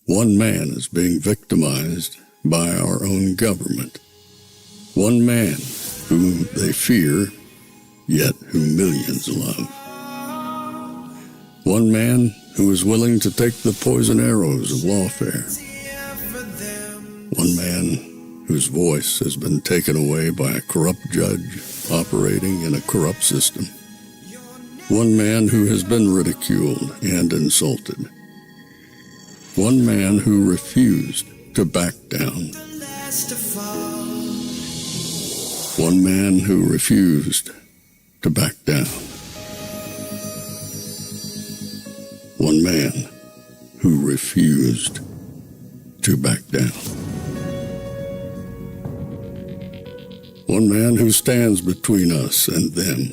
One man is being victimized by our own government. One man whom they fear, yet whom millions love. One man who is willing to take the poison arrows of lawfare. One man whose voice has been taken away by a corrupt judge operating in a corrupt system. One man who has been ridiculed and insulted. One man who refused to back down. One man who refused to back down. One man who refused to back down. One man who stands between us and them.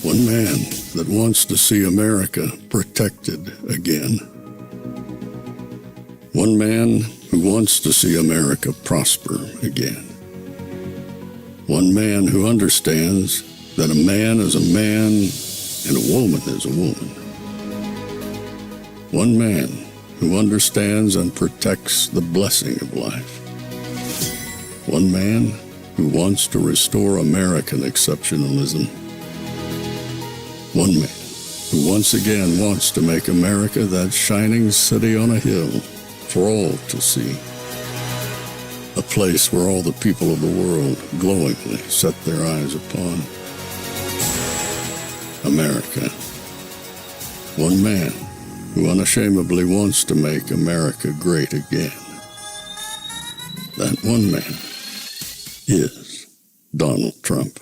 One man that wants to see America protected again. One man who wants to see America prosper again. One man who understands that a man is a man and a woman is a woman. One man who understands and protects the blessing of life. One man who wants to restore American exceptionalism. One man who once again wants to make America that shining city on a hill for all to see. A place where all the people of the world glowingly set their eyes upon. America. One man who unashamedly wants to make America great again. That one man is Donald Trump.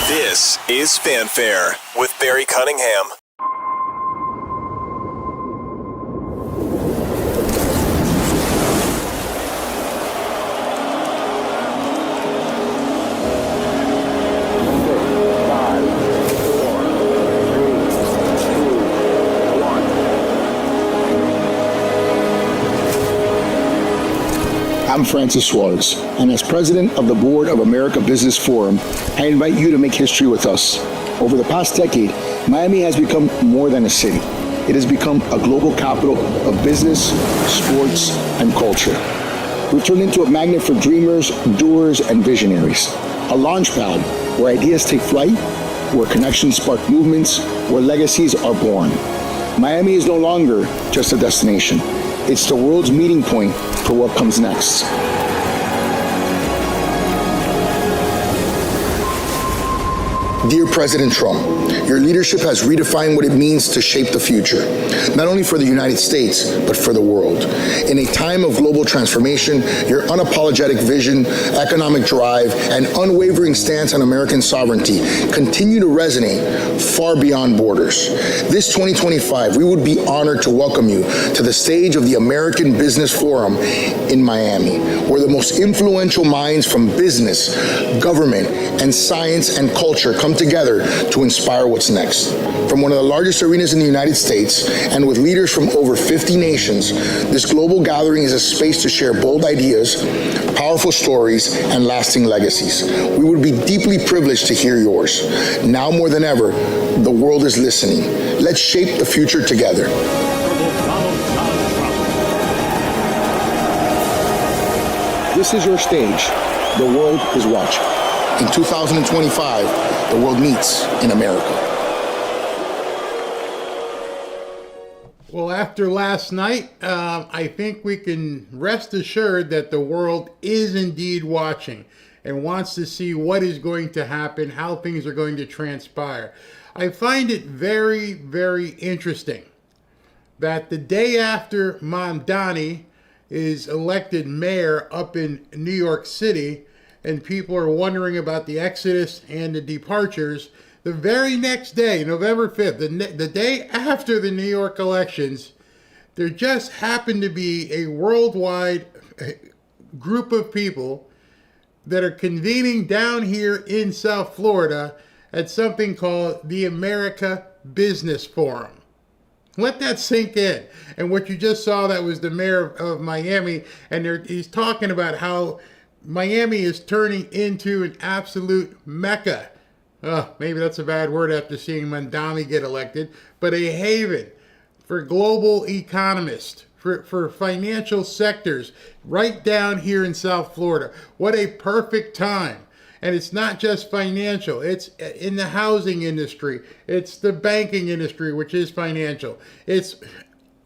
This is Fanfare with Barry Cunningham. I'm Francis Suarez, and as president of the board of America Business Forum, I invite you to make history with us. Over the past decade, Miami has become more than a city. It has become a global capital of business, sports, and culture. We've turned into a magnet for dreamers, doers, and visionaries. A launchpad where ideas take flight, where connections spark movements, where legacies are born. Miami is no longer just a destination. It's the world's meeting point for what comes next. Dear President Trump, your leadership has redefined what it means to shape the future, not only for the United States, but for the world. In a time of global transformation, your unapologetic vision, economic drive, and unwavering stance on American sovereignty continue to resonate far beyond borders. This 2025, we would be honored to welcome you to the stage of the American Business Forum in Miami, where the most influential minds from business, government, and science and culture come together to inspire what's next. From one of the largest arenas in the United States and with leaders from over 50 nations, this global gathering is a space to share bold ideas, powerful stories, and lasting legacies. We would be deeply privileged to hear yours. Now more than ever, the world is listening. Let's shape the future together. This is your stage. The world is watching. In 2025, the world meets in America. Well, after last night, I think we can rest assured that the world is indeed watching and wants to see what is going to happen, how things are going to transpire. I find it very, very interesting that the day after Mamdani is elected mayor up in New York City, and people are wondering about the exodus and the departures, the very next day, November 5th, the day after the New York elections, there just happened to be a worldwide group of people that are convening down here in South Florida at something called the America Business Forum. Let that sink in. And what you just saw, that was the mayor of Miami, and he's talking about how Miami is turning into an absolute mecca. Maybe that's a bad word after seeing Mandami get elected, but a haven for global economists, for financial sectors, right down here in South Florida. What a perfect time. And it's not just financial. It's in the housing industry. It's the banking industry, which is financial. It's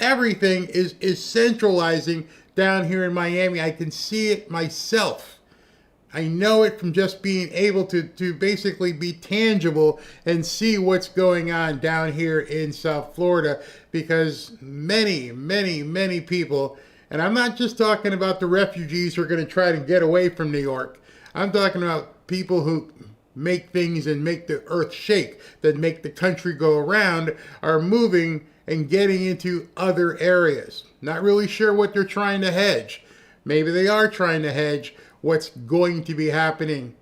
everything is centralizing down here in Miami. I can see it myself. I know it from just being able to basically be tangible and see what's going on down here in South Florida, because many, many, many people, and I'm not just talking about the refugees who are going to try to get away from New York. I'm talking about people who make things and make the earth shake, that make the country go around, are moving and getting into other areas. Not really sure what they're trying to hedge. Maybe they are trying to hedge what's going to be happening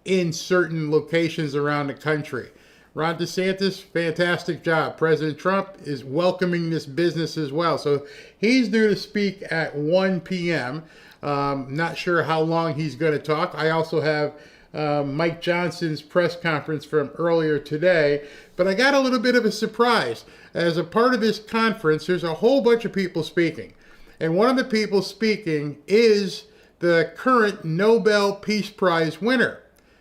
in certain locations around the country. Ron DeSantis, fantastic job. President Trump is welcoming this business as well. So he's due to speak at 1 p.m. Not sure how long he's going to talk. I also have Mike Johnson's press conference from earlier today, but I got a little bit of a surprise. As a part of this conference, there's a whole bunch of people speaking. And one of the people speaking is the current Nobel Peace Prize winner.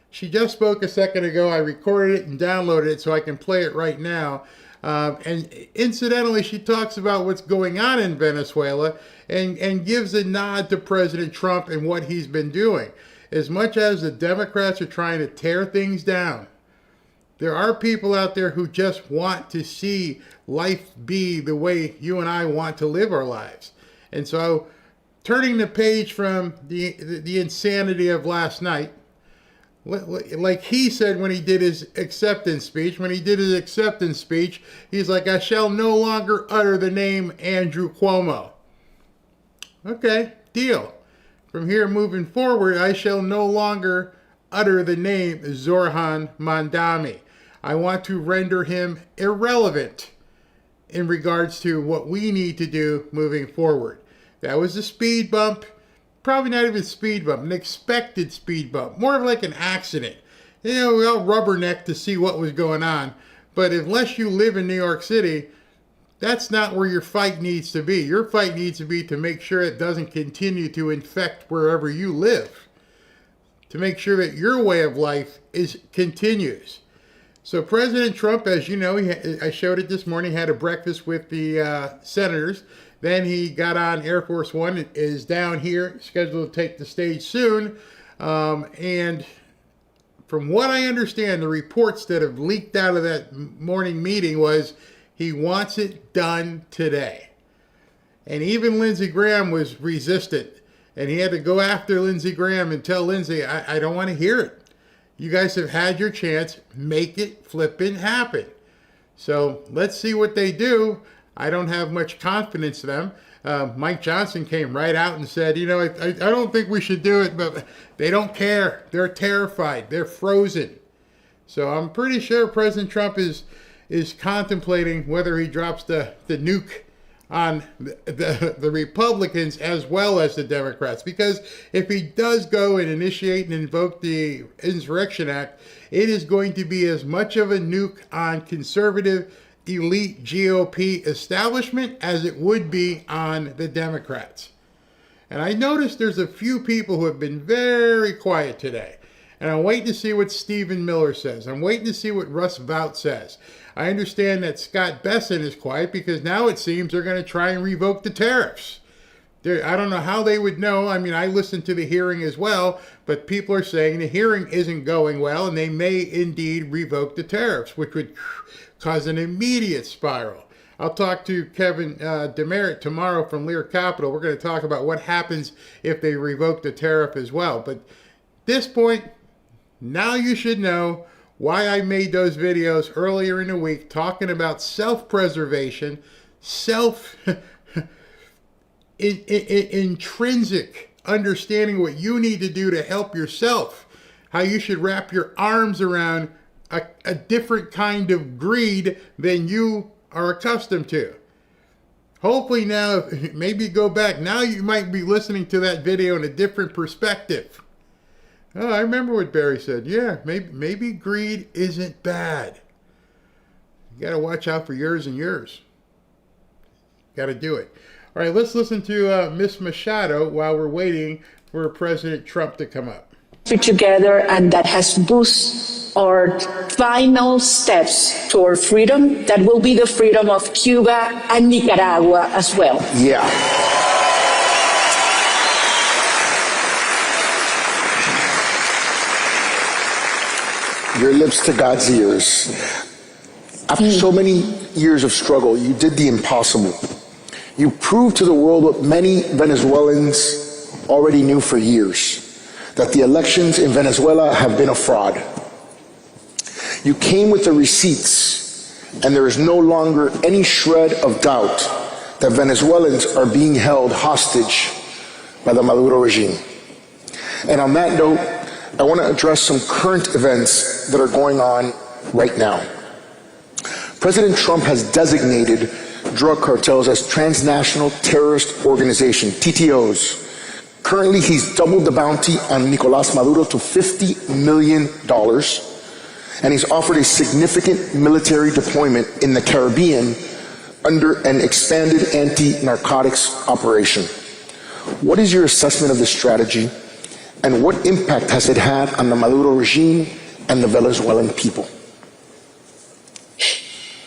She just spoke a second ago. I recorded it and downloaded it so I can play it right now. And incidentally, she talks about what's going on in Venezuela and gives a nod to President Trump and what he's been doing. As much as the Democrats are trying to tear things down, there are people out there who just want to see life be the way you and I want to live our lives. And so, turning the page from the insanity of last night, like he said when he did his acceptance speech, he's like, I shall no longer utter the name Andrew Cuomo. Okay, deal. From here moving forward, I shall no longer utter the name Zoran Mandami. I want to render him irrelevant in regards to what we need to do moving forward. That was a speed bump. Probably not even speed bump, an expected speed bump. More of like an accident. You know, we all rubbernecked to see what was going on. But unless you live in New York City, that's not where your fight needs to be. Your fight needs to be to make sure it doesn't continue to infect wherever you live. To make sure that your way of life continues. So President Trump, as you know, I showed it this morning, had a breakfast with the senators. Then he got on Air Force One, is down here, scheduled to take the stage soon. And from what I understand, the reports that have leaked out of that morning meeting was he wants it done today. And even Lindsey Graham was resistant. And he had to go after Lindsey Graham and tell Lindsey, I don't want to hear it. You guys have had your chance. Make it flippin' happen. So let's see what they do. I don't have much confidence in them. Mike Johnson came right out and said, you know, I don't think we should do it, but they don't care. They're terrified. They're frozen. So I'm pretty sure President Trump is contemplating whether he drops the nuke on the Republicans as well as the Democrats. Because if he does go and initiate and invoke the Insurrection Act, it is going to be as much of a nuke on conservative elite GOP establishment as it would be on the Democrats. And I noticed there's a few people who have been very quiet today. And I'm waiting to see what Stephen Miller says. I'm waiting to see what Russ Vought says. I understand that Scott Bessent is quiet because now it seems they're going to try and revoke the tariffs. I don't know how they would know. I mean, I listened to the hearing as well, but people are saying the hearing isn't going well and they may indeed revoke the tariffs, which would cause an immediate spiral. I'll talk to Kevin Demerit tomorrow from Lear Capital. We're going to talk about what happens if they revoke the tariff as well. But this point, now you should know why I made those videos earlier in the week talking about self-preservation, intrinsic understanding what you need to do to help yourself, how you should wrap your arms around a different kind of greed than you are accustomed to. Hopefully now, maybe go back, now you might be listening to that video in a different perspective. Oh, I remember what Barry said. Yeah, maybe greed isn't bad. You got to watch out for yours and yours. Got to do it. All right, let's listen to Miss Machado while we're waiting for President Trump to come up. Together, and that has boosted our final steps toward freedom. That will be the freedom of Cuba and Nicaragua as well. Yeah. Your lips to God's ears. After so many years of struggle, you did the impossible. You proved to the world what many Venezuelans already knew for years, that the elections in Venezuela have been a fraud. You came with the receipts, and there is no longer any shred of doubt that Venezuelans are being held hostage by the Maduro regime. And on that note, I want to address some current events that are going on right now. President Trump has designated drug cartels as transnational terrorist organizations, TTOs. Currently, he's doubled the bounty on Nicolás Maduro to $50 million, and he's offered a significant military deployment in the Caribbean under an expanded anti-narcotics operation. What is your assessment of this strategy, and what impact has it had on the Maduro regime and the Venezuelan people?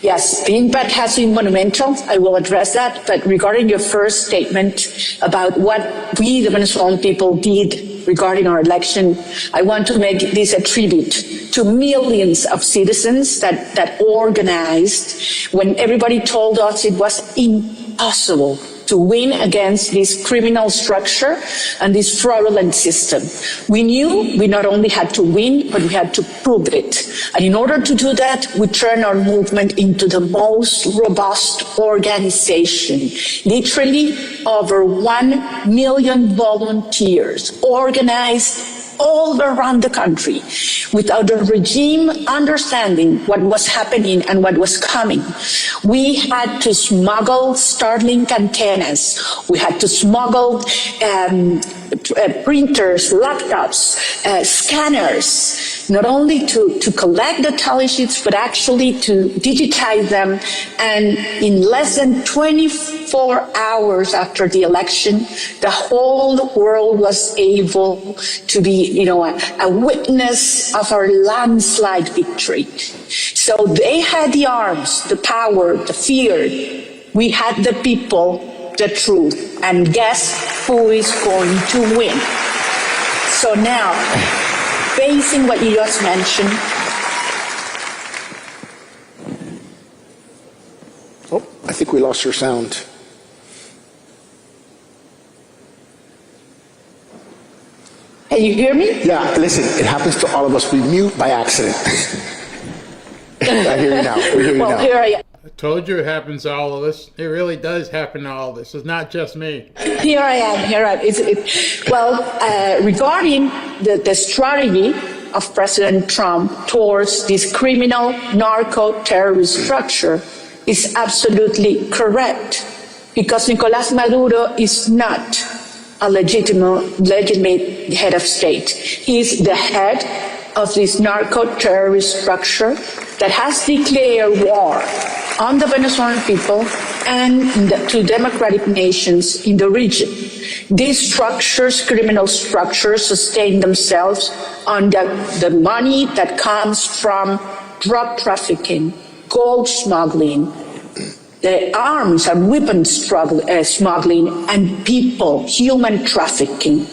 Yes, the impact has been monumental. I will address that. But regarding your first statement about what we, the Venezuelan people, did regarding our election, I want to make this a tribute to millions of citizens that organized when everybody told us it was impossible to win against this criminal structure and this fraudulent system. We knew we not only had to win, but we had to prove it. And in order to do that, we turned our movement into the most robust organization. Literally over 1 million volunteers organized all around the country without the regime understanding what was happening and what was coming. We had to smuggle Starlink antennas. We had to smuggle printers, laptops, scanners, not only to collect the tally sheets, but actually to digitize them. And in less than 24 hours after the election, the whole world was able to be, a witness of our landslide victory. So they had the arms, the power, the fear. We had the people, the truth. And guess who is going to win? So now, facing what you just mentioned. Oh, I think we lost your sound. Can you hear me? Yeah, listen, it happens to all of us. We mute by accident. I hear you now. We hear you now. Here I am. I told you it happens to all of us. It really does happen to all of us. It's not just me. Here I am. Regarding the strategy of President Trump towards this criminal narco-terrorist structure is absolutely correct, because Nicolás Maduro is not a legitimate head of state. He's the head of this narco-terrorist structure that has declared war on the Venezuelan people and to democratic nations in the region. These structures, criminal structures, sustain themselves on the money that comes from drug trafficking, gold smuggling, the arms and weapons smuggling, and people, human trafficking.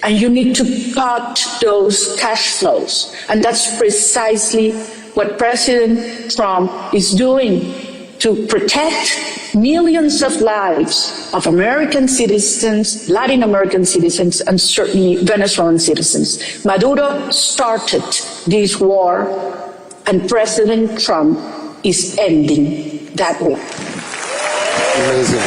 And you need to cut those cash flows. And that's precisely what President Trump is doing to protect millions of lives of American citizens, Latin American citizens, and certainly Venezuelan citizens. Maduro started this war, and President Trump is ending that war. Amazing.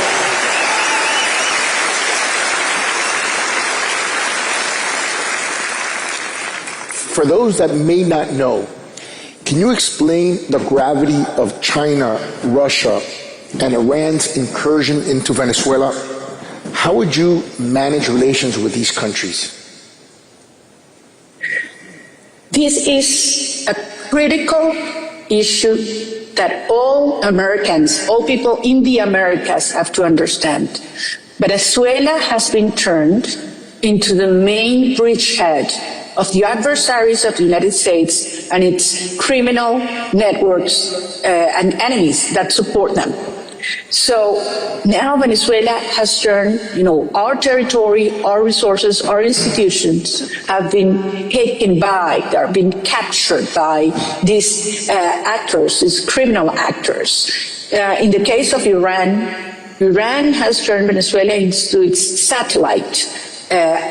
For those that may not know, can you explain the gravity of China, Russia, and Iran's incursion into Venezuela? How would you manage relations with these countries? This is a critical issue that all Americans, all people in the Americas have to understand. Venezuela has been turned into the main bridgehead of the adversaries of the United States and its criminal networks and enemies that support them. So now Venezuela has turned, our territory, our resources, our institutions have been taken by, they're being captured by these actors, these criminal actors. In the case of Iran, Iran has turned Venezuela into its satellite,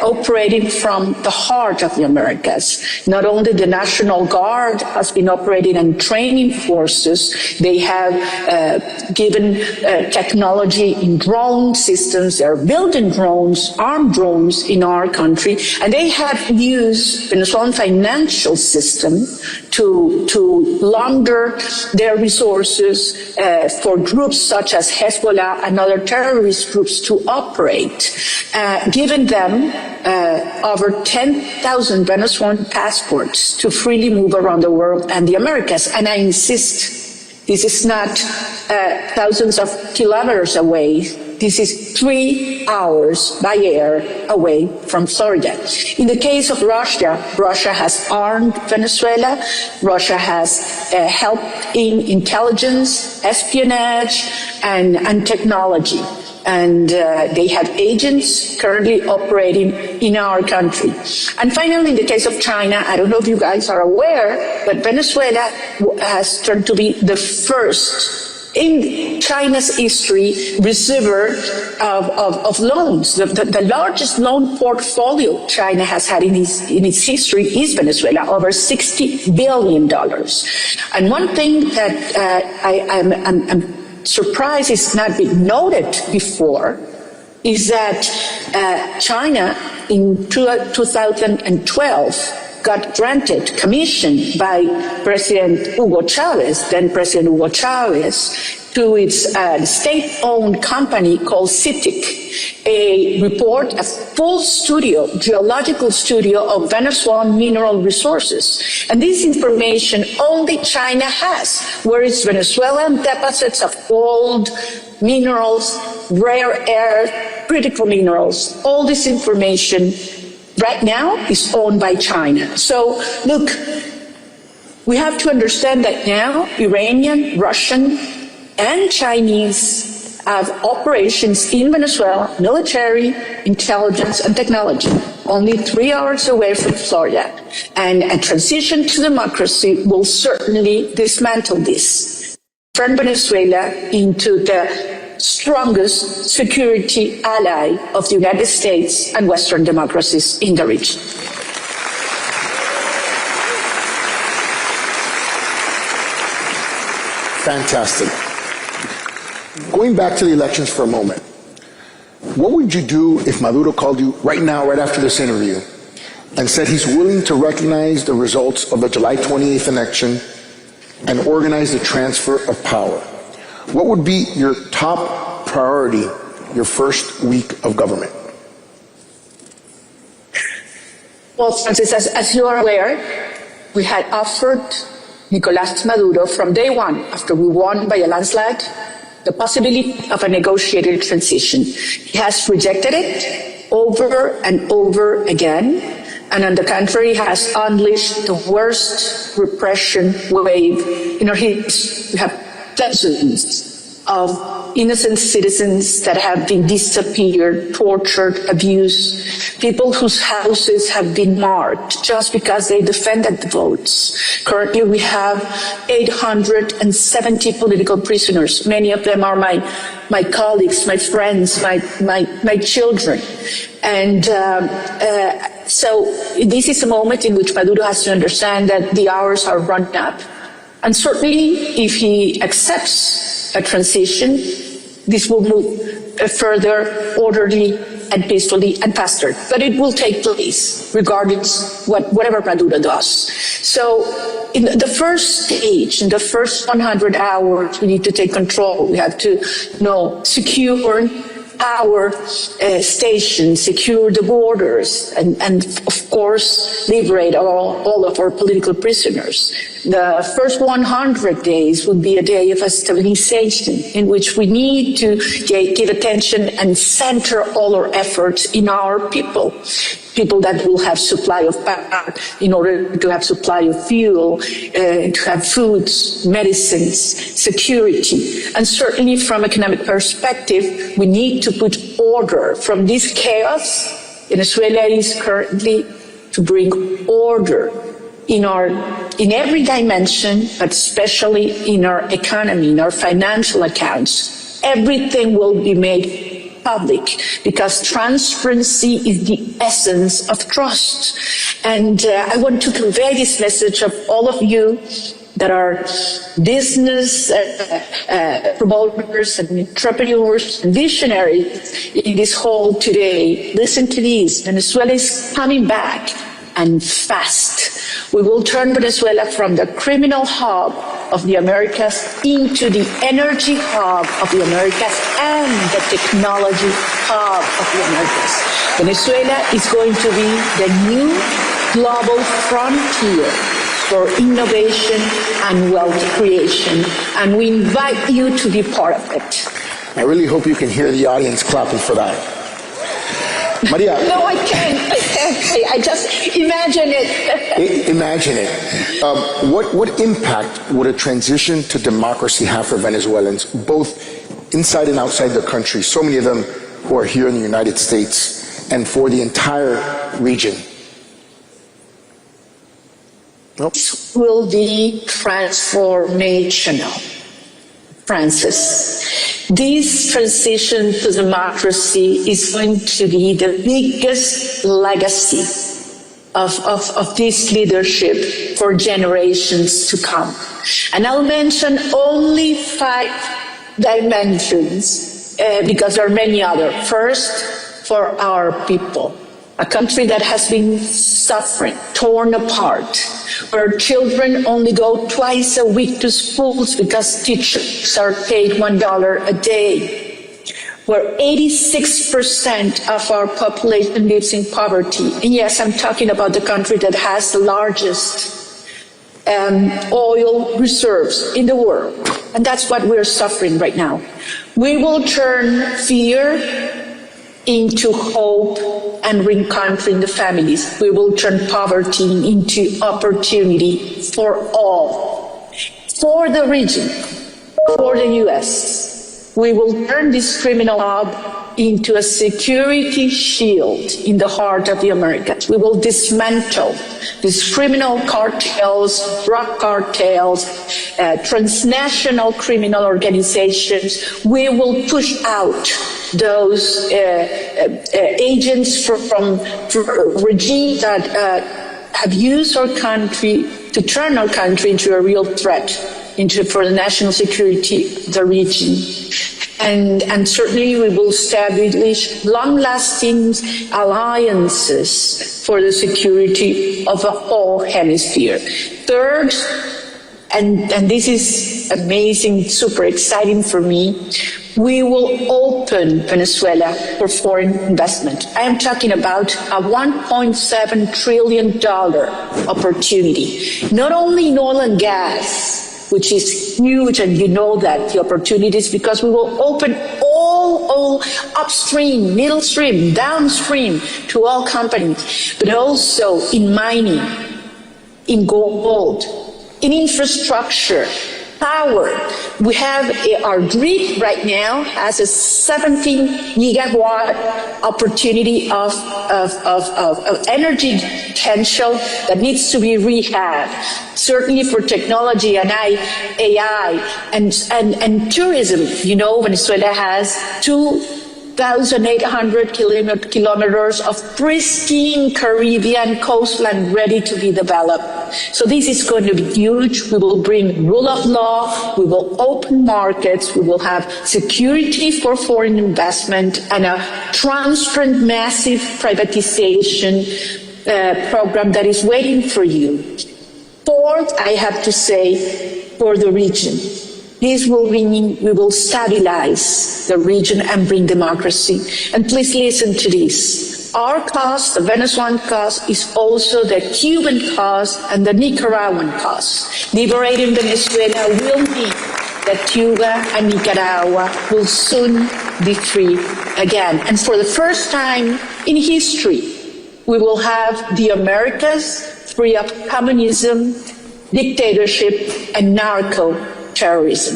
operating from the heart of the Americas. Not only the National Guard has been operating and training forces, they have given technology in drone systems. They're building drones, armed drones in our country, and they have used Venezuelan financial system to launder their resources for groups such as Hezbollah and other terrorist groups to operate, giving them over 10,000 Venezuelan passports to freely move around the world and the Americas. And I insist, this is not thousands of kilometers away. This is 3 hours by air away from Florida. In the case of Russia, Russia has armed Venezuela. Russia has helped in intelligence, espionage, and technology. And they have agents currently operating in our country. And finally, in the case of China, I don't know if you guys are aware, but Venezuela has turned to be the first in China's history receiver of loans. The largest loan portfolio China has had in its history is Venezuela, over $60 billion. And one thing that I'm surprised is not been noted before is that China in 2012 got granted commission by President Hugo Chavez, then President Hugo Chavez, to its state-owned company called CITIC, a full studio, geological studio of Venezuelan mineral resources. And this information only China has, where it's Venezuelan deposits of gold, minerals, rare earth, critical minerals. All this information right now is owned by China. So look, we have to understand that now Iranian, Russian, and Chinese have operations in Venezuela, military, intelligence, and technology, only 3 hours away from Florida. And a transition to democracy will certainly dismantle this, turn Venezuela into the strongest security ally of the United States and Western democracies in the region. Fantastic. Going back to the elections for a moment, what would you do if Maduro called you right now, right after this interview, and said he's willing to recognize the results of the July 28th election and organize the transfer of power? What would be your top priority your first week of government? Well, Francis, as you are aware, we had offered Nicolás Maduro from day one, after we won by a landslide, the possibility of a negotiated transition. He has rejected it over and over again, and on the contrary, has unleashed the worst repression wave in our history. We have dozens of innocent citizens that have been disappeared, tortured, abused, people whose houses have been marked just because they defended the votes. Currently, we have 870 political prisoners. Many of them are my colleagues, my friends, my children. And so this is a moment in which Maduro has to understand that the hours are running up. And certainly, if he accepts a transition, this will move further, orderly and peacefully and faster. But it will take place, regardless whatever Maduro does. So, in the first stage, in the first 100 hours, we need to take control. We have to secure our stations, secure the borders, and of course, liberate all of our political prisoners. The first 100 days would be a day of a stabilization in which we need to give attention and center all our efforts in our people that will have supply of power in order to have supply of fuel, to have foods, medicines, security. And certainly from economic perspective, we need to put order from this chaos. Venezuela is currently to bring order in every dimension, but especially in our economy, in our financial accounts. Everything will be made public, because transparency is the essence of trust. And I want to convey this message of all of you that are business promoters and entrepreneurs and visionaries in this hall today. Listen to these. Venezuela is coming back, and fast. We will turn Venezuela from the criminal hub of the Americas into the energy hub of the Americas and the technology hub of the Americas. Venezuela is going to be the new global frontier for innovation and wealth creation, and we invite you to be part of it. I really hope you can hear the audience clapping for that. Maria. No, I can't. I just imagine it. Imagine it. What impact would a transition to democracy have for Venezuelans, both inside and outside the country, so many of them who are here in the United States, and for the entire region? This will be transformational, Francis. This transition to democracy is going to be the biggest legacy of this leadership for generations to come. And I'll mention only 5 dimensions because there are many others. First, for our people. A country that has been suffering, torn apart, where children only go twice a week to schools because teachers are paid $1 a day, where 86% of our population lives in poverty. And yes, I'm talking about the country that has the largest oil reserves in the world. And that's what we're suffering right now. We will turn fear into hope and re-encountering the families. We will turn poverty into opportunity for all. For the region, for the U.S., we will turn this criminal hub into a security shield in the heart of the Americas. We will dismantle these criminal cartels, drug cartels, transnational criminal organizations. We will push out those agents from regimes that have used our country to turn our country into a real threat for the national security of the region. And certainly we will establish long-lasting alliances for the security of the whole hemisphere. Third, and this is amazing, super exciting for me, we will open Venezuela for foreign investment. I am talking about a $1.7 trillion opportunity, not only in oil and gas, which is huge, and you know that the opportunities, because we will open all upstream, middle stream, downstream to all companies, but also in mining, in gold, in infrastructure, power. We have our grid right now has a 17 gigawatt opportunity of energy potential that needs to be rehabbed. Certainly for technology and AI and tourism. You know, Venezuela has 2,800 kilometers of pristine Caribbean coastline ready to be developed. So this is going to be huge. We will bring rule of law. We will open markets. We will have security for foreign investment and a transparent, massive privatization program that is waiting for you. Fourth, I have to say, for the region. This will mean we will stabilize the region and bring democracy. And please listen to this. Our cause, the Venezuelan cause, is also the Cuban cause and the Nicaraguan cause. Liberating Venezuela will mean that Cuba and Nicaragua will soon be free again. And for the first time in history, we will have the Americas free of communism, dictatorship, and narco-terrorism.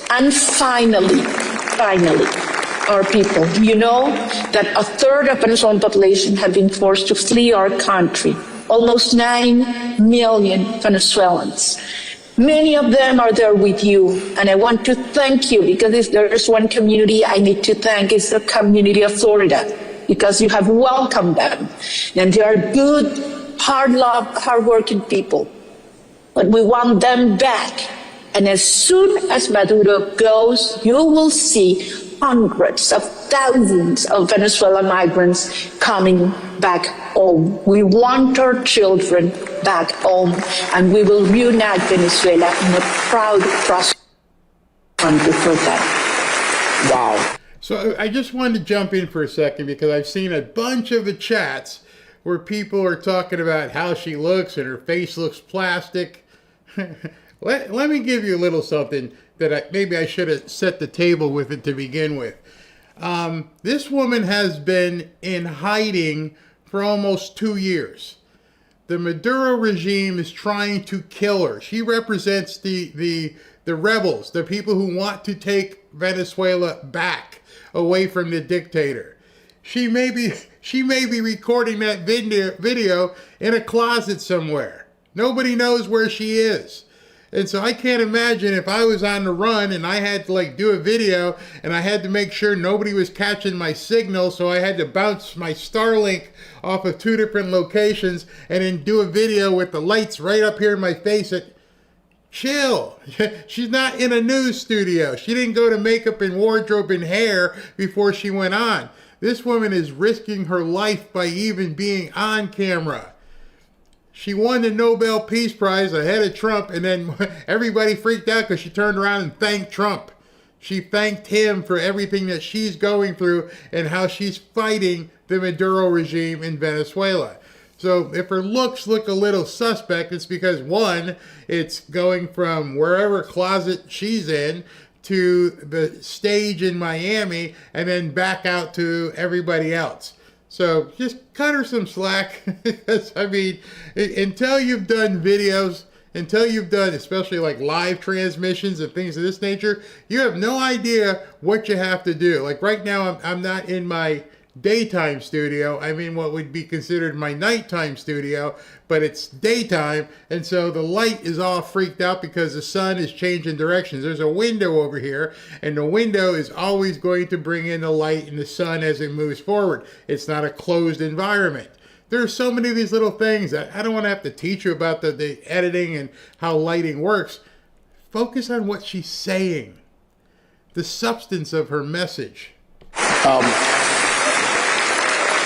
And finally, our people. You know that a third of Venezuelan population have been forced to flee our country. Almost 9 million Venezuelans. Many of them are there with you, and I want to thank you, because if there is one community I need to thank, it's the community of Florida, because you have welcomed them, and they are good, hard-working people. But we want them back. And as soon as Maduro goes, you will see hundreds of thousands of Venezuelan migrants coming back home. We want our children back home, and we will reunite Venezuela in a proud, prosperous country for that. Wow. So I just wanted to jump in for a second, because I've seen a bunch of the chats where people are talking about how she looks and her face looks plastic. Let me give you a little something that maybe I should have set the table with it to begin with. This woman has been in hiding for almost 2 years. The Maduro regime is trying to kill her. She represents the rebels, the people who want to take Venezuela back away from the dictator. She may be recording that video in a closet somewhere. Nobody knows where she is. And so I can't imagine if I was on the run and I had to do a video and I had to make sure nobody was catching my signal, so I had to bounce my Starlink off of 2 different locations and then do a video with the lights right up here in my face. Chill. She's not in a news studio. She didn't go to makeup and wardrobe and hair before she went on. This woman is risking her life by even being on camera. She won the Nobel Peace Prize ahead of Trump, and then everybody freaked out because she turned around and thanked Trump. She thanked him for everything that she's going through and how she's fighting the Maduro regime in Venezuela. So if her looks look a little suspect, it's because, one, it's going from wherever closet she's in to the stage in Miami and then back out to everybody else. So just cut her some slack. I mean, until you've done videos, until you've done especially live transmissions and things of this nature, you have no idea what you have to do. Like right now, I'm not in my daytime studio. I'm in what would be considered my nighttime studio, but it's daytime, and so the light is all freaked out because the sun is changing directions. There's a window over here, and the window is always going to bring in the light and the sun as it moves forward. It's not a closed environment. There are so many of these little things that I don't want to have to teach you about the editing and how lighting works. Focus on what she's saying, the substance of her message.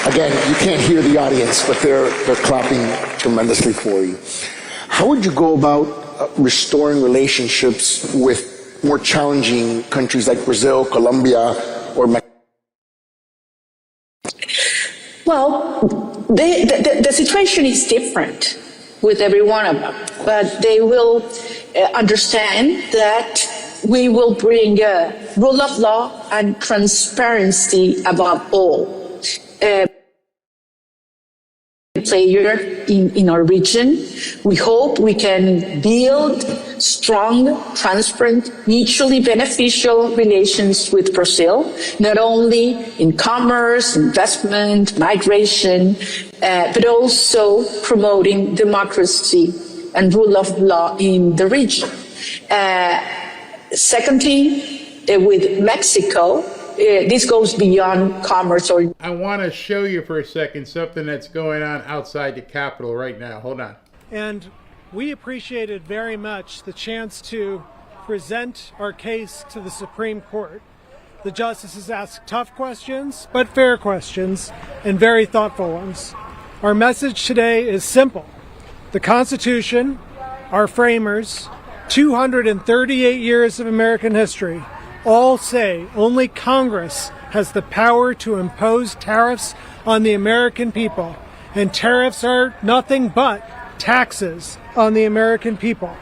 Again, you can't hear the audience, but they're clapping tremendously for you. How would you go about restoring relationships with more challenging countries like Brazil, Colombia, or Mexico? Well, the situation is different with every one of them, but they will understand that we will bring rule of law and transparency above all. player in our region. We hope we can build strong, transparent, mutually beneficial relations with Brazil, not only in commerce, investment, migration, but also promoting democracy and rule of law in the region. Secondly, with Mexico, this goes beyond commerce. I want to show you for a second something that's going on outside the Capitol right now. Hold on. And we appreciated very much the chance to present our case to the Supreme Court. The justices asked tough questions, but fair questions, and very thoughtful ones. Our message today is simple. The Constitution, our framers, 238 years of American history, all say only Congress has the power to impose tariffs on the American people, and tariffs are nothing but taxes on the American people,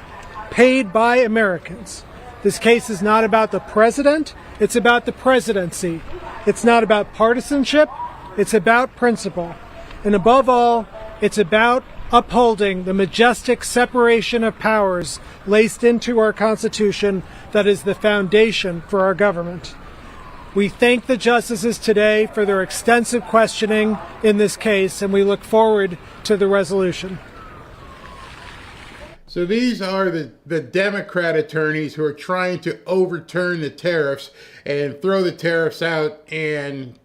paid by Americans. This case is not about the president, it's about the presidency. It's not about partisanship, it's about principle. And above all, it's about upholding the majestic separation of powers laced into our Constitution that is the foundation for our government. We thank the justices today for their extensive questioning in this case, and we look forward to the resolution. So these are the Democrat attorneys who are trying to overturn the tariffs and throw the tariffs out and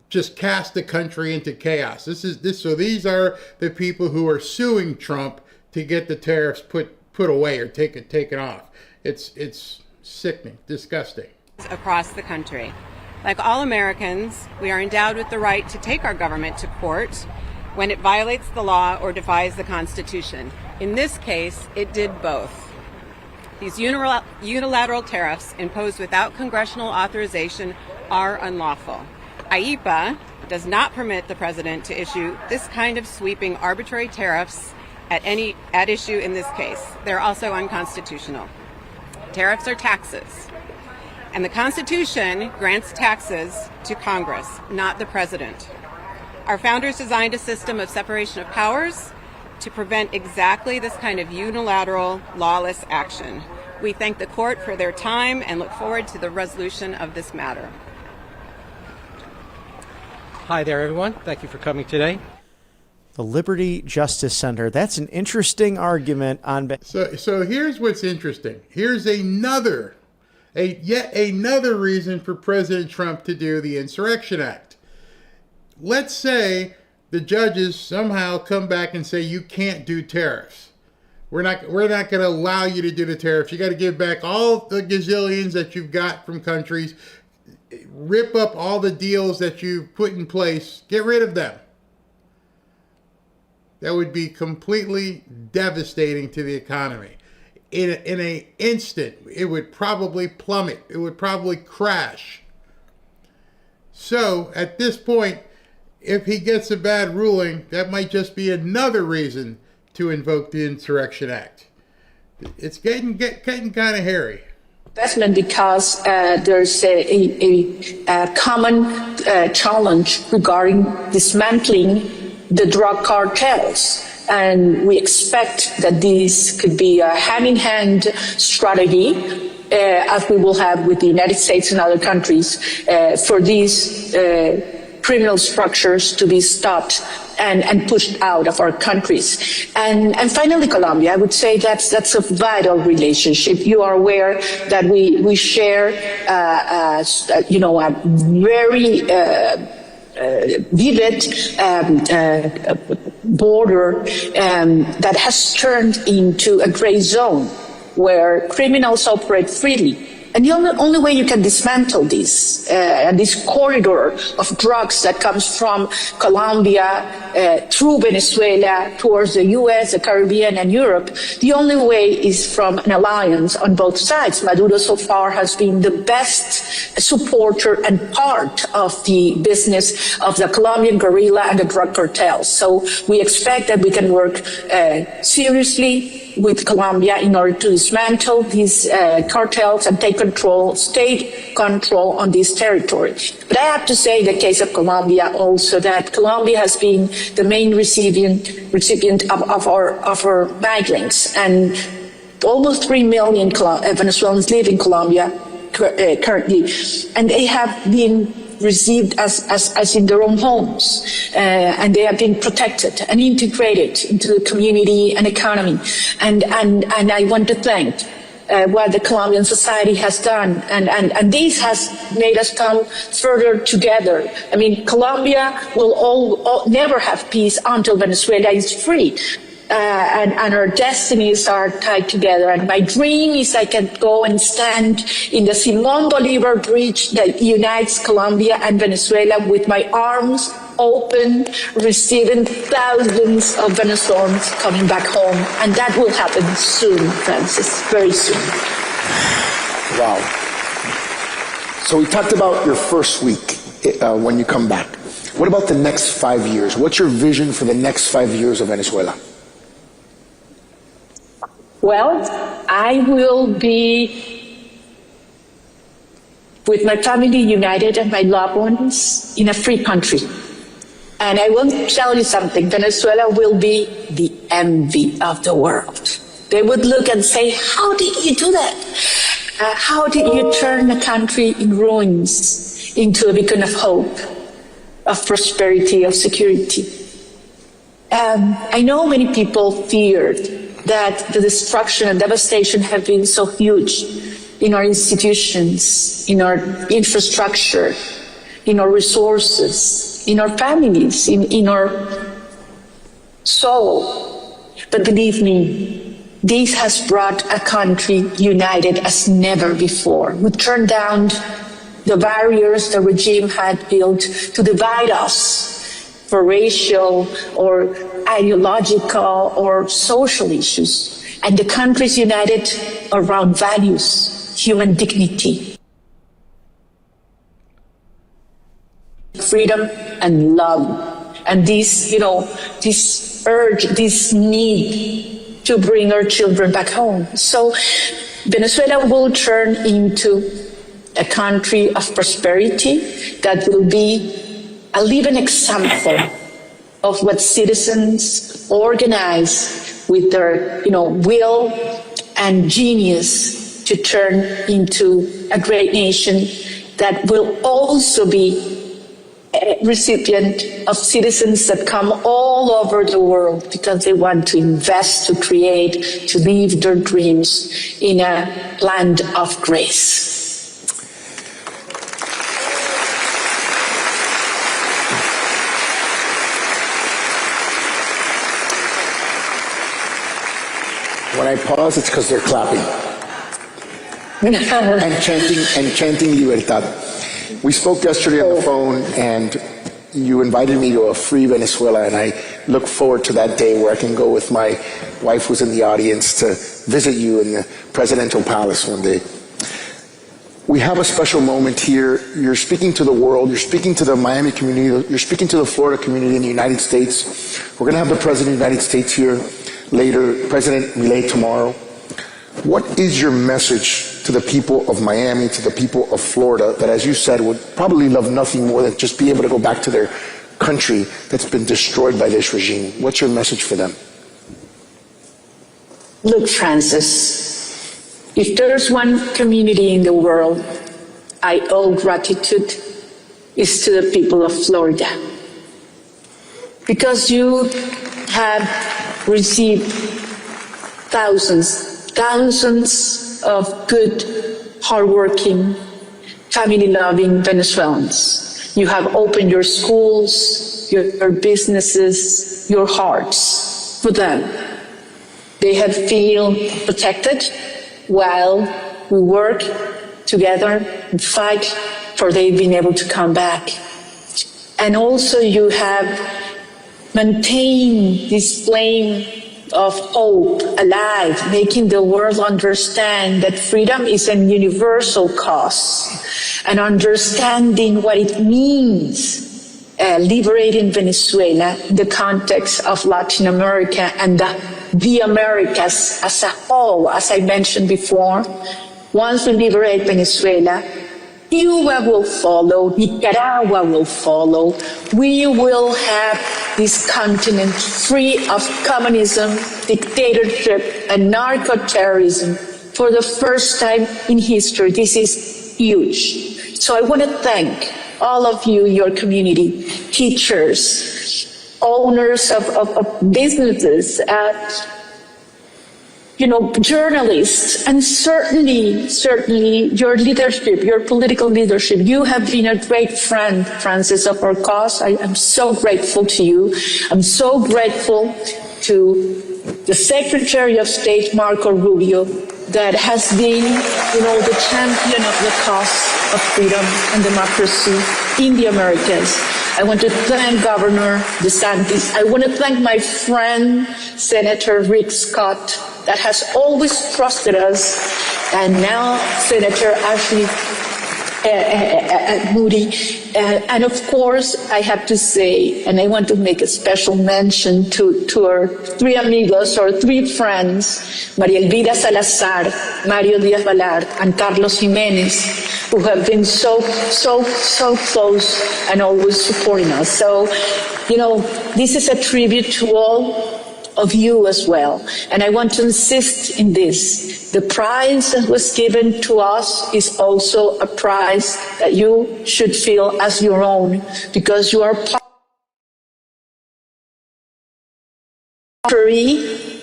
just cast the country into chaos. So these are the people who are suing Trump to get the tariffs put away or taken off. It's sickening, disgusting. Across the country. Like all Americans, we are endowed with the right to take our government to court when it violates the law or defies the Constitution. In this case, it did both. These unilateral tariffs imposed without congressional authorization are unlawful. IEEPA does not permit the president to issue this kind of sweeping arbitrary tariffs at issue in this case. They're also unconstitutional. Tariffs are taxes, and the Constitution grants taxes to Congress, not the president. Our founders designed a system of separation of powers to prevent exactly this kind of unilateral, lawless action. We thank the court for their time and look forward to the resolution of this matter. Hi there, everyone. Thank you for coming today. The Liberty Justice Center. That's an interesting argument on. So here's what's interesting. Here's yet another reason for President Trump to do the Insurrection Act. Let's say the judges somehow come back and say you can't do tariffs. We're not going to allow you to do the tariffs. You got to give back all the gazillions that you've got from countries. Rip up all the deals that you've put in place. Get rid of them. That would be completely devastating to the economy. In an instant, it would probably plummet. It would probably crash. So, at this point, if he gets a bad ruling, that might just be another reason to invoke the Insurrection Act. It's getting kind of hairy. Investment because there's a common challenge regarding dismantling the drug cartels. And we expect that this could be a hand-in-hand strategy, as we will have with the United States and other countries, for these criminal structures to be stopped and pushed out of our countries. And finally, Colombia, I would say that's a vital relationship. You are aware that we share, a very vivid border that has turned into a gray zone where criminals operate freely. And the only way you can dismantle this corridor of drugs that comes from Colombia through Venezuela towards the U.S., the Caribbean, and Europe, the only way is from an alliance on both sides. Maduro so far has been the best supporter and part of the business of the Colombian guerrilla and the drug cartels. So we expect that we can work seriously with Colombia in order to dismantle these cartels and take state control on this territory. But I have to say, in the case of Colombia also, that Colombia has been the main recipient of our migrants, and almost 3 million Venezuelans live in Colombia currently, and they have been received as in their own homes, and they have been protected and integrated into the community and economy. And I want to thank what the Colombian society has done, and this has made us come further together. I mean, Colombia will never have peace until Venezuela is free. And our destinies are tied together. And my dream is I can go and stand in the Simón Bolívar Bridge that unites Colombia and Venezuela with my arms open, receiving thousands of Venezuelans coming back home. And that will happen soon, Francis, very soon. Wow. So we talked about your first week when you come back. What about the next 5 years? What's your vision for the next 5 years of Venezuela? Well, I will be with my family united and my loved ones in a free country. And I will tell you something, Venezuela will be the envy of the world. They would look and say, how did you do that? How did you turn a country in ruins into a beacon of hope, of prosperity, of security? I know many people feared that the destruction and devastation have been so huge in our institutions, in our infrastructure, in our resources, in our families, in our soul. But believe me, this has brought a country united as never before. We turned down the barriers the regime had built to divide us for racial or ideological or social issues. And the country is united around values, human dignity, freedom and love. And this, this urge, this need to bring our children back home. So Venezuela will turn into a country of prosperity that will be a living example of what citizens organize with their, will and genius to turn into a great nation that will also be a recipient of citizens that come all over the world because they want to invest, to create, to live their dreams in a land of grace. When I pause, it's because they're clapping and chanting Libertad. We spoke yesterday on the phone, and you invited me to a free Venezuela, and I look forward to that day where I can go with my wife, who's in the audience, to visit you in the presidential palace one day. We have a special moment here. You're speaking to the world. You're speaking to the Miami community. You're speaking to the Florida community in the United States. We're going to have the President of the United States here later, President Milei tomorrow. What is your message to the people of Miami, to the people of Florida, that, as you said, would probably love nothing more than just be able to go back to their country that's been destroyed by this regime? What's your message for them? Look, Francis, if there's one community in the world I owe gratitude, is to the people of Florida. Because you have received thousands of good, hardworking, family-loving Venezuelans. You have opened your schools, your businesses, your hearts for them. They have feel protected while we work together and fight for they've been able to come back. And also you have maintained this flame of hope alive, making the world understand that freedom is a universal cause, and understanding what it means liberating Venezuela in the context of Latin America and the the Americas as a whole, as I mentioned before. Once we liberate Venezuela, Cuba will follow, Nicaragua will follow. We will have this continent free of communism, dictatorship, and narco-terrorism for the first time in history. This is huge. So I want to thank all of you, your community, teachers, owners of businesses, journalists, and certainly your leadership, your political leadership. You have been a great friend, Francis, of our cause. I am so grateful to you. I'm so grateful to the Secretary of State, Marco Rubio, that has been, the champion of the cause of freedom and democracy in the Americas. I want to thank Governor DeSantis. I want to thank my friend, Senator Rick Scott, that has always trusted us, and now Senator Ashley Moody. And of course, I have to say, and I want to make a special mention to our three amigos, or three friends, Maria Elvira Salazar, Mario Diaz-Balart, and Carlos Jimenez, who have been so close and always supporting us. So, this is a tribute to all of you as well. And I want to insist in this. The prize that was given to us is also a prize that you should feel as your own, because you are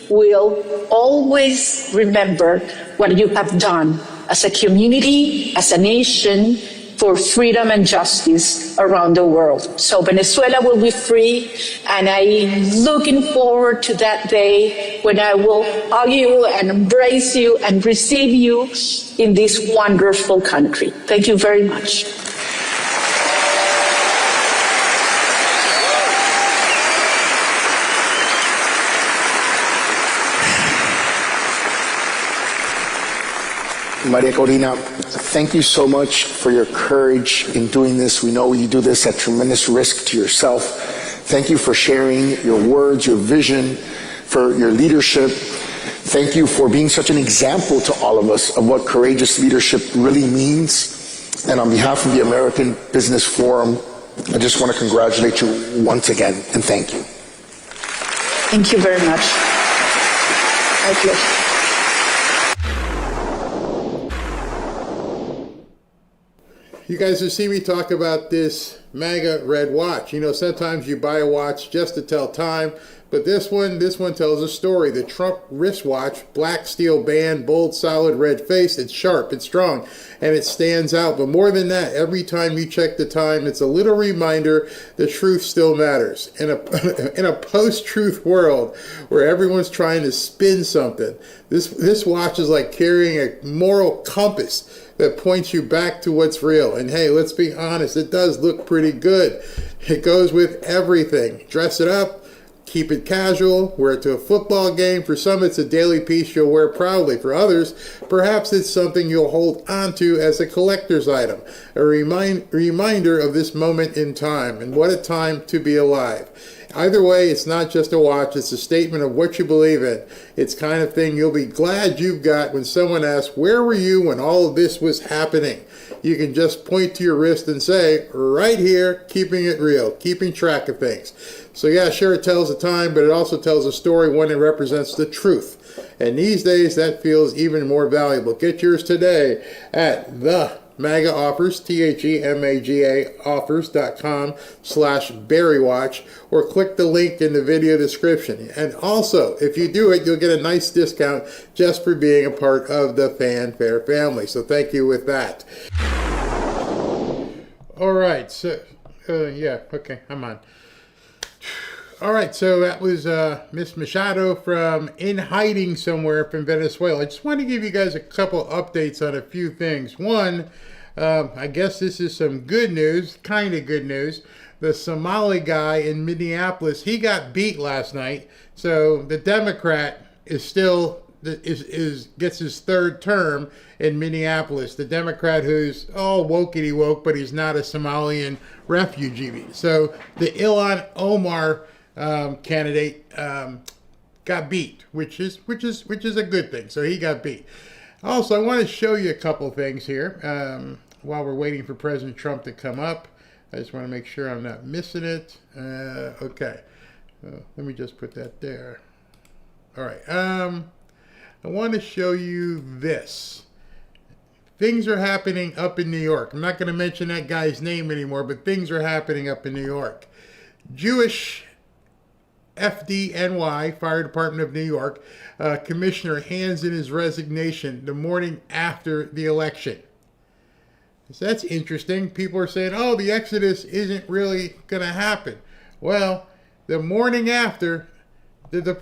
will always remember what you have done as a community, as a nation, for freedom and justice around the world. So Venezuela will be free, and I'm looking forward to that day when I will hug you and embrace you and receive you in this wonderful country. Thank you very much. Maria Corina, thank you so much for your courage in doing this. We know you do this at tremendous risk to yourself. Thank you for sharing your words, your vision, for your leadership. Thank you for being such an example to all of us of what courageous leadership really means. And on behalf of the American Business Forum, I just want to congratulate you once again and thank you. Thank you very much. My pleasure. You guys have seen me talk about this MAGA red watch. Sometimes you buy a watch just to tell time, but this one tells a story. The Trump wristwatch, black steel band, bold, solid red face. It's sharp, it's strong, and it stands out. But more than that, every time you check the time, it's a little reminder the truth still matters. In a post-truth world where everyone's trying to spin something, this watch is like carrying a moral compass that points you back to what's real. And hey, let's be honest, it does look pretty good. It goes with everything. Dress it up, keep it casual, wear it to a football game. For some, it's a daily piece you'll wear proudly. For others, perhaps it's something you'll hold onto as a collector's item, a reminder of this moment in time, and what a time to be alive. Either way, it's not just a watch, it's a statement of what you believe in. It's the kind of thing you'll be glad you've got when someone asks, where were you when all of this was happening? You can just point to your wrist and say, right here, keeping it real, keeping track of things. So yeah, sure, it tells the time, but it also tells a story, one that represents the truth. And these days, that feels even more valuable. Get yours today at the MAGA offers, THEMAGA offers.com/BarryWatch, or click the link in the video description. And also, if you do it, you'll get a nice discount just for being a part of the Fanfare family. So thank you with that. All right, so, okay, I'm on. All right, so that was Miss Machado from In Hiding Somewhere from Venezuela. I just want to give you guys a couple updates on a few things. One, I guess this is some good news, kind of good news. The Somali guy in Minneapolis, he got beat last night. So the Democrat is still gets his third term in Minneapolis. The Democrat who's all wokey woke, but he's not a Somalian refugee. So the Ilhan Omar candidate got beat, which is a good thing. So he got beat. Also, I want to show you a couple things here while we're waiting for President Trump to come up. I just want to make sure I'm not missing it. Okay. Let me just put that there. All right. I want to show you this. Things are happening up in New York. I'm not going to mention that guy's name anymore, but things are happening up in New York. Jewish FDNY, Fire Department of New York, commissioner hands in his resignation the morning after the election. So that's interesting. People are saying, oh, the exodus isn't really going to happen. Well, the morning after, the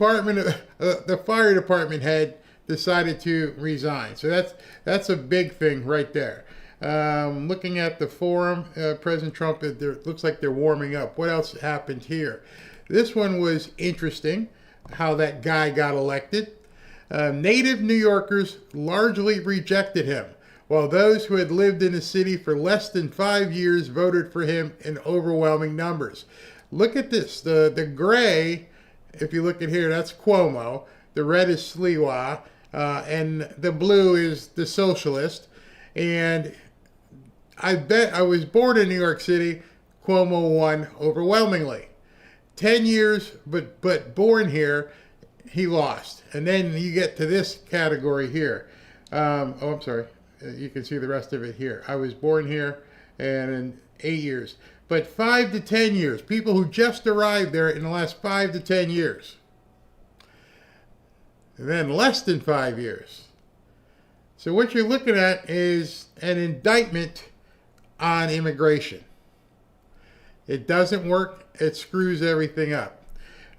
fire department head decided to resign. So that's a big thing right there. Looking at the forum, President Trump, it looks like they're warming up. What else happened here? This one was interesting, how that guy got elected. Native New Yorkers largely rejected him, while those who had lived in the city for less than 5 years voted for him in overwhelming numbers. Look at this. The gray, if you look at here, that's Cuomo. The red is Sliwa. And the blue is the socialist. And I bet I was born in New York City. Cuomo won overwhelmingly. 10 years, but born here, he lost. And then you get to this category here. I'm sorry. You can see the rest of it here. I was born here and in 8 years. But 5 to 10 years. People who just arrived there in the last 5 to 10 years. And then less than 5 years. So what you're looking at is an indictment on immigration. It doesn't work. It screws everything up.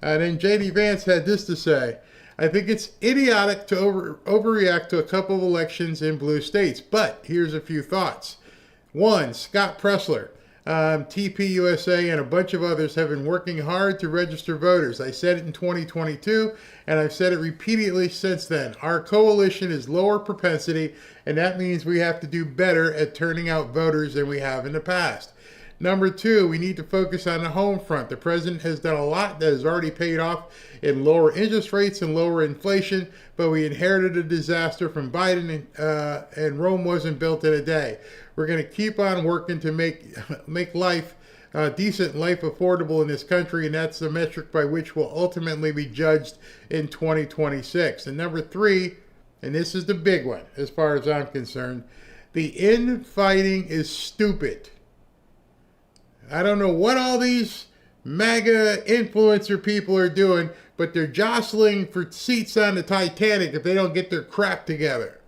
And then J.D. Vance had this to say: I think it's idiotic to overreact to a couple of elections in blue states. But here's a few thoughts. One, Scott Pressler, TPUSA, and a bunch of others have been working hard to register voters. I said it in 2022, and I've said it repeatedly since then. Our coalition is lower propensity, and that means we have to do better at turning out voters than we have in the past. Number two, we need to focus on the home front. The president has done a lot that has already paid off in lower interest rates and lower inflation, but we inherited a disaster from Biden, and Rome wasn't built in a day. We're going to keep on working to make life, decent life, affordable in this country, and that's the metric by which we'll ultimately be judged in 2026. And number three, and this is the big one as far as I'm concerned, the infighting is stupid. I don't know what all these MAGA influencer people are doing, but they're jostling for seats on the Titanic if they don't get their crap together.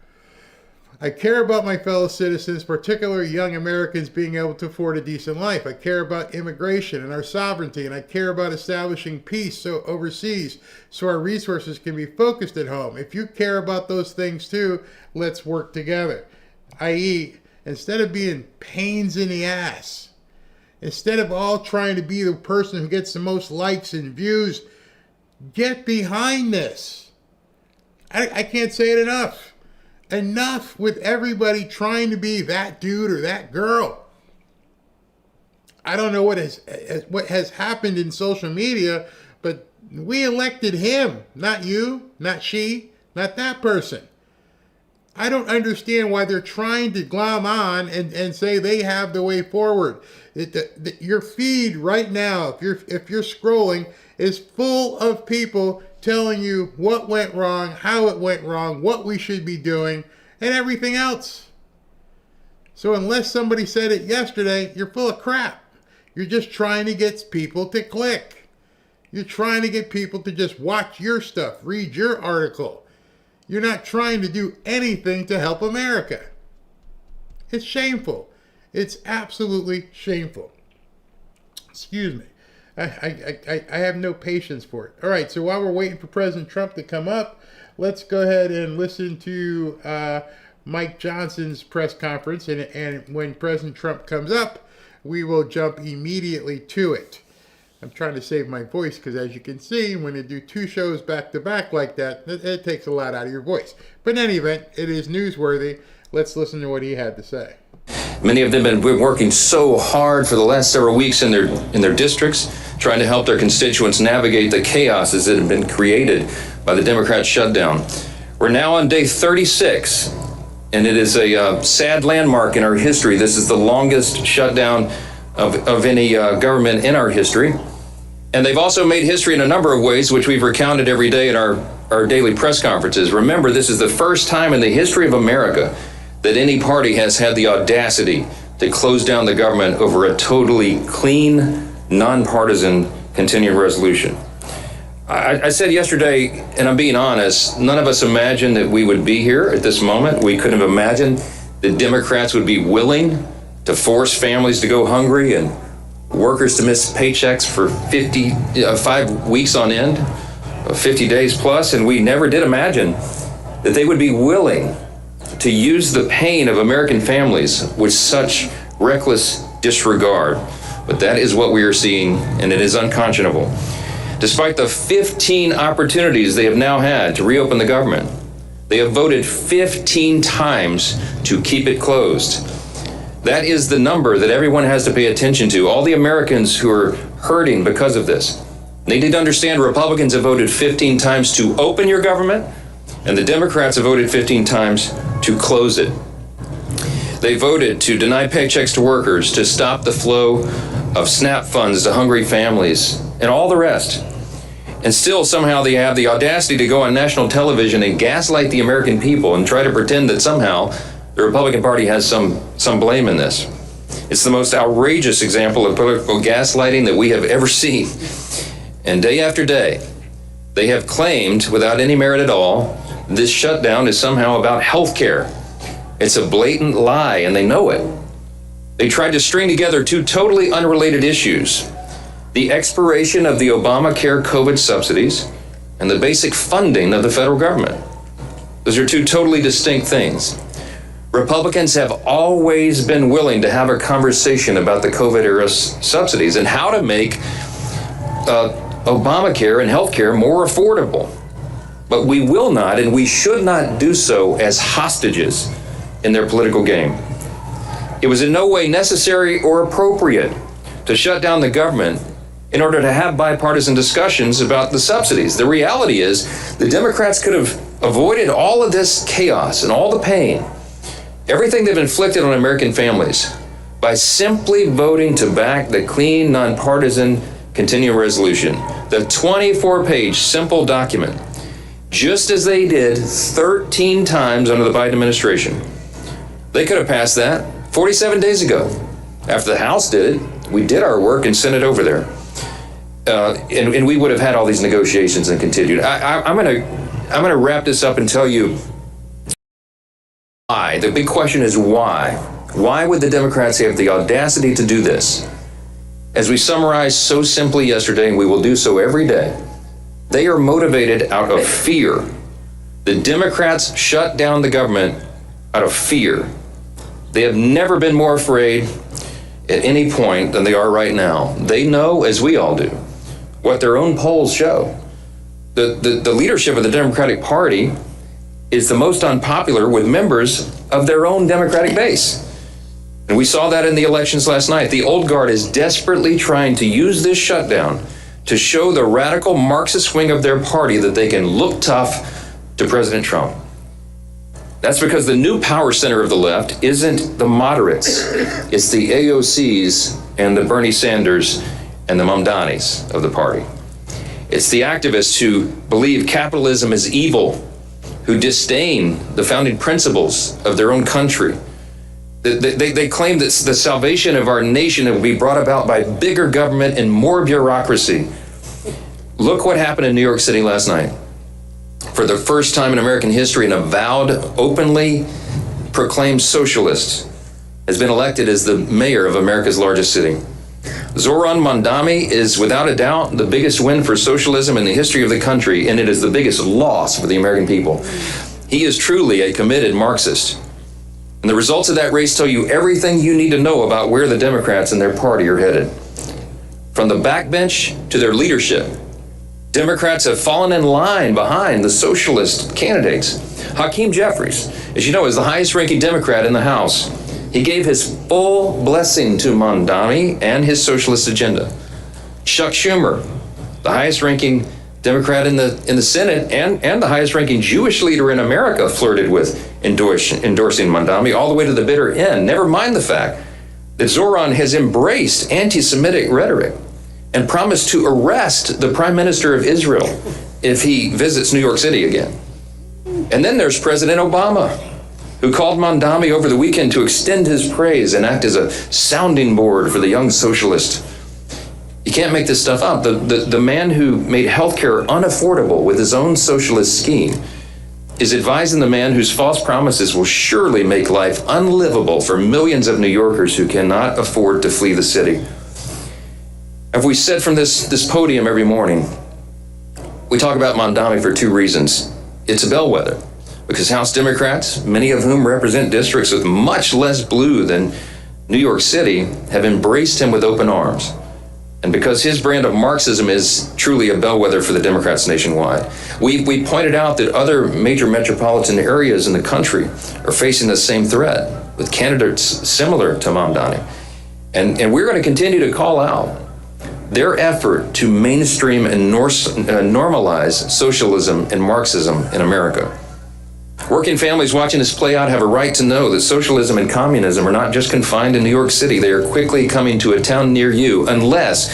I care about my fellow citizens, particularly young Americans being able to afford a decent life. I care about immigration and our sovereignty, and I care about establishing peace overseas so our resources can be focused at home. If you care about those things too, let's work together. I.e., instead of being pains in the ass, instead of all trying to be the person who gets the most likes and views, get behind this. I can't say it enough. Enough with everybody trying to be that dude or that girl. I don't know what has happened in social media, but we elected him, not you, not she, not that person. I don't understand why they're trying to glom on and say they have the way forward. Your feed right now, if you're scrolling, is full of people telling you what went wrong, how it went wrong, what we should be doing, and everything else. So unless somebody said it yesterday, you're full of crap. You're just trying to get people to click. You're trying to get people to just watch your stuff, read your article. You're not trying to do anything to help America. It's shameful. It's absolutely shameful. Excuse me. I have no patience for it. All right, so while we're waiting for President Trump to come up, let's go ahead and listen to Mike Johnson's press conference. And when President Trump comes up, we will jump immediately to it. I'm trying to save my voice because, as you can see, when you do two shows back to back like that, it takes a lot out of your voice. But in any event, it is newsworthy. Let's listen to what he had to say. Many of them have been working so hard for the last several weeks in their districts trying to help their constituents navigate the chaoses that have been created by the Democrat shutdown. We're now on day 36, and it is a sad landmark in our history. This is the longest shutdown of any government in our history. And they've also made history in a number of ways, which we've recounted every day in our daily press conferences. Remember, this is the first time in the history of America that any party has had the audacity to close down the government over a totally clean, nonpartisan continuing resolution. I said yesterday, and I'm being honest, none of us imagined that we would be here at this moment. We couldn't have imagined that Democrats would be willing to force families to go hungry and workers to miss paychecks for 5 weeks on end, 50 days plus, and we never did imagine that they would be willing to use the pain of American families with such reckless disregard. But that is what we are seeing, and it is unconscionable. Despite the 15 opportunities they have now had to reopen the government, they have voted 15 times to keep it closed. That is the number that everyone has to pay attention to. All the Americans who are hurting because of this. They need to understand Republicans have voted 15 times to open your government, and the Democrats have voted 15 times to close it. They voted to deny paychecks to workers, to stop the flow of SNAP funds to hungry families, and all the rest. And still, somehow, they have the audacity to go on national television and gaslight the American people and try to pretend that somehow the Republican Party has some blame in this. It's the most outrageous example of political gaslighting that we have ever seen. And day after day, they have claimed, without any merit at all, this shutdown is somehow about health care. It's a blatant lie, and they know it. They tried to string together two totally unrelated issues: the expiration of the Obamacare COVID subsidies and the basic funding of the federal government. Those are two totally distinct things. Republicans have always been willing to have a conversation about the COVID-era subsidies and how to make Obamacare and health care more affordable. But we will not, and we should not do so as hostages in their political game. It was in no way necessary or appropriate to shut down the government in order to have bipartisan discussions about the subsidies. The reality is the Democrats could have avoided all of this chaos and all the pain, everything they've inflicted on American families, by simply voting to back the clean, nonpartisan continuing resolution, the 24-page simple document, just as they did 13 times under the Biden administration. They could have passed that 47 days ago. After the House did it, we did our work and sent it over there. And we would have had all these negotiations and continued. I'm gonna wrap this up and tell you why. The big question is why. Why would the Democrats have the audacity to do this? As we summarized so simply yesterday, and we will do so every day, they are motivated out of fear. The Democrats shut down the government out of fear. They have never been more afraid at any point than they are right now. They know, as we all do, what their own polls show. The leadership of the Democratic Party is the most unpopular with members of their own Democratic base. And we saw that in the elections last night. The old guard is desperately trying to use this shutdown to show the radical Marxist wing of their party that they can look tough to President Trump. That's because the new power center of the left isn't the moderates. It's the AOCs and the Bernie Sanders and the Mamdanis of the party. It's the activists who believe capitalism is evil, who disdain the founding principles of their own country. They claim that the salvation of our nation will be brought about by bigger government and more bureaucracy. Look what happened in New York City last night. For the first time in American history, an avowed, openly proclaimed socialist has been elected as the mayor of America's largest city. Zoran Mandami is without a doubt the biggest win for socialism in the history of the country, and it is the biggest loss for the American people. He is truly a committed Marxist. And the results of that race tell you everything you need to know about where the Democrats and their party are headed. From the backbench to their leadership, Democrats have fallen in line behind the socialist candidates. Hakeem Jeffries, as you know, is the highest ranking Democrat in the House. He gave his full blessing to Mamdani and his socialist agenda. Chuck Schumer, the highest-ranking Democrat in the Senate and the highest-ranking Jewish leader in America, flirted with endorsing Mamdani all the way to the bitter end. Never mind the fact that Zoran has embraced anti-Semitic rhetoric and promised to arrest the Prime Minister of Israel if he visits New York City again. And then there's President Obama, who called Mamdani over the weekend to extend his praise and act as a sounding board for the young socialist. You can't make this stuff up. The man who made healthcare unaffordable with his own socialist scheme is advising the man whose false promises will surely make life unlivable for millions of New Yorkers who cannot afford to flee the city. As we said from this podium every morning, we talk about Mamdani for two reasons. It's a bellwether, because House Democrats, many of whom represent districts with much less blue than New York City, have embraced him with open arms. And because his brand of Marxism is truly a bellwether for the Democrats nationwide. We pointed out that other major metropolitan areas in the country are facing the same threat with candidates similar to Mamdani. And we're going to continue to call out their effort to mainstream and normalize socialism and Marxism in America. Working families watching this play out have a right to know that socialism and communism are not just confined in New York City. They are quickly coming to a town near you unless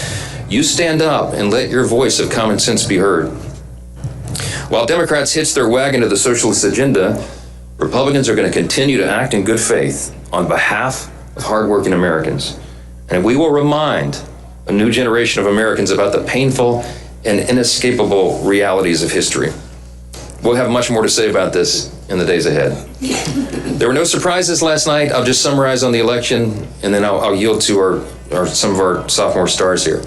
you stand up and let your voice of common sense be heard. While Democrats hitch their wagon to the socialist agenda, Republicans are going to continue to act in good faith on behalf of hardworking Americans. And we will remind a new generation of Americans about the painful and inescapable realities of history. We'll have much more to say about this in the days ahead. There were no surprises last night. I'll just summarize on the election, and then I'll yield to some of our sophomore stars here.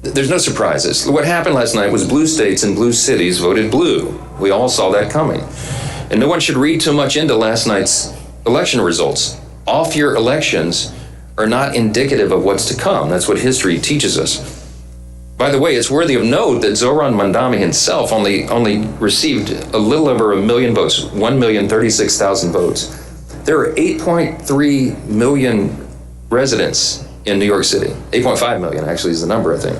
There's no surprises. What happened last night was blue states and blue cities voted blue. We all saw that coming. And no one should read too much into last night's election results. Off-year elections are not indicative of what's to come. That's what history teaches us. By the way, it's worthy of note that Zoran Mamdani himself only received a little over 1 million votes, 1,036,000 votes. There are 8.3 million residents in New York City. 8.5 million actually is the number, I think.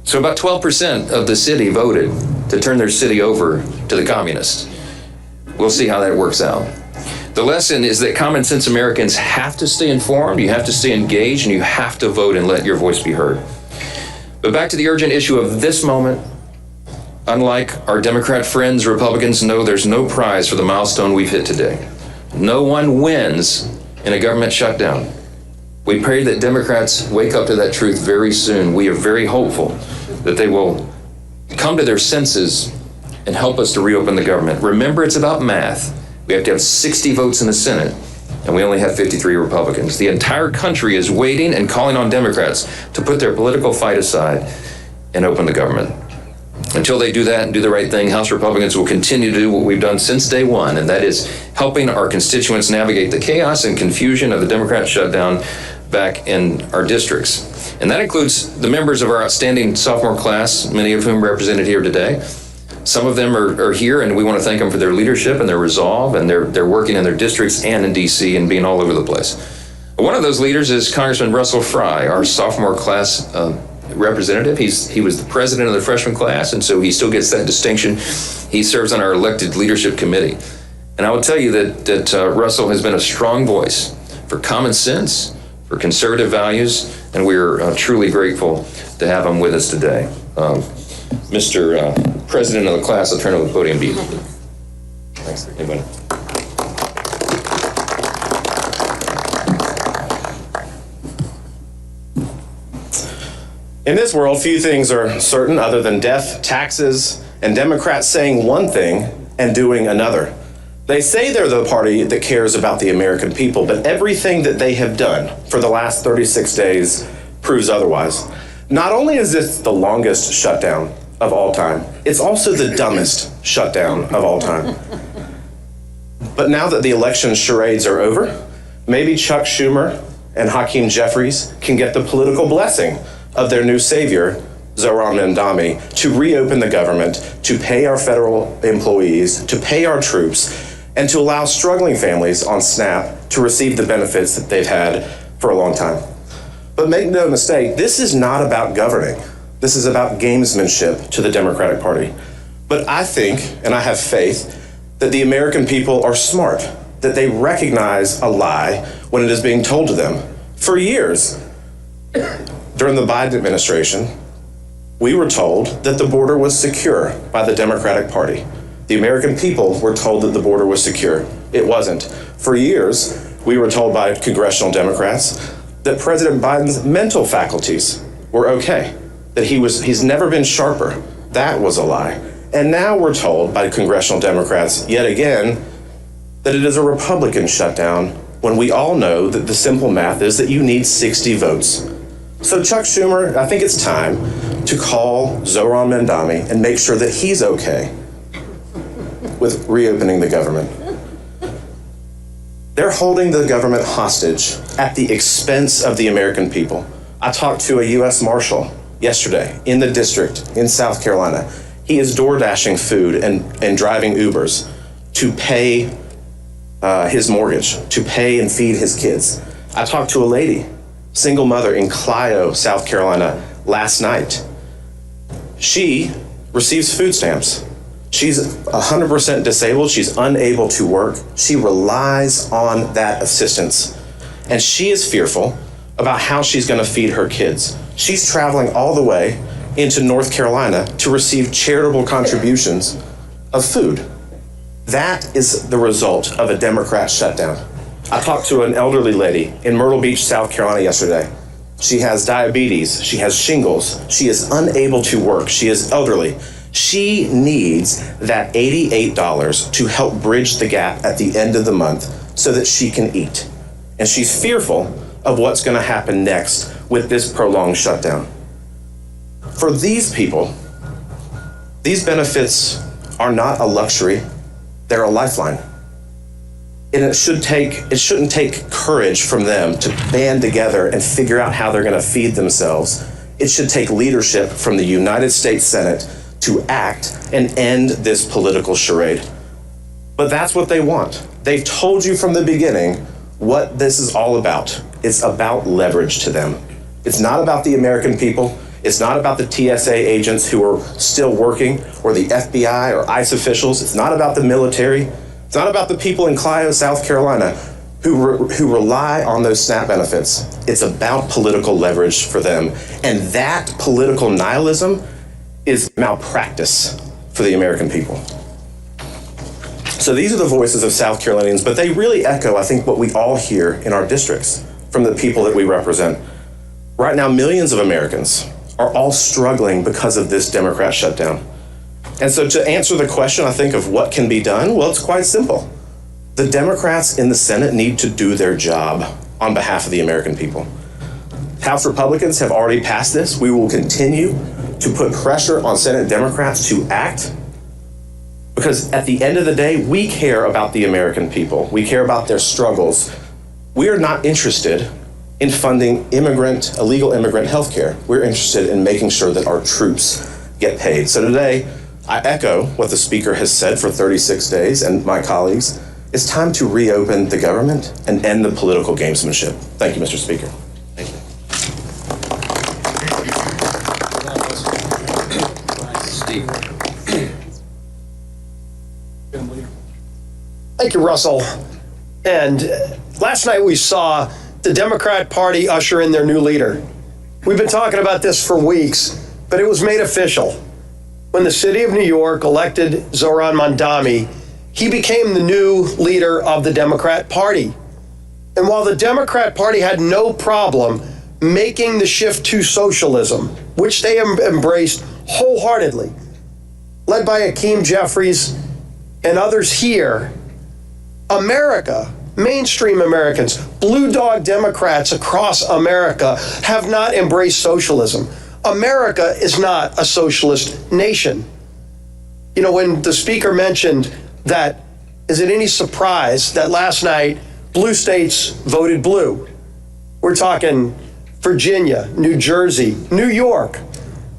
So about 12% of the city voted to turn their city over to the communists. We'll see how that works out. The lesson is that common sense Americans have to stay informed, you have to stay engaged, and you have to vote and let your voice be heard. But back to the urgent issue of this moment. Unlike our Democrat friends, Republicans know there's no prize for the milestone we've hit today. No one wins in a government shutdown. We pray that Democrats wake up to that truth very soon. We are very hopeful that they will come to their senses and help us to reopen the government. Remember, it's about math. We have to have 60 votes in the Senate, and we only have 53 Republicans. The entire country is waiting and calling on Democrats to put their political fight aside and open the government. Until they do that and do the right thing, House Republicans will continue to do what we've done since day one, and that is helping our constituents navigate the chaos and confusion of the Democrat shutdown back in our districts. And that includes the members of our outstanding sophomore class, many of whom represented here today. Some of them are here, and we want to thank them for their leadership and their resolve, and they're working in their districts and in D.C. and being all over the place. One of those leaders is Congressman Russell Fry, our sophomore class representative. He was the president of the freshman class, and so he still gets that distinction. He serves on our elected leadership committee. And I will tell you that Russell has been a strong voice for common sense, for conservative values, and we're truly grateful to have him with us today. Mr. President of the class, I'll turn over the podium to you. Thanks. Anybody? In this world, few things are certain other than death, taxes, and Democrats saying one thing and doing another. They say they're the party that cares about the American people, but everything that they have done for the last 36 days proves otherwise. Not only is this the longest shutdown of all time, it's also the dumbest shutdown of all time. But now that the election charades are over, maybe Chuck Schumer and Hakeem Jeffries can get the political blessing of their new savior, Zoran Mamdani, to reopen the government, to pay our federal employees, to pay our troops, and to allow struggling families on SNAP to receive the benefits that they've had for a long time. But make no mistake, this is not about governing. This is about gamesmanship to the Democratic Party. But I think, and I have faith, that the American people are smart, that they recognize a lie when it is being told to them. For years, during the Biden administration, we were told that the border was secure by the Democratic Party. The American people were told that the border was secure. It wasn't. For years, we were told by congressional Democrats that President Biden's mental faculties were okay, that he's never been sharper. That was a lie. And now we're told by congressional Democrats yet again that it is a Republican shutdown when we all know that the simple math is that you need 60 votes. So Chuck Schumer, I think it's time to call Zohran Mamdani and make sure that he's okay with reopening the government. They're holding the government hostage at the expense of the American people. I talked to a U.S. Marshal yesterday in the district in South Carolina. He is door dashing food and driving Ubers to pay his mortgage, to pay and feed his kids. I talked to a lady, single mother in Clio, South Carolina, last night. She receives food stamps. She's 100% disabled. She's unable to work. She relies on that assistance. And she is fearful about how she's going to feed her kids. She's traveling all the way into North Carolina to receive charitable contributions of food. That is the result of a Democrat shutdown. I talked to an elderly lady in Myrtle Beach, South Carolina yesterday. She has diabetes. She has shingles. She is unable to work. She is elderly. She needs that $88 to help bridge the gap at the end of the month so that she can eat. And she's fearful of what's going to happen next with this prolonged shutdown. For these people, these benefits are not a luxury, they're a lifeline. And it shouldn't take courage from them to band together and figure out how they're going to feed themselves. It should take leadership from the United States Senate to act and end this political charade. But that's what they want. They've told you from the beginning what this is all about. It's about leverage to them. It's not about the American people. It's not about the TSA agents who are still working, or the FBI or ICE officials. It's not about the military. It's not about the people in Clio, South Carolina, who rely on those SNAP benefits. It's about political leverage for them. And that political nihilism is malpractice for the American people. So these are the voices of South Carolinians, but they really echo, I think, what we all hear in our districts from the people that we represent. Right now, millions of Americans are all struggling because of this Democrat shutdown. And so to answer the question, I think, of what can be done, well, it's quite simple. The Democrats in the Senate need to do their job on behalf of the American people. House Republicans have already passed this. We will continue to put pressure on Senate Democrats to act, because at the end of the day, we care about the American people. We care about their struggles. We are not interested in funding illegal immigrant health care. We're interested in making sure that our troops get paid. So today, I echo what the Speaker has said for 36 days, and my colleagues. It's time to reopen the government and end the political gamesmanship. Thank you, Mr. Speaker. Thank you. Thank you, Russell. And last night we saw the Democrat Party usher in their new leader. We've been talking about this for weeks, but it was made official. When the city of New York elected Zohran Mamdani, he became the new leader of the Democrat Party. And while the Democrat Party had no problem making the shift to socialism, which they embraced wholeheartedly, led by Hakeem Jeffries and others here, America, mainstream Americans, blue dog Democrats across America have not embraced socialism. America is not a socialist nation. You know, when the Speaker mentioned that, is it any surprise that last night blue states voted blue? We're talking Virginia, New Jersey, New York.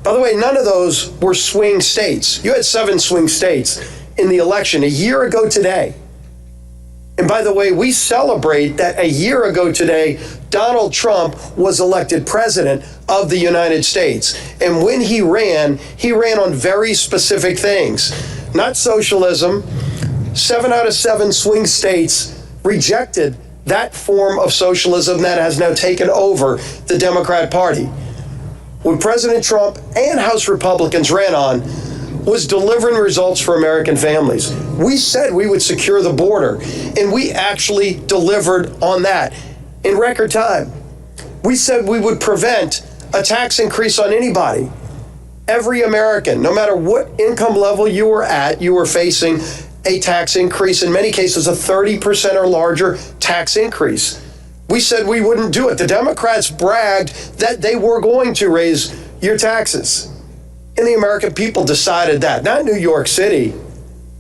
By the way, none of those were swing states. You had 7 swing states in the election a year ago today. And by the way, we celebrate that a year ago today, Donald Trump was elected president of the United States. And when he ran on very specific things, not socialism. 7 out of 7 swing states rejected that form of socialism that has now taken over the Democrat Party. What President Trump and House Republicans ran on was delivering results for American families. We said we would secure the border, and we actually delivered on that in record time. We said we would prevent a tax increase on anybody. Every American, no matter what income level you were at, you were facing a tax increase, in many cases a 30% or larger tax increase. We said we wouldn't do it. The Democrats bragged that they were going to raise your taxes. And the American people decided that, not New York City.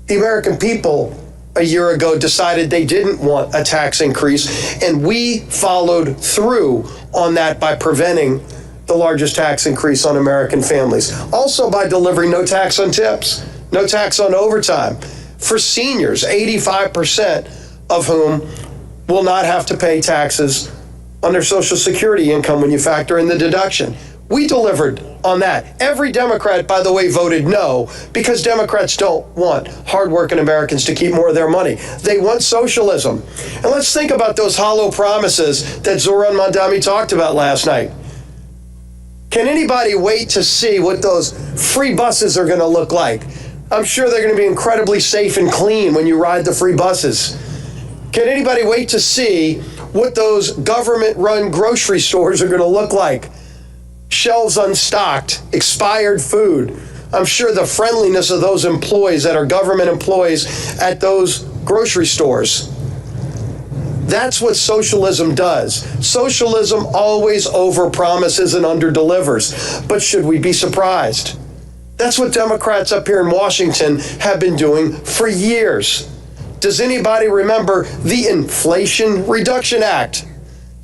The American people a year ago decided they didn't want a tax increase, and we followed through on that by preventing the largest tax increase on American families. Also by delivering no tax on tips, no tax on overtime for seniors, 85% of whom will not have to pay taxes on their Social Security income when you factor in the deduction. We delivered on that. Every Democrat, by the way, voted no, because Democrats don't want hardworking Americans to keep more of their money. They want socialism. And let's think about those hollow promises that Zoran Mandami talked about last night. Can anybody wait to see what those free buses are going to look like? I'm sure they're going to be incredibly safe and clean when you ride the free buses. Can anybody wait to see what those government-run grocery stores are going to look like? Shelves unstocked, expired food. I'm sure the friendliness of those employees that are government employees at those grocery stores. That's what socialism does. Socialism always overpromises and underdelivers. But should we be surprised? That's what Democrats up here in Washington have been doing for years. Does anybody remember the Inflation Reduction Act?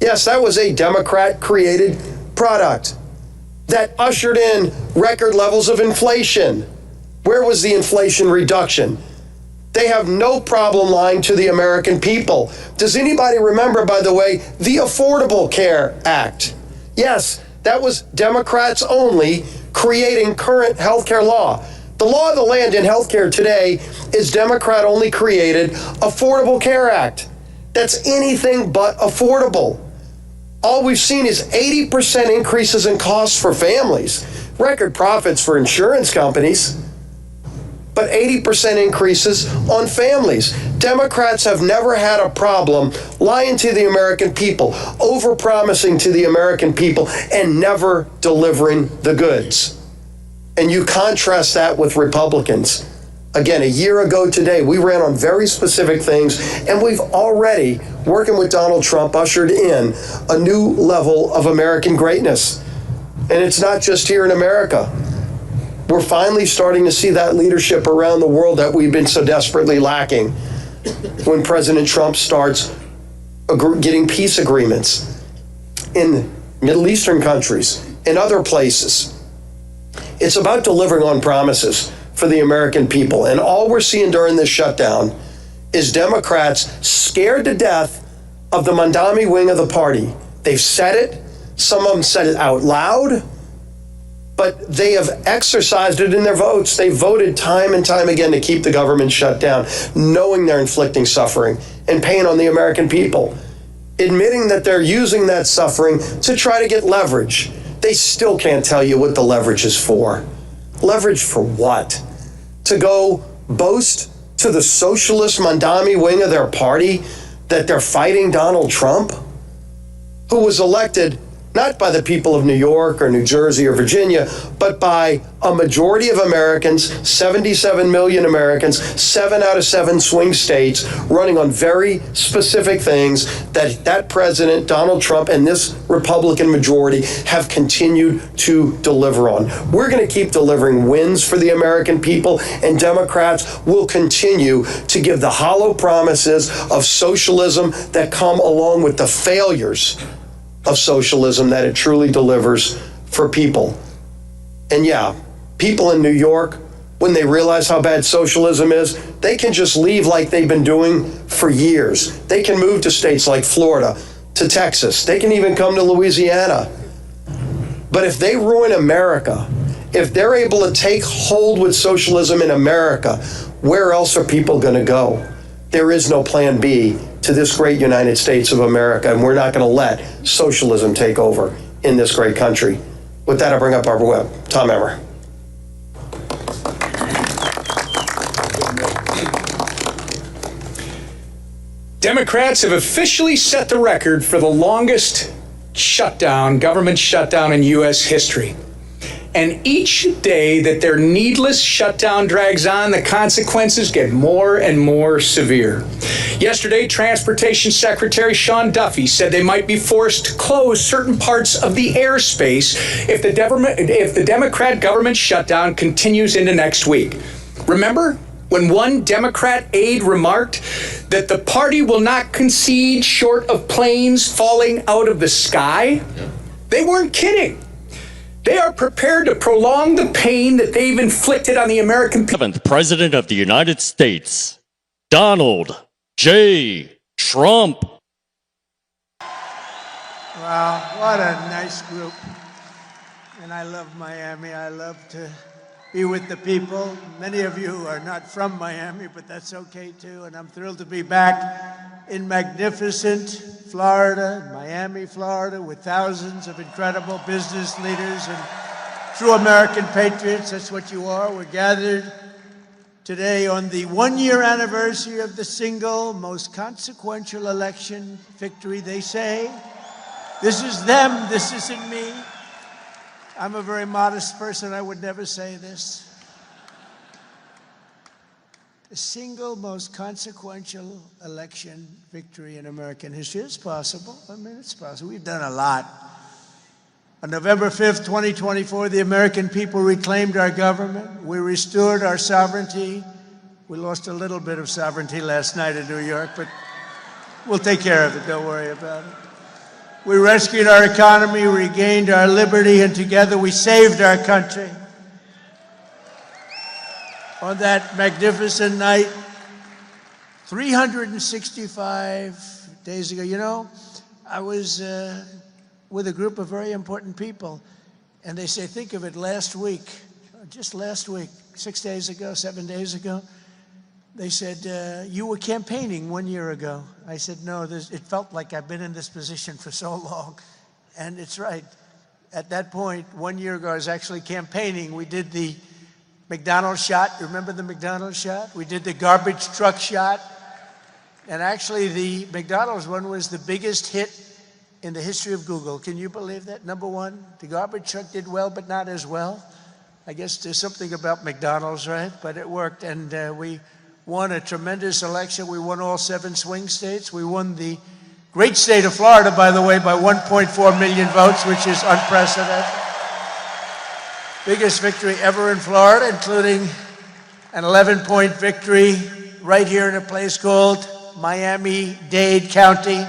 Yes, that was a Democrat-created product that ushered in record levels of inflation. Where was the inflation reduction? They have no problem lying to the American people. Does anybody remember, by the way, the Affordable Care Act? Yes, that was Democrats only creating current healthcare law. The law of the land in healthcare today is Democrat-only created Affordable Care Act. That's anything but affordable. All we've seen is 80% increases in costs for families, record profits for insurance companies, but 80% increases on families. Democrats have never had a problem lying to the American people, overpromising to the American people, and never delivering the goods. And you contrast that with Republicans. Again, a year ago today, we ran on very specific things, and we've already, working with Donald Trump, ushered in a new level of American greatness. And it's not just here in America. We're finally starting to see that leadership around the world that we've been so desperately lacking when President Trump starts getting peace agreements in Middle Eastern countries and other places. It's about delivering on promises for the American people. And all we're seeing during this shutdown is Democrats scared to death of the Mandami wing of the party. They've said it. Some of them said it out loud. But they have exercised it in their votes. They voted time and time again to keep the government shut down, knowing they're inflicting suffering and pain on the American people, admitting that they're using that suffering to try to get leverage. They still can't tell you what the leverage is for. Leverage for what? To go boast to the socialist Mandami wing of their party that they're fighting Donald Trump, who was elected not by the people of New York or New Jersey or Virginia, but by a majority of Americans, 77 million Americans, 7 out of 7 swing states, running on very specific things that President Donald Trump and this Republican majority have continued to deliver on. We're going to keep delivering wins for the American people, and Democrats will continue to give the hollow promises of socialism that come along with the failures of socialism that it truly delivers for people. And yeah, people in New York, when they realize how bad socialism is, they can just leave like they've been doing for years. They can move to states like Florida, to Texas. They can even come to Louisiana. But if they ruin America, if they're able to take hold with socialism in America, where else are people going to go? There is no plan B to this great United States of America, and we're not going to let socialism take over in this great country. With that, I bring up our web. Tom Emmer. Democrats have officially set the record for the longest shutdown, government shutdown in U.S. history. And each day that their needless shutdown drags on, the consequences get more and more severe. Yesterday, Transportation Secretary Sean Duffy said they might be forced to close certain parts of the airspace if the Democrat government shutdown continues into next week. Remember when one Democrat aide remarked that the party will not concede short of planes falling out of the sky? They weren't kidding. They are prepared to prolong the pain that they've inflicted on the American people. 7th President of the United States, Donald J. Trump. Wow, what a nice group. And I love Miami. I love to be with the people. Many of you are not from Miami, but that's okay too. And I'm thrilled to be back in magnificent Florida, Miami, Florida, with thousands of incredible business leaders and true American patriots. That's what you are. We're gathered today on the one-year anniversary of the single most consequential election victory, they say. This is them, this isn't me. I'm a very modest person. I would never say this. The single most consequential election victory in American history. It's possible. I mean, it's possible. We've done a lot. On November 5th, 2024, the American people reclaimed our government. We restored our sovereignty. We lost a little bit of sovereignty last night in New York, but we'll take care of it. Don't worry about it. We rescued our economy, regained our liberty, and together we saved our country. On that magnificent night, 365 days ago, you know, I was with a group of very important people, and they say, think of it, last week, just last week, 6 days ago, 7 days ago, they said, you were campaigning 1 year ago. I said, no, it felt like I've been in this position for so long. And it's right. At that point, 1 year ago, I was actually campaigning. We did the McDonald's shot. Remember the McDonald's shot? We did the garbage truck shot. And actually, the McDonald's one was the biggest hit in the history of Google. Can you believe that? Number one, the garbage truck did well, but not as well. I guess there's something about McDonald's, right? But it worked, and we won a tremendous election. We won all 7 swing states. We won the great state of Florida, by the way, by 1.4 million votes, which is unprecedented. Biggest victory ever in Florida, including an 11-point victory right here in a place called Miami-Dade County.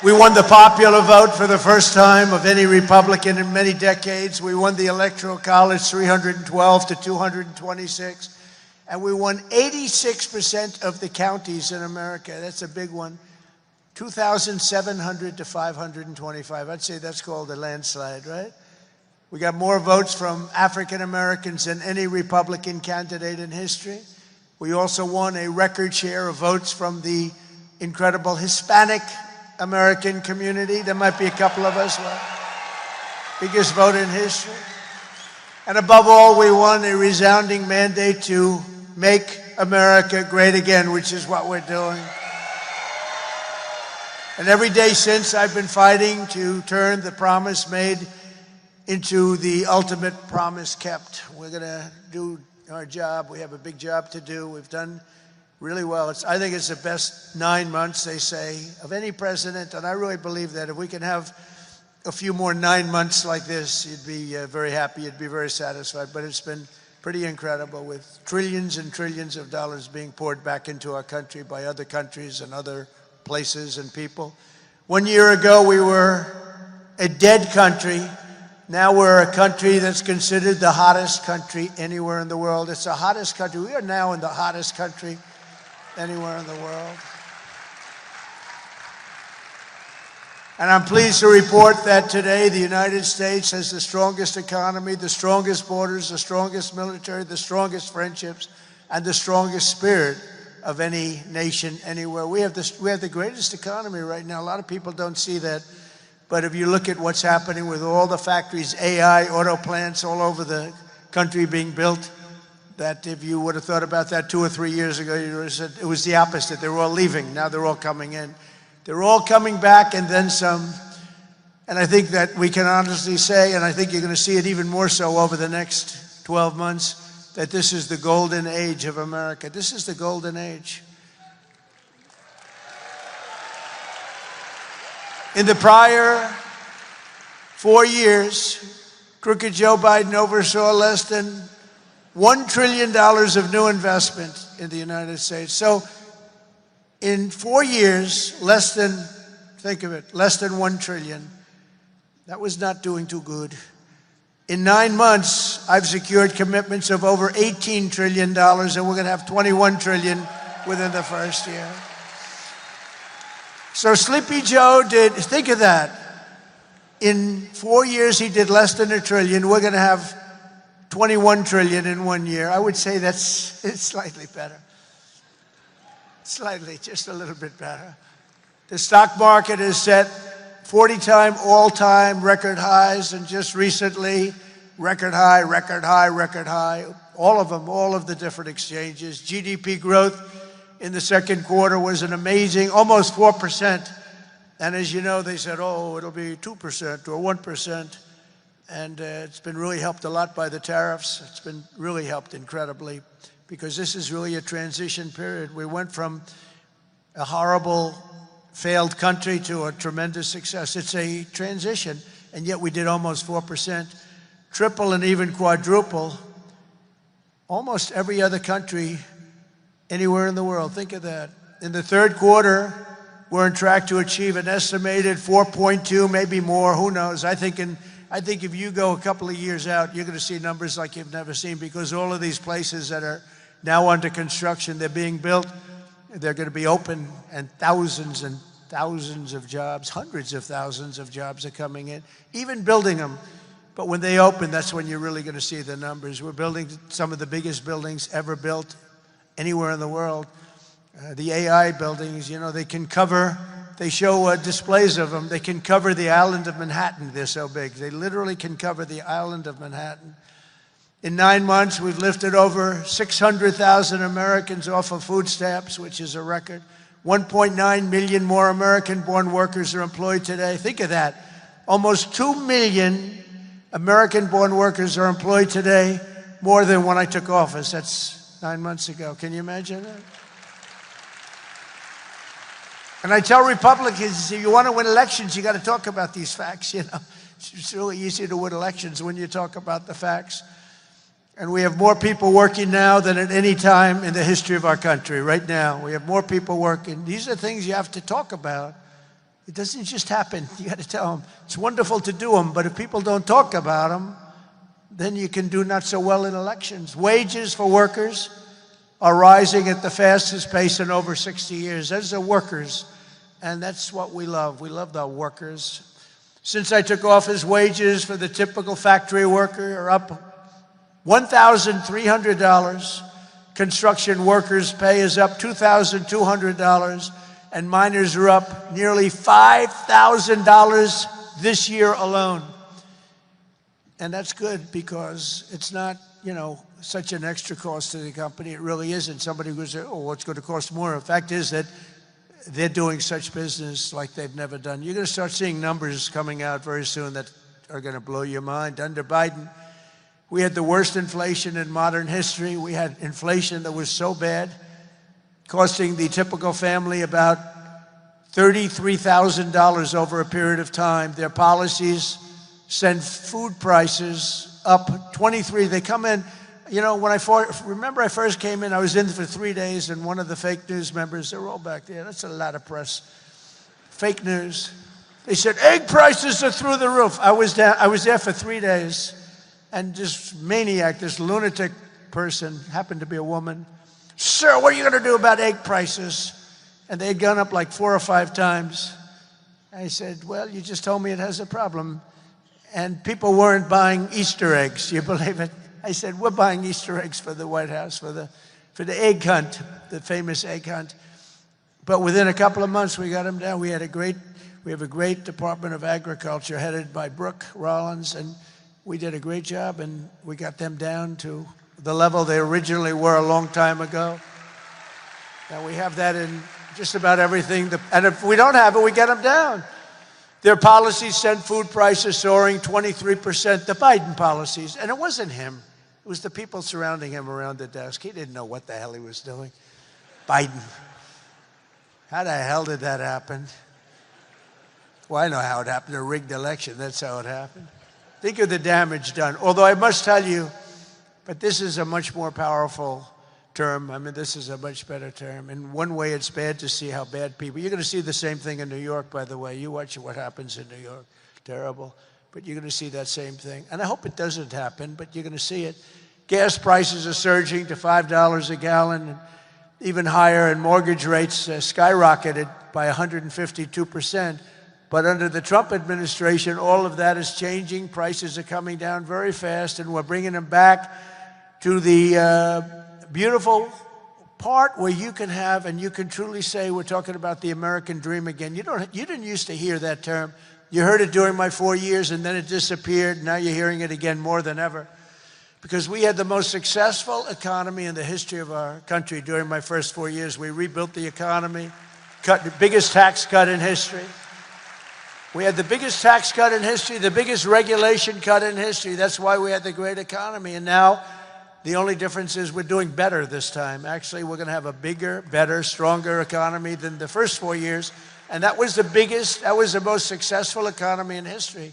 We won the popular vote for the first time of any Republican in many decades. We won the Electoral College 312 to 226. And we won 86% of the counties in America. That's a big one. 2,700 to 525. I'd say that's called a landslide, right? We got more votes from African Americans than any Republican candidate in history. We also won a record share of votes from the incredible Hispanic American community. There might be a couple of us. Biggest vote in history. And above all, we won a resounding mandate to make America great again, which is what we're doing. And every day since, I've been fighting to turn the promise made into the ultimate promise kept. We're going to do our job. We have a big job to do. We've done really well. I think it's the best 9 months, they say, of any president, and I really believe that if we can have a few more 9 months like this, you'd be very happy, you'd be very satisfied. But it's been pretty incredible, with trillions and trillions of dollars being poured back into our country by other countries and other places and people. 1 year ago, we were a dead country. Now we're a country that's considered the hottest country anywhere in the world. It's the hottest country. We are now in the hottest country anywhere in the world. And I'm pleased to report that today the United States has the strongest economy, the strongest borders, the strongest military, the strongest friendships, and the strongest spirit of any nation anywhere. We have the greatest economy right now. A lot of people don't see that. But if you look at what's happening with all the factories, AI, auto plants all over the country being built, that if you would have thought about that 2 or 3 years ago, you would have said it was the opposite. They were all leaving. Now they're all coming in. They're all coming back and then some. And I think that we can honestly say, and I think you're going to see it even more so over the next 12 months, that this is the golden age of America. This is the golden age. In the prior 4 years, crooked Joe Biden oversaw less than $1 trillion of new investment in the United States. So in 4 years, think of it, less than 1 trillion. That was not doing too good. In 9 months, I've secured commitments of over $18 trillion, and we're going to have $21 trillion within the first year. So Sleepy Joe did, think of that. In 4 years, he did less than $1 trillion. We're going to have 21 trillion in 1 year. I would say it's slightly better. Slightly, just a little bit better. The stock market is set 40-time all-time record highs, and just recently, record high, record high, record high. All of them, all of the different exchanges. GDP growth in the second quarter was an amazing, almost 4%. And as you know, they said, oh, it'll be 2% or 1%. And it's been really helped a lot by the tariffs. It's been really helped incredibly, because this is really a transition period. We went from a horrible, failed country to a tremendous success. It's a transition, and yet we did almost 4%, triple and even quadruple almost every other country anywhere in the world. Think of that. In the third quarter, we're on track to achieve an estimated 4.2, maybe more, who knows. I think if you go a couple of years out, you're going to see numbers like you've never seen, because all of these places that are now under construction, they're being built, they're going to be open, and thousands of jobs, hundreds of thousands of jobs are coming in, even building them. But when they open, that's when you're really going to see the numbers. We're building some of the biggest buildings ever built anywhere in the world. The AI buildings, you know, they show displays of them. They can cover the island of Manhattan. They're so big. They literally can cover the island of Manhattan. In 9 months, we've lifted over 600,000 Americans off of food stamps, which is a record. 1.9 million more American-born workers are employed today. Think of that. Almost 2 million American-born workers are employed today, more than when I took office. That's 9 months ago. Can you imagine that? And I tell Republicans, if you want to win elections, you got to talk about these facts, you know. It's really easy to win elections when you talk about the facts. And we have more people working now than at any time in the history of our country. Right now, we have more people working. These are things you have to talk about. It doesn't just happen. You got to tell them. It's wonderful to do them, but if people don't talk about them, then you can do not so well in elections. Wages for workers are rising at the fastest pace in over 60 years. Those are workers, and that's what we love. We love the workers. Since I took office, wages for the typical factory worker are up $1,300. Construction workers' pay is up $2,200, and miners are up nearly $5,000 this year alone. And that's good, because it's not, you know, such an extra cost to the company. It really isn't. Somebody would say, oh, what's going to cost more? The fact is that they're doing such business like they've never done. You're going to start seeing numbers coming out very soon that are going to blow your mind. Under Biden, we had the worst inflation in modern history. We had inflation that was so bad, costing the typical family about $33,000 over a period of time. Their policies send food prices up 23. They come in, you know, when I first came in, I was in for 3 days, and one of the fake news members, they're all back there. That's a lot of press. Fake news. They said, egg prices are through the roof. I was there for 3 days, and this maniac, this lunatic person, happened to be a woman. Sir, what are you going to do about egg prices? And they'd gone up like 4 or 5 times. I said, well, you just told me it has a problem. And people weren't buying Easter eggs. You believe it? I said, we're buying Easter eggs for the White House, for the egg hunt, the famous egg hunt. But within a couple of months, we got them down. We have a great Department of Agriculture headed by Brooke Rollins, and we did a great job, and we got them down to the level they originally were a long time ago. And we have that in just about everything. And if we don't have it, we get them down. Their policies sent food prices soaring 23%, the Biden policies. And it wasn't him. It was the people surrounding him around the desk. He didn't know what the hell he was doing. Biden. How the hell did that happen? Well, I know how it happened. A rigged election. That's how it happened. Think of the damage done. Although I must tell you, but this is a much more powerful term. I mean, this is a much better term. In one way, it's bad to see how bad people... You're going to see the same thing in New York, by the way. You watch what happens in New York. Terrible. But you're going to see that same thing. And I hope it doesn't happen, but you're going to see it. Gas prices are surging to $5 a gallon, and even higher, and mortgage rates skyrocketed by 152%. But under the Trump administration, all of that is changing. Prices are coming down very fast, and we're bringing them back to the beautiful part where you can have, and you can truly say, we're talking about the American dream again. You didn't used to hear that term. You heard it during my 4 years, and then it disappeared. Now you're hearing it again more than ever. Because we had the most successful economy in the history of our country during my first 4 years. We rebuilt the economy, cut the biggest tax cut in history. We had the biggest tax cut in history, the biggest regulation cut in history. That's why we had the great economy. And now the only difference is we're doing better this time. Actually, we're going to have a bigger, better, stronger economy than the first 4 years. And that was the most successful economy in history.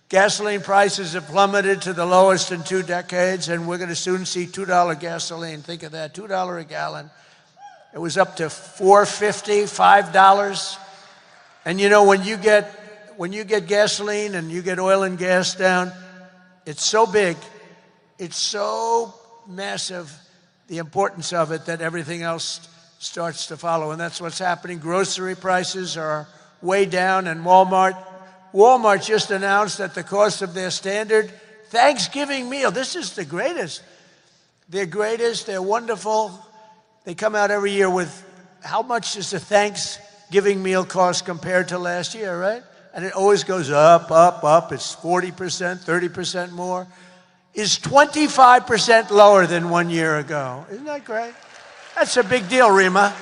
Gasoline prices have plummeted to the lowest in 2 decades, and we're going to soon see $2 gasoline. Think of that, $2 a gallon. It was up to $4.50, $5. And you know, when you get gasoline and you get oil and gas down, it's so big, it's so massive, the importance of it, that everything else starts to follow. And that's what's happening. Grocery prices are way down, and Walmart just announced that the cost of their standard Thanksgiving meal, this is the greatest. They're wonderful. They come out every year with how much does a Thanksgiving meal cost compared to last year, right? And it always goes up, up, up. It's 40%, 30% more. Is 25% lower than 1 year ago. Isn't that great? That's a big deal, Rima.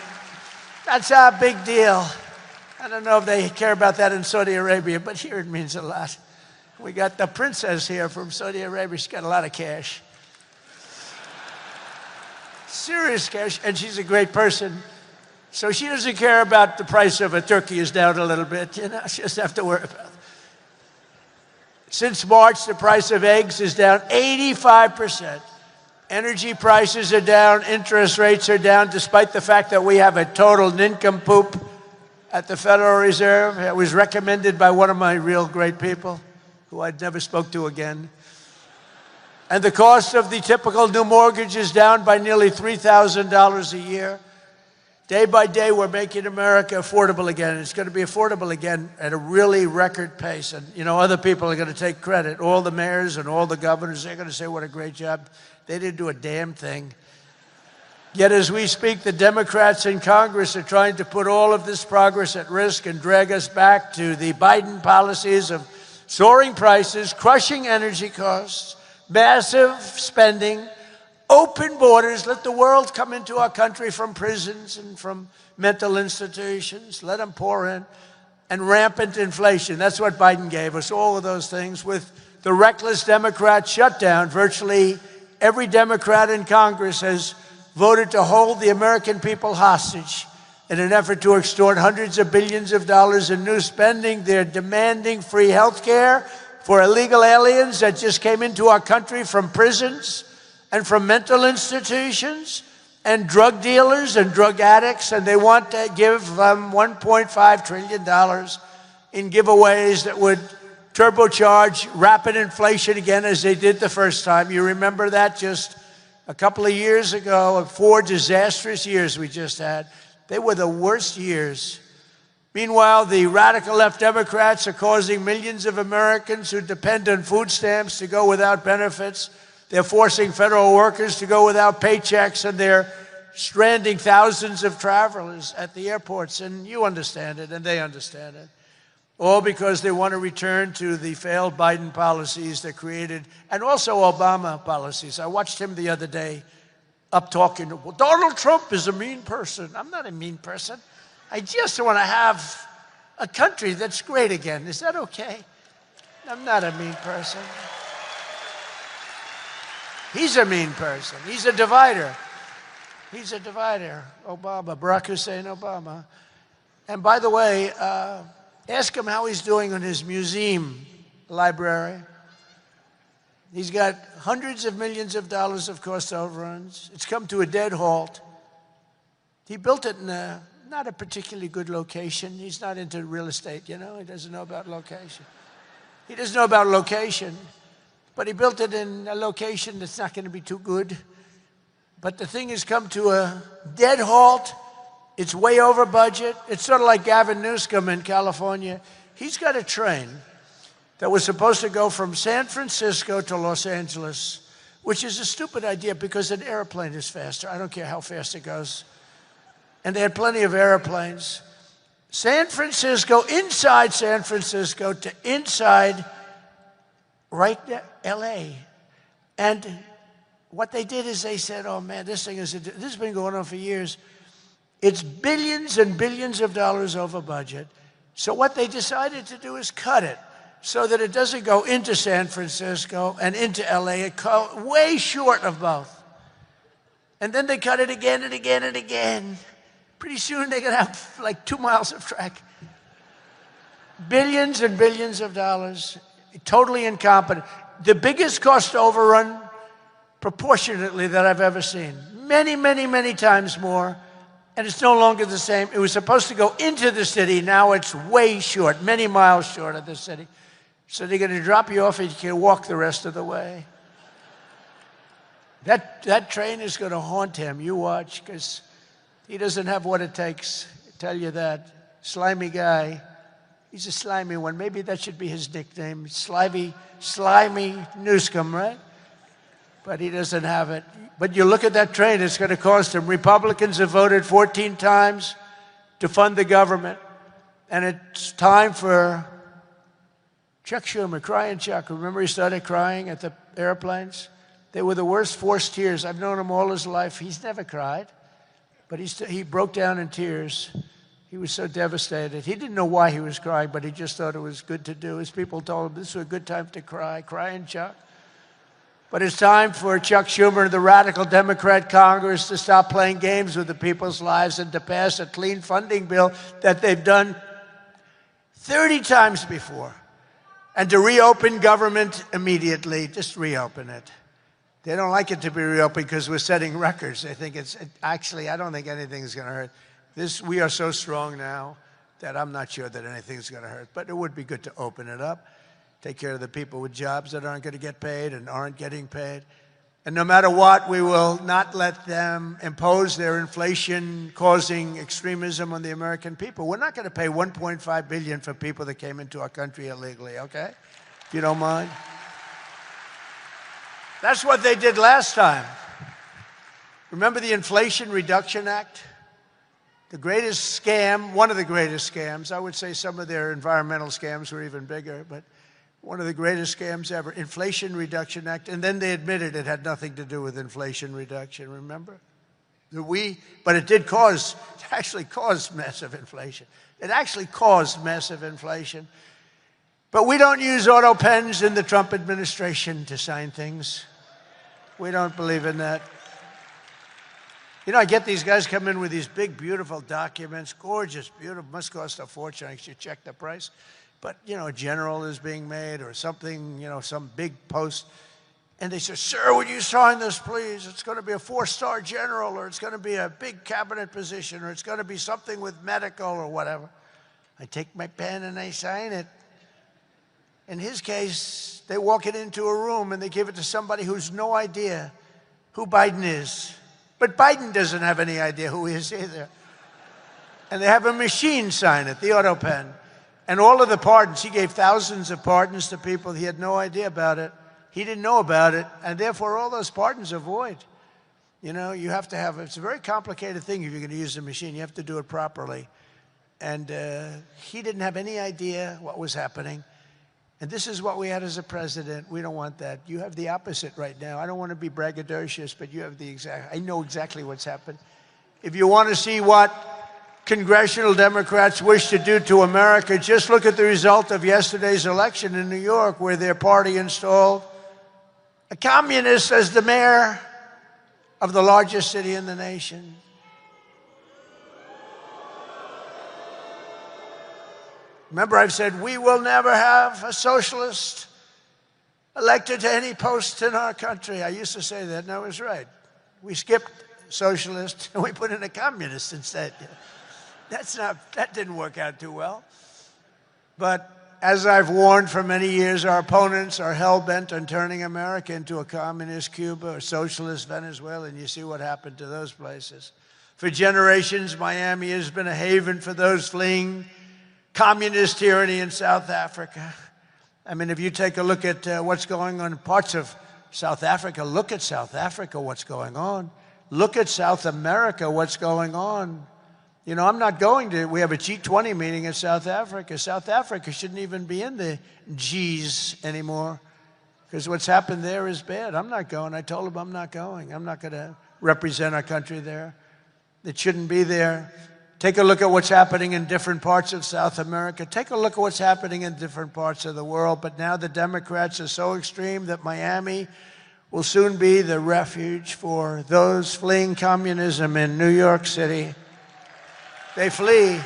That's a big deal. I don't know if they care about that in Saudi Arabia, but here it means a lot. We got the princess here from Saudi Arabia. She's got a lot of cash. Serious cash, and she's a great person. So she doesn't care about the price of a turkey is down a little bit. You know, she doesn't have to worry about it. Since March, the price of eggs is down 85%. Energy prices are down, interest rates are down, despite the fact that we have a total nincompoop at the Federal Reserve. It was recommended by one of my real great people, who I'd never spoke to again. And the cost of the typical new mortgage is down by nearly $3,000 a year. Day by day, we're making America affordable again. It's going to be affordable again at a really record pace. And, you know, other people are going to take credit. All the mayors and all the governors, they're going to say what a great job. They didn't do a damn thing. Yet as we speak, the Democrats in Congress are trying to put all of this progress at risk and drag us back to the Biden policies of soaring prices, crushing energy costs, massive spending, open borders, let the world come into our country from prisons and from mental institutions, let them pour in, and rampant inflation. That's what Biden gave us, all of those things. With the reckless Democrat shutdown, virtually every Democrat in Congress has voted to hold the American people hostage in an effort to extort hundreds of billions of dollars in new spending. They're demanding free health care for illegal aliens that just came into our country from prisons and from mental institutions, and drug dealers and drug addicts, and they want to give them $1.5 trillion in giveaways that would turbocharge rapid inflation again, as they did the first time. You remember that just a couple of years ago, 4 disastrous years we just had. They were the worst years. Meanwhile, the radical left Democrats are causing millions of Americans who depend on food stamps to go without benefits. They're forcing federal workers to go without paychecks, and they're stranding thousands of travelers at the airports. And you understand it, and they understand it. All because they want to return to the failed Biden policies that created, and also Obama policies. I watched him the other day up talking, well, Donald Trump is a mean person. I'm not a mean person. I just want to have a country that's great again. Is that okay? I'm not a mean person. He's a mean person. He's a divider. He's a divider. Obama, Barack Hussein Obama. And by the way, ask him how he's doing on his museum library. He's got hundreds of millions of dollars of cost overruns. It's come to a dead halt. He built it in not a particularly good location. He's not into real estate, you know. He doesn't know about location. He doesn't know about location, but he built it in a location that's not going to be too good. But the thing has come to a dead halt. It's way over budget. It's sort of like Gavin Newsom in California. He's got a train that was supposed to go from San Francisco to Los Angeles, which is a stupid idea because an airplane is faster. I don't care how fast it goes. And they had plenty of airplanes. San Francisco, inside San Francisco to inside right there, LA. And what they did is they said, oh man, this has been going on for years. It's billions and billions of dollars over budget. So what they decided to do is cut it so that it doesn't go into San Francisco and into LA. It goes way short of both. And then they cut it again and again and again. Pretty soon they're going to have like 2 miles of track. Billions and billions of dollars, totally incompetent. The biggest cost overrun proportionately that I've ever seen. Many, many, many times more. And it's no longer the same. It was supposed to go into the city. Now it's way short, many miles short of the city. So they're going to drop you off and you can walk the rest of the way. That train is going to haunt him. You watch, because he doesn't have what it takes. I tell you that. Slimy guy. He's a slimy one. Maybe that should be his nickname. Slimy Newsom, right? But he doesn't have it. But you look at that train, it's going to cost him. Republicans have voted 14 times to fund the government. And it's time for Chuck Schumer, crying Chuck. Remember he started crying at the airplanes? They were the worst forced tears. I've known him all his life. He's never cried. But he broke down in tears. He was so devastated. He didn't know why he was crying, but he just thought it was good to do. His people told him this was a good time to cry. Crying Chuck. But it's time for Chuck Schumer and the radical Democrat Congress to stop playing games with the people's lives and to pass a clean funding bill that they've done 30 times before. And to reopen government immediately. Just reopen it. They don't like it to be reopened because we're setting records. They think actually, I don't think anything's going to hurt. We are so strong now that I'm not sure that anything's going to hurt. But it would be good to open it up. Take care of the people with jobs that aren't going to get paid and aren't getting paid. And no matter what, we will not let them impose their inflation-causing extremism on the American people. We're not going to pay $1.5 billion for people that came into our country illegally, okay? If you don't mind. That's what they did last time. Remember the Inflation Reduction Act? The greatest scam, one of the greatest scams. I would say some of their environmental scams were even bigger, but one of the greatest scams ever. Inflation Reduction Act. And then they admitted it had nothing to do with inflation reduction, remember? But it did actually caused massive inflation. It actually caused massive inflation. But we don't use auto pens in the Trump administration to sign things. We don't believe in that. You know, I get these guys come in with these big, beautiful documents, gorgeous, beautiful, must cost a fortune. I should check the price. But, you know, a general is being made or something, you know, some big post. And they say, sir, would you sign this, please? It's going to be a 4-star general, or it's going to be a big cabinet position, or it's going to be something with medical or whatever. I take my pen and I sign it. In his case, they walk it into a room and they give it to somebody who's no idea who Biden is. But Biden doesn't have any idea who he is either. and they have a machine sign it, the auto pen. And all of the pardons, he gave thousands of pardons to people. He had no idea about it. He didn't know about it, and therefore all those pardons are void. You know, you have to have, it's a very complicated thing if you're going to use a machine. You have to do it properly. And he didn't have any idea what was happening. And this is what we had as a president. We don't want that. You have the opposite right now. I don't want to be braggadocious, but you have the exact, I know exactly what's happened. If you want to see what congressional Democrats wish to do to America, just look at the result of yesterday's election in New York, where their party installed a communist as the mayor of the largest city in the nation. Remember, I've said we will never have a socialist elected to any post in our country. I used to say that, and I was right. We skipped socialist and we put in a communist instead. That didn't work out too well. But as I've warned for many years, our opponents are hell-bent on turning America into a communist Cuba or socialist Venezuela, and you see what happened to those places. For generations, Miami has been a haven for those fleeing communist tyranny in South Africa. I mean, if you take a look at what's going on in parts of South Africa, look at South Africa, what's going on. Look at South America, what's going on. You know, I'm not going to, we have a G20 meeting in South Africa. South Africa shouldn't even be in the G's anymore because what's happened there is bad. I'm not going. I told them I'm not going. I'm not going to represent our country there. It shouldn't be there. Take a look at what's happening in different parts of South America. Take a look at what's happening in different parts of the world. But now the Democrats are so extreme that Miami will soon be the refuge for those fleeing communism in New York City. They flee.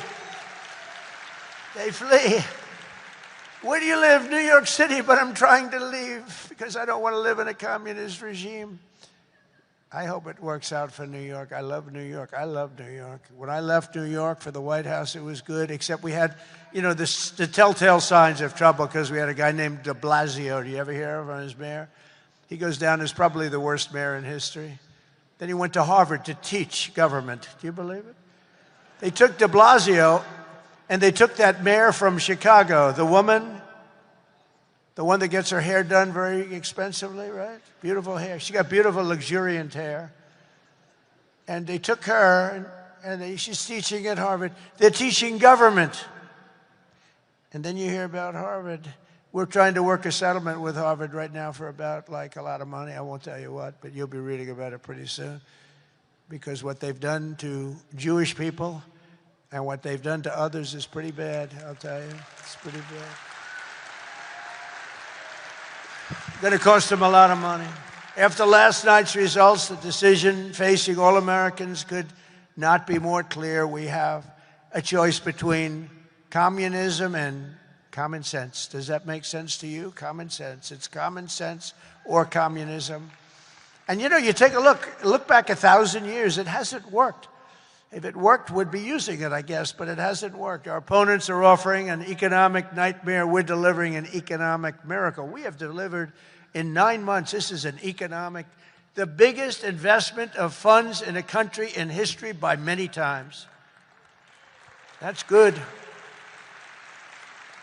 They flee. Where do you live? New York City, but I'm trying to leave because I don't want to live in a communist regime. I hope it works out for New York. I love New York. I love New York. When I left New York for the White House, it was good, except we had, you know, the telltale signs of trouble because we had a guy named de Blasio. Do you ever hear of him as mayor? He goes down as probably the worst mayor in history. Then he went to Harvard to teach government. Do you believe it? They took de Blasio, and they took that mayor from Chicago, the woman, the one that gets her hair done very expensively, right? Beautiful hair. She got beautiful, luxuriant hair. And they took her, and she's teaching at Harvard. They're teaching government. And then you hear about Harvard. We're trying to work a settlement with Harvard right now for about, like, a lot of money. I won't tell you what, but you'll be reading about it pretty soon. Because what they've done to Jewish people and what they've done to others is pretty bad, I'll tell you. It's pretty bad. Going to cost them a lot of money. After last night's results, the decision facing all Americans could not be more clear. We have a choice between communism and common sense. Does that make sense to you? Common sense. It's common sense or communism. And you know, you take a look back 1,000 years, it hasn't worked. If it worked, we'd be using it, I guess, but it hasn't worked. Our opponents are offering an economic nightmare. We're delivering an economic miracle. We have delivered in 9 months, this is an economic, the biggest investment of funds in a country in history by many times. That's good.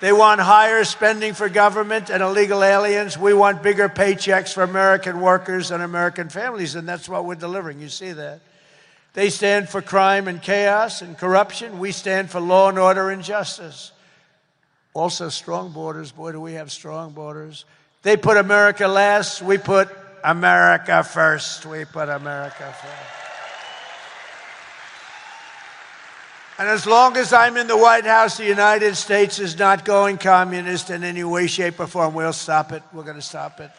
They want higher spending for government and illegal aliens. We want bigger paychecks for American workers and American families, and that's what we're delivering. You see that. They stand for crime and chaos and corruption. We stand for law and order and justice. Also strong borders. Boy, do we have strong borders. They put America last. We put America first. We put America first. And as long as I'm in the White House, the United States is not going communist in any way, shape, or form. We'll stop it. We're going to stop it.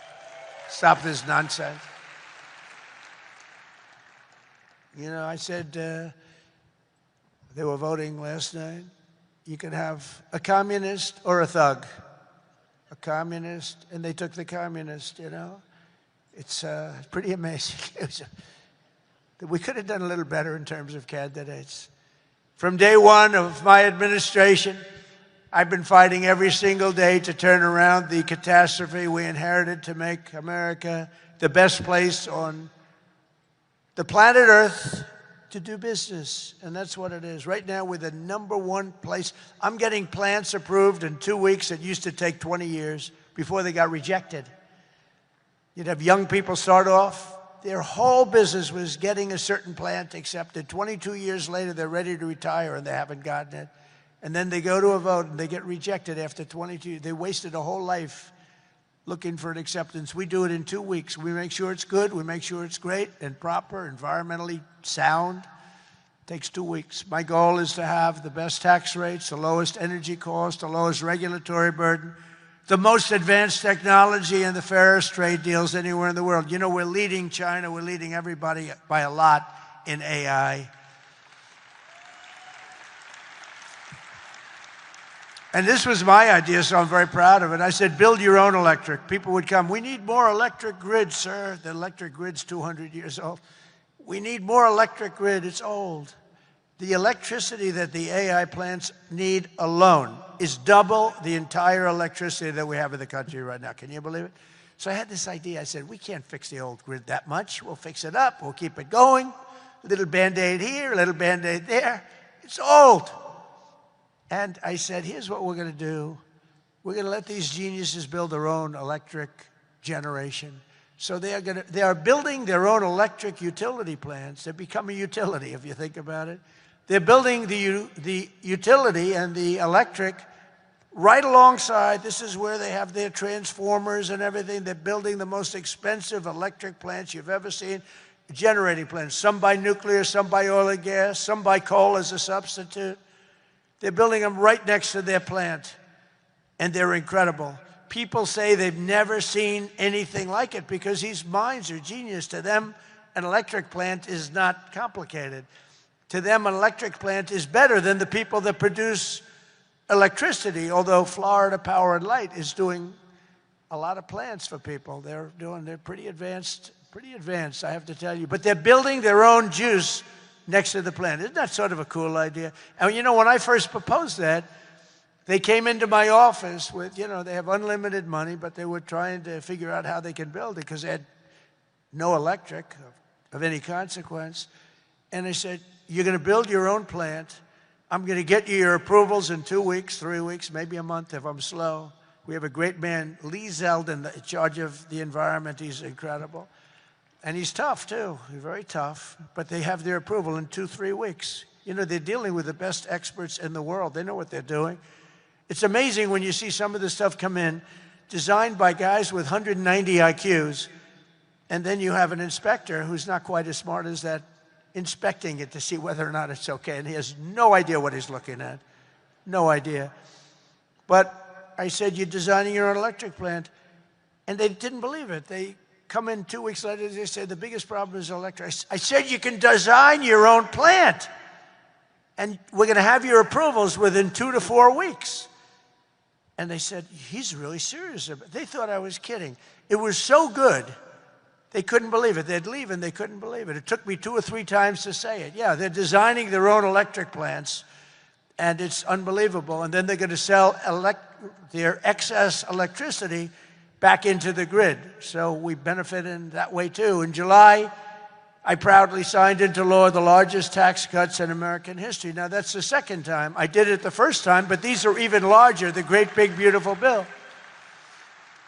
Stop this nonsense. You know, I said they were voting last night. You could have a communist or a thug. A communist, and they took the communist, you know. It's pretty amazing. We could have done a little better in terms of candidates. From day one of my administration, I've been fighting every single day to turn around the catastrophe we inherited to make America the best place on the planet Earth to do business, and that's what it is. Right now, we're the #1 place. I'm getting plants approved in 2 weeks. It used to take 20 years before they got rejected. You'd have young people start off. Their whole business was getting a certain plant accepted. 22 years later, they're ready to retire, and they haven't gotten it. And then they go to a vote, and they get rejected after 22. They wasted a whole life looking for an acceptance. We do it in 2 weeks. We make sure it's good. We make sure it's great and proper, environmentally sound. It takes 2 weeks. My goal is to have the best tax rates, the lowest energy cost, the lowest regulatory burden, the most advanced technology, and the fairest trade deals anywhere in the world. You know, we're leading China. We're leading everybody by a lot in AI. And this was my idea, so I'm very proud of it. I said, build your own electric. People would come. We need more electric grid, sir. The electric grid's 200 years old. We need more electric grid. It's old. The electricity that the AI plants need alone is double the entire electricity that we have in the country right now. Can you believe it? So I had this idea. I said, we can't fix the old grid that much. We'll fix it up. We'll keep it going. A little Band-Aid here, a little Band-Aid there. It's old. And I said, here's what we're going to do. We're going to let these geniuses build their own electric generation. So they are building their own electric utility plants. They become a utility, if you think about it. They're building the utility and the electric right alongside. This is where they have their transformers and everything. They're building the most expensive electric plants you've ever seen, generating plants. Some by nuclear, some by oil and gas, some by coal as a substitute. They're building them right next to their plant, and they're incredible. People say they've never seen anything like it because these minds are genius. To them, an electric plant is not complicated. To them, an electric plant is better than the people that produce electricity, although Florida Power and Light is doing a lot of plants for people. They're pretty advanced, I have to tell you. But they're building their own juice next to the plant. Isn't that sort of a cool idea? And you know, when I first proposed that, they came into my office with, you know, they have unlimited money, but they were trying to figure out how they can build it because they had no electric of any consequence. And I said, you're going to build your own plant. I'm going to get you your approvals in 2 weeks, 3 weeks, maybe a month if I'm slow. We have a great man, Lee Zeldin, in charge of the environment. He's incredible. And he's tough, too. He's very tough. But they have their approval in 2-3 weeks. You know, they're dealing with the best experts in the world. They know what they're doing. It's amazing when you see some of this stuff come in, designed by guys with 190 IQs, and then you have an inspector who's not quite as smart as that, inspecting it to see whether or not it's okay. And he has no idea what he's looking at. No idea. But I said, you're designing your own electric plant. And they didn't believe it. They come in 2 weeks later, they say, the biggest problem is electric. I said, you can design your own plant. And we're going to have your approvals within 2 to 4 weeks. And they said, he's really serious about it. They thought I was kidding. It was so good, they couldn't believe it. They'd leave and they couldn't believe it. It took me 2 or 3 times to say it. Yeah, they're designing their own electric plants, and it's unbelievable. And then they're going to sell their excess electricity back into the grid. So we benefit in that way, too. In July, I proudly signed into law the largest tax cuts in American history. Now, that's the second time. I did it the first time, but these are even larger, the great, big, beautiful bill.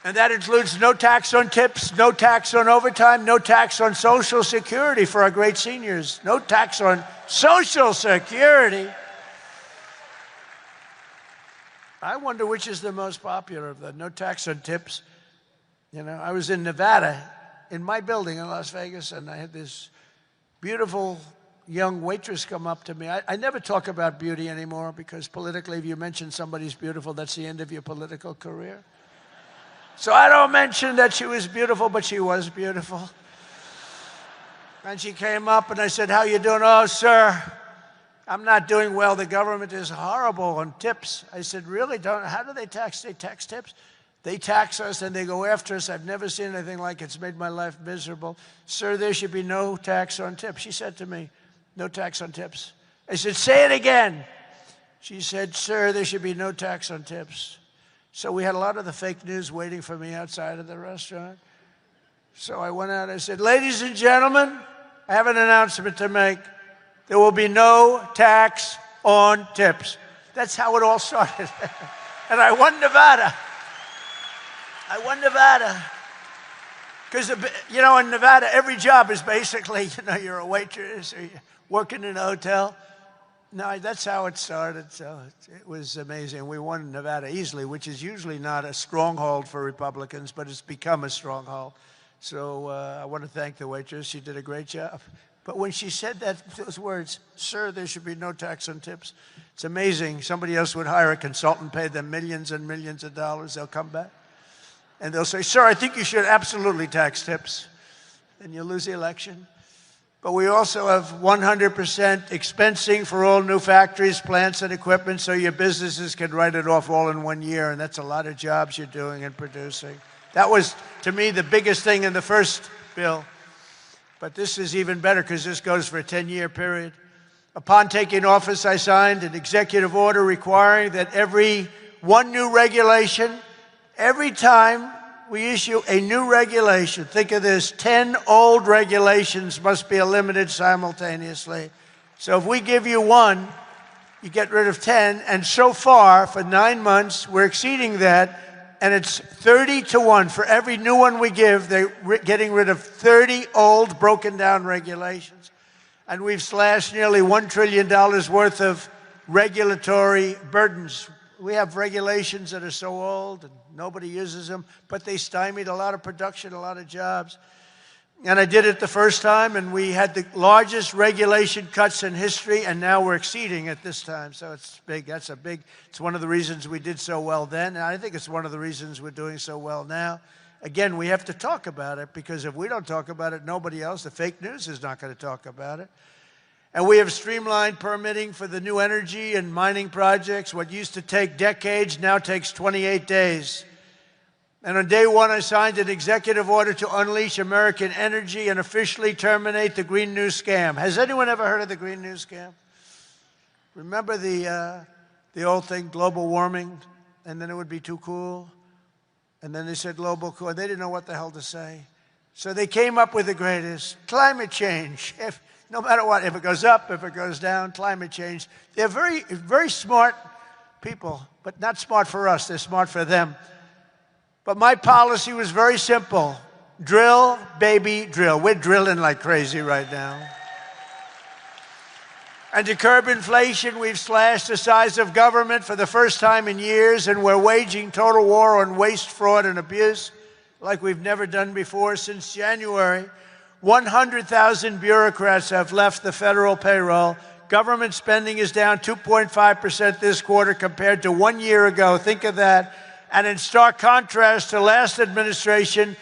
And that includes no tax on tips, no tax on overtime, no tax on Social Security for our great seniors, no tax on Social Security. I wonder which is the most popular of the no tax on tips. You know, I was in Nevada, in my building in Las Vegas, and I had this beautiful young waitress come up to me. I never talk about beauty anymore because politically, if you mention somebody's beautiful, that's the end of your political career. So I don't mention that she was beautiful, but she was beautiful. And she came up and I said, how you doing? Oh, sir, I'm not doing well. The government is horrible on tips. I said, really? How do they tax? They tax tips? They tax us and they go after us. I've never seen anything like it. It's made my life miserable. Sir, there should be no tax on tips. She said to me, no tax on tips. I said, say it again. She said, sir, there should be no tax on tips. So we had a lot of the fake news waiting for me outside of the restaurant. So I went out and I said, ladies and gentlemen, I have an announcement to make. there will be no tax on tips. That's how it all started. And I won Nevada. Because, you know, in Nevada, every job is basically, you know, you're a waitress or you're working in a hotel. No, that's how it started. So it was amazing. We won Nevada easily, which is usually not a stronghold for Republicans, but it's become a stronghold. So I want to thank the waitress. She did a great job. But when she said those words, sir, there should be no tax on tips, it's amazing. Somebody else would hire a consultant, pay them millions and millions of dollars. They'll come back and they'll say, sir, I think you should absolutely tax tips. And you'll lose the election. But we also have 100% expensing for all new factories, plants, and equipment, so your businesses can write it off all in 1 year, and that's a lot of jobs you're doing and producing. That was, to me, the biggest thing in the first bill. But this is even better because this goes for a 10-year period. Upon taking office, I signed an executive order requiring that every one new regulation, every time we issue a new regulation, think of this, 10 old regulations must be eliminated simultaneously. So if we give you one, you get rid of 10. And so far, for 9 months, we're exceeding that. And it's 30 to 1. For every new one we give, they're getting rid of 30 old, broken down regulations. And we've slashed nearly $1 trillion worth of regulatory burdens. We have regulations that are so old and nobody uses them, but they stymied a lot of production, a lot of jobs. And I did it the first time, and we had the largest regulation cuts in history, and now we're exceeding it this time. So it's big. It's one of the reasons we did so well then, and I think it's one of the reasons we're doing so well now. Again, we have to talk about it, because if we don't talk about it, nobody else, the fake news, is not going to talk about it. And we have streamlined permitting for the new energy and mining projects. What used to take decades now takes 28 days. And on day one, I signed an executive order to unleash American energy and officially terminate the Green New Scam. Has anyone ever heard of the Green New Scam? Remember the old thing, global warming, and then it would be too cool? And then they said global cool. They didn't know what the hell to say. So they came up with the greatest, climate change. No matter what, if it goes up, if it goes down, climate change. They're very, very smart people, but not smart for us. They're smart for them. But my policy was very simple. Drill, baby, drill. We're drilling like crazy right now. And to curb inflation, we've slashed the size of government for the first time in years, and we're waging total war on waste, fraud, and abuse like we've never done before. Since January, 100,000 bureaucrats have left the federal payroll. Government spending is down 2.5% this quarter compared to 1 year ago. Think of that. And in stark contrast to last administration,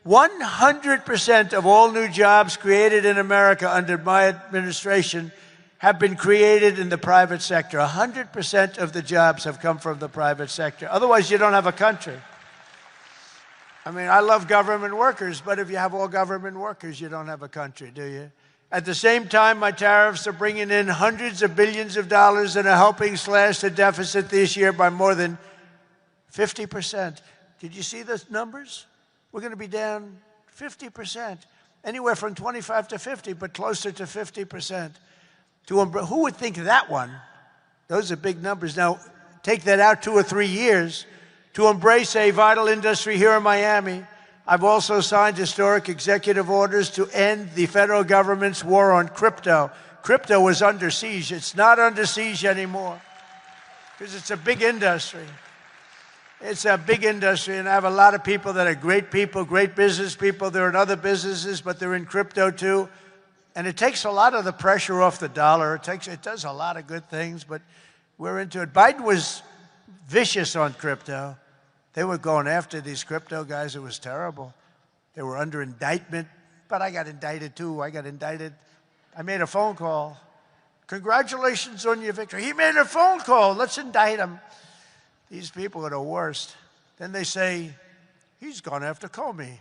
100% of all new jobs created in America under my administration have been created in the private sector. 100% of the jobs have come from the private sector. Otherwise, you don't have a country. I mean, I love government workers, but if you have all government workers, you don't have a country, do you? At the same time, my tariffs are bringing in hundreds of billions of dollars and are helping slash the deficit this year by more than 50%. Did you see the numbers? We're going to be down 50%, anywhere from 25 to 50, but closer to 50%. Who would think of that one? Those are big numbers. Now, take that out 2 or 3 years. To embrace a vital industry here in Miami, I've also signed historic executive orders to end the federal government's war on crypto. Crypto was under siege. It's not under siege anymore because it's a big industry. It's a big industry, and I have a lot of people that are great people, great business people. They're in other businesses, but they're in crypto too. And it takes a lot of the pressure off the dollar. It does a lot of good things, but we're into it. Biden was vicious on crypto. They were going after these crypto guys. It was terrible. They were under indictment, but I got indicted too. I made a phone call. Congratulations on your victory. He made a phone call. Let's indict him. These people are the worst. Then they say, he's gone after Comey.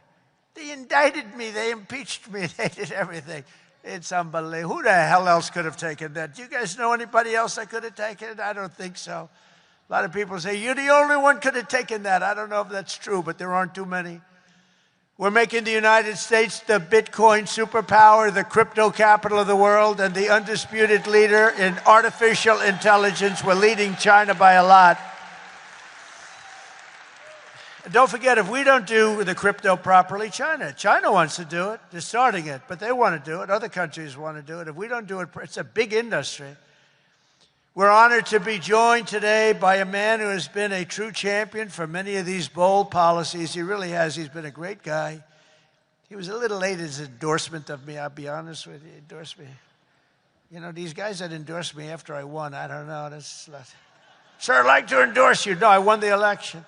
They indicted me. They impeached me. They did everything. It's unbelievable. Who the hell else could have taken that? Do you guys know anybody else that could have taken it? I don't think so. A lot of people say, you're the only one could have taken that. I don't know if that's true, but there aren't too many. We're making the United States the Bitcoin superpower, the crypto capital of the world, and the undisputed leader in artificial intelligence. We're leading China by a lot. And don't forget, if we don't do the crypto properly, China wants to do it. They're starting it, but they want to do it. Other countries want to do it. If we don't do it, it's a big industry. We're honored to be joined today by a man who has been a true champion for many of these bold policies. He really has. He's been a great guy. He was a little late in his endorsement of me, I'll be honest with you. He endorsed me. You know, these guys that endorsed me after I won, I don't know. Sir, I'd like to endorse you. No, I won the election.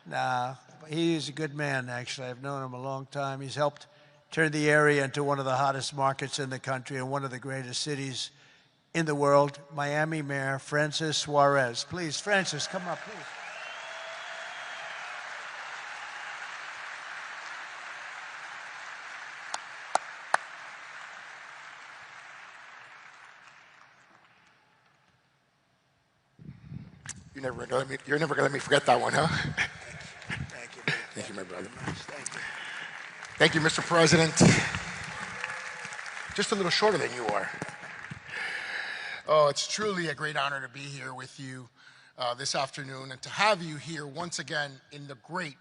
No, he's a good man, actually. I've known him a long time. He's helped turn the area into one of the hottest markets in the country and one of the greatest cities in the world. Miami Mayor Francis Suarez. Please, Francis, come up, please. You're never gonna let me forget that one, huh? Thank you. Thank you, my brother. Thank you. Thank you, Mr. President. Just a little shorter than you are. Oh, it's truly a great honor to be here with you this afternoon and to have you here once again in the great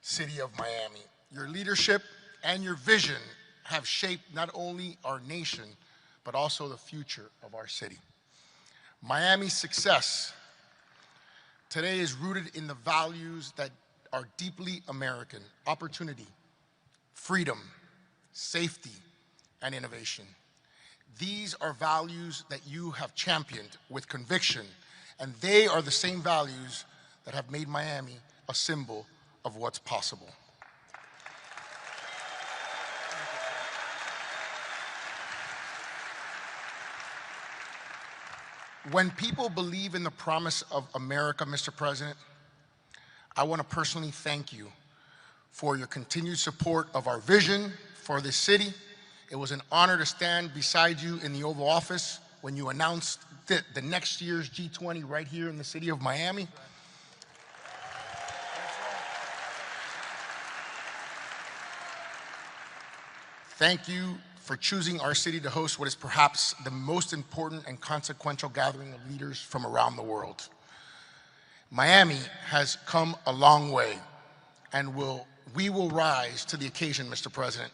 city of Miami. Your leadership and your vision have shaped not only our nation, but also the future of our city. Miami's success today is rooted in the values that are deeply American: opportunity, freedom, safety, and innovation. These are values that you have championed with conviction, and they are the same values that have made Miami a symbol of what's possible. When people believe in the promise of America, Mr. President, I want to personally thank you for your continued support of our vision for this city. It was an honor to stand beside you in the Oval Office when you announced the next year's G20 right here in the city of Miami. Thank you for choosing our city to host what is perhaps the most important and consequential gathering of leaders from around the world. Miami has come a long way, and we will rise to the occasion, Mr. President.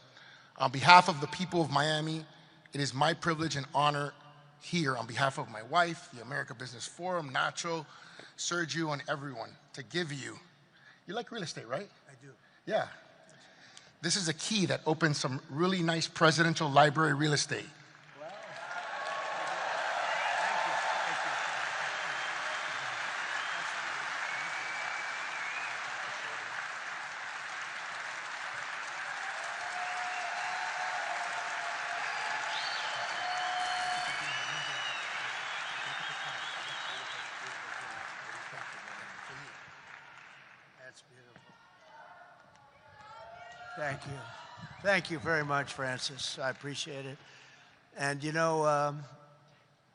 On behalf of the people of Miami, it is my privilege and honor here, on behalf of my wife, the America Business Forum, Nacho, Sergio, and everyone, to give you like real estate, right? I do. Yeah. This is a key that opens some really nice presidential library real estate. Wow. That's beautiful. Thank you. Thank you very much, Francis. I appreciate it. And you know,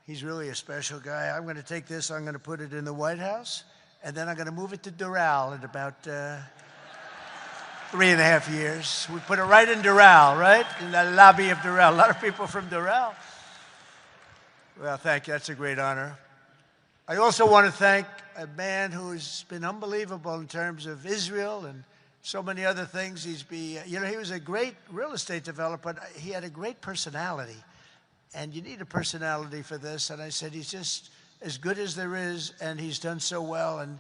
he's really a special guy. I'm going to take this, I'm going to put it in the White House, and then I'm going to move it to Doral in about 3.5 years. We put it right in Doral, right? In the lobby of Doral. A lot of people from Doral. Well, thank you. That's a great honor. I also want to thank a man who's been unbelievable in terms of Israel and so many other things. He was a great real estate developer, but he had a great personality. And you need a personality for this. And I said, he's just as good as there is, and he's done so well. And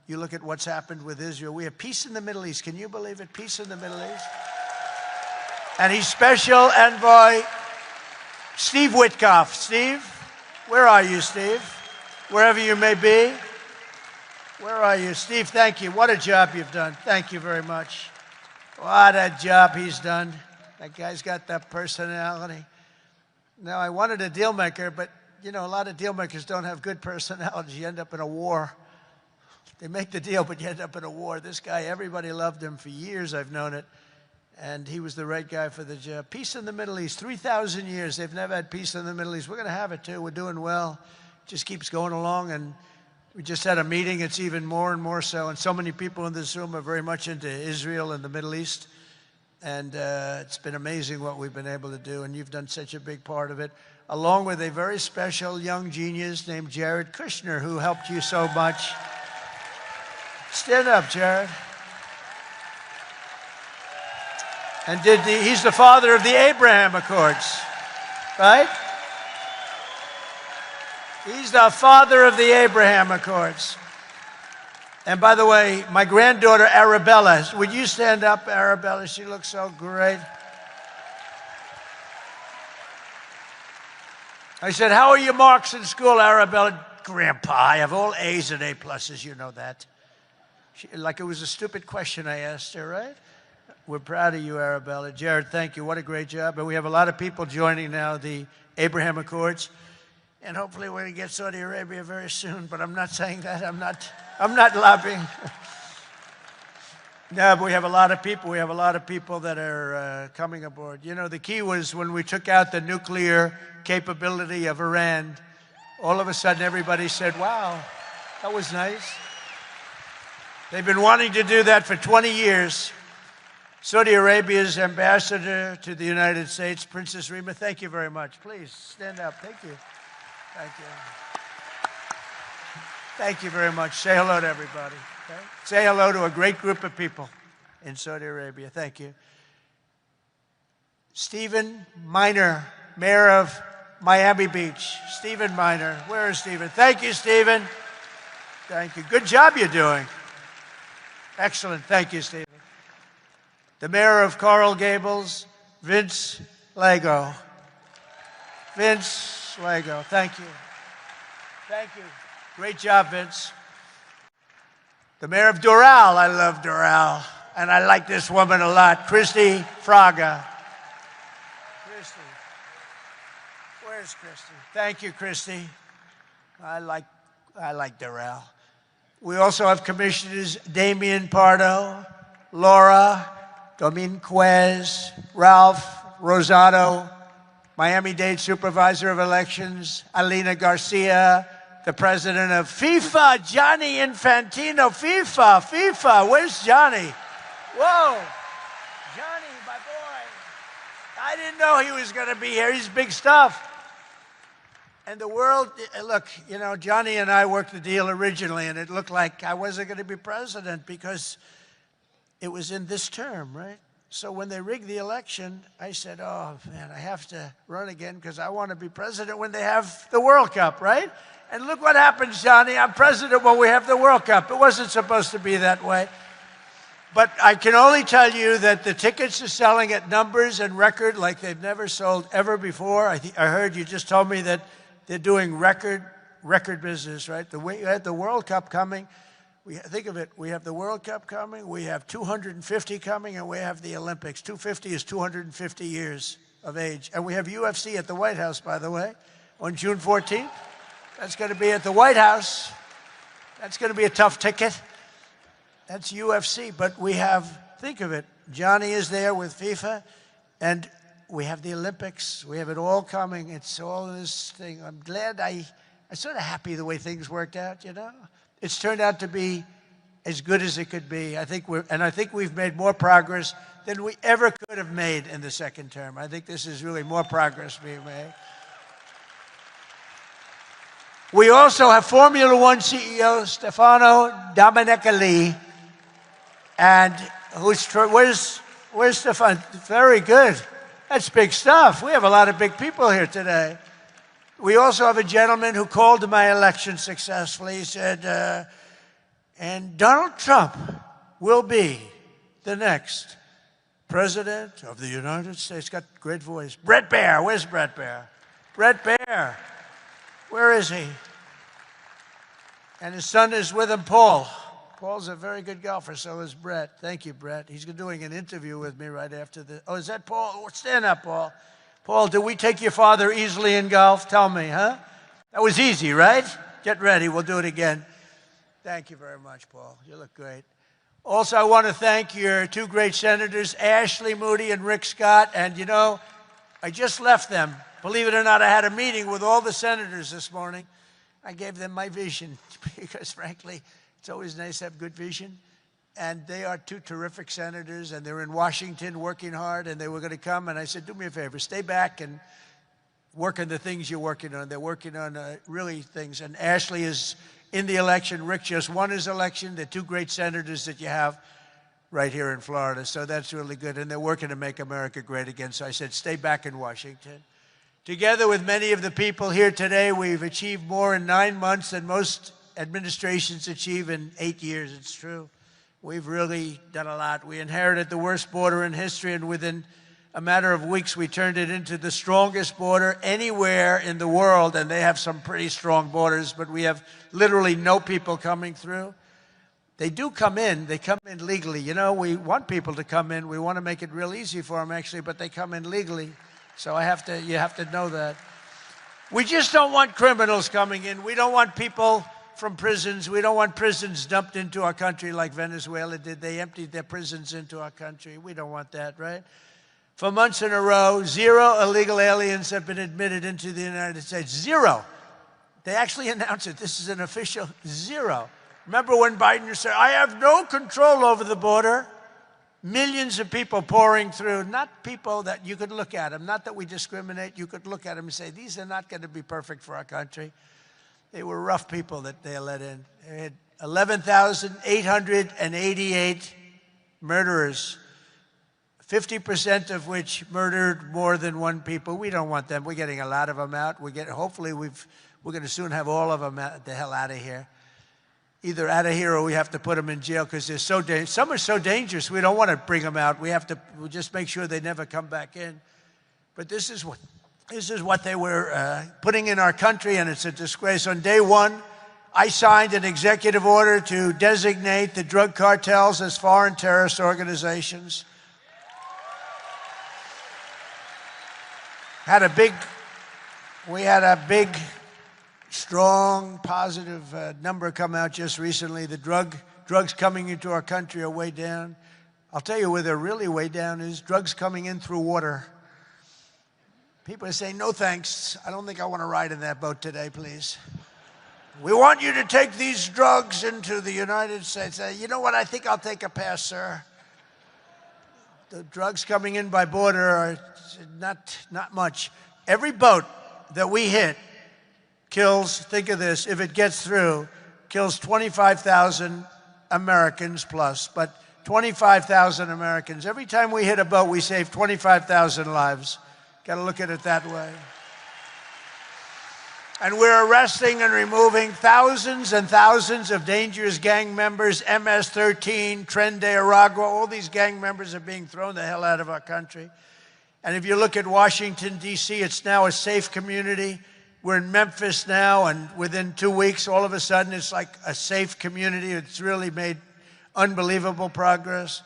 you look at what's happened with Israel. We have peace in the Middle East. Can you believe it? Peace in the Middle East. And he's special envoy Steve Witkoff. Steve, where are you, Steve? Wherever you may be. Where are you? Steve, thank you. What a job you've done. Thank you very much. What a job he's done. That guy's got that personality. Now, I wanted a deal maker, but, you know, a lot of deal makers don't have good personalities. You end up in a war. They make the deal, but you end up in a war. This guy, everybody loved him for years. I've known it. And he was the right guy for the job. Peace in the Middle East. 3,000 years. They've never had peace in the Middle East. We're going to have it, too. We're doing well. Just keeps going along. And We just had a meeting. It's even more and more so. And so many people in this room are very much into Israel and the Middle East. And it's been amazing what we've been able to do. And you've done such a big part of it, along with a very special young genius named Jared Kushner, who helped you so much. Stand up, Jared. And he's the father of the Abraham Accords, right? He's the father of the Abraham Accords. And by the way, my granddaughter Arabella, would you stand up, Arabella? She looks so great. I said, how are your marks in school, Arabella? Grandpa, I have all A's and A+, you know that. Like it was a stupid question I asked her, right? We're proud of you, Arabella. Jared, thank you. What a great job. And we have a lot of people joining now the Abraham Accords. And hopefully we're going to get Saudi Arabia very soon, but I'm not saying that. I'm not lobbying. No, but we have a lot of people. We have a lot of people that are coming aboard. You know, the key was when we took out the nuclear capability of Iran, all of a sudden everybody said, wow, that was nice. They've been wanting to do that for 20 years. Saudi Arabia's ambassador to the United States, Princess Rima, thank you very much. Please stand up. Thank you. Thank you. Thank you very much. Say hello to everybody. Okay? Say hello to a great group of people in Saudi Arabia. Thank you. Stephen Miner, Mayor of Miami Beach. Stephen Miner. Where is Stephen? Thank you, Stephen. Thank you. Good job you're doing. Excellent. Thank you, Stephen. The mayor of Coral Gables, Vince Lago. Vince Lago, thank you. Thank you. Great job, Vince. The mayor of Doral, I love Doral. And I like this woman a lot, Christy Fraga. Christy. Where's Christy? Thank you, Christy. I like Doral. We also have Commissioners Damian Pardo, Laura Dominguez, Ralph Rosado, Miami-Dade Supervisor of Elections, Alina Garcia, the President of FIFA, Gianni Infantino. FIFA, where's Johnny? Whoa, Johnny, my boy. I didn't know he was going to be here. He's big stuff. And the world, look, you know, Johnny and I worked the deal originally, and it looked like I wasn't going to be president because it was in this term, right? So when they rigged the election, I said, oh, man, I have to run again because I want to be president when they have the World Cup, right? And look what happens, Johnny. I'm president when we have the World Cup. It wasn't supposed to be that way. But I can only tell you that the tickets are selling at numbers and record like they've never sold ever before. I heard you just told me that they're doing record business, right? We had the World Cup coming. Think of it, we have the World Cup coming, we have 250 coming, and we have the Olympics. 250 is 250 years of age. And we have UFC at the White House, by the way, on June 14th. That's going to be at the White House. That's going to be a tough ticket. That's UFC. But we have, think of it, Johnny is there with FIFA, and we have the Olympics. We have it all coming. It's all this thing. I'm glad I'm sort of happy the way things worked out, you know? It's turned out to be as good as it could be. I think we've made more progress than we ever could have made in the second term. I think this is really more progress being made. We also have Formula One CEO Stefano Domenicali, and where's Stefano? Very good. That's big stuff. We have a lot of big people here today. We also have a gentleman who called my election successfully. He said, and Donald Trump will be the next president of the United States. Got a great voice. Brett Baer. Where's Brett Baer? Brett Baer. Where is he? And his son is with him, Paul. Paul's a very good golfer, so is Brett. Thank you, Brett. He's doing an interview with me right after the... Oh, is that Paul? Stand up, Paul. Paul, did we take your father easily in golf? Tell me, huh? That was easy, right? Get ready. We'll do it again. Thank you very much, Paul. You look great. Also, I want to thank your two great senators, Ashley Moody and Rick Scott. And, you know, I just left them. Believe it or not, I had a meeting with all the senators this morning. I gave them my vision because, frankly, it's always nice to have good vision. And they are two terrific senators, and they're in Washington working hard, and they were going to come. And I said, do me a favor, stay back and work on the things you're working on. They're working on really things. And Ashley is in the election. Rick just won his election. They're two great senators that you have right here in Florida. So that's really good. And they're working to make America great again. So I said, stay back in Washington. Together with many of the people here today, we've achieved more in 9 months than most administrations achieve in 8 years. It's true. We've really done a lot. We inherited the worst border in history, and within a matter of weeks, we turned it into the strongest border anywhere in the world, and they have some pretty strong borders, but we have literally no people coming through. They do come in. They come in legally. You know, we want people to come in. We want to make it real easy for them, actually, but they come in legally. So you have to know that. We just don't want criminals coming in. We don't want people from prisons. We don't want prisons dumped into our country like Venezuela did. They emptied their prisons into our country. We don't want that, right? For months in a row, 0 illegal aliens have been admitted into the United States. 0. They actually announced it. This is an official 0. Remember when Biden said, I have no control over the border? Millions of people pouring through, not people that you could look at them, not that we discriminate. You could look at them and say, these are not going to be perfect for our country. They were rough people that they let in. They had 11,888 murderers, 50% of which murdered more than one people. We don't want them. We're getting a lot of them out. Hopefully we're going to soon have all of them the hell out of here. Either out of here or we have to put them in jail because they're so dangerous. Some are so dangerous we don't want to bring them out. We'll just make sure they never come back in. But this is what they were putting in our country, and it's a disgrace. On day one, I signed an executive order to designate the drug cartels as foreign terrorist organizations. We had a big, strong, positive number come out just recently. The drugs coming into our country are way down. I'll tell you where they're really way down is drugs coming in through water. People are saying, no thanks. I don't think I want to ride in that boat today, please. We want you to take these drugs into the United States. You know what? I think I'll take a pass, sir. The drugs coming in by border are not much. Every boat that we hit kills, think of this, if it gets through, kills 25,000 Americans plus, but 25,000 Americans. Every time we hit a boat, we save 25,000 lives. Got to look at it that way. And we're arresting and removing thousands and thousands of dangerous gang members, MS-13, Tren de Aragua, all these gang members are being thrown the hell out of our country. And if you look at Washington, D.C., it's now a safe community. We're in Memphis now, and within 2 weeks, all of a sudden, it's like a safe community. It's really made unbelievable progress.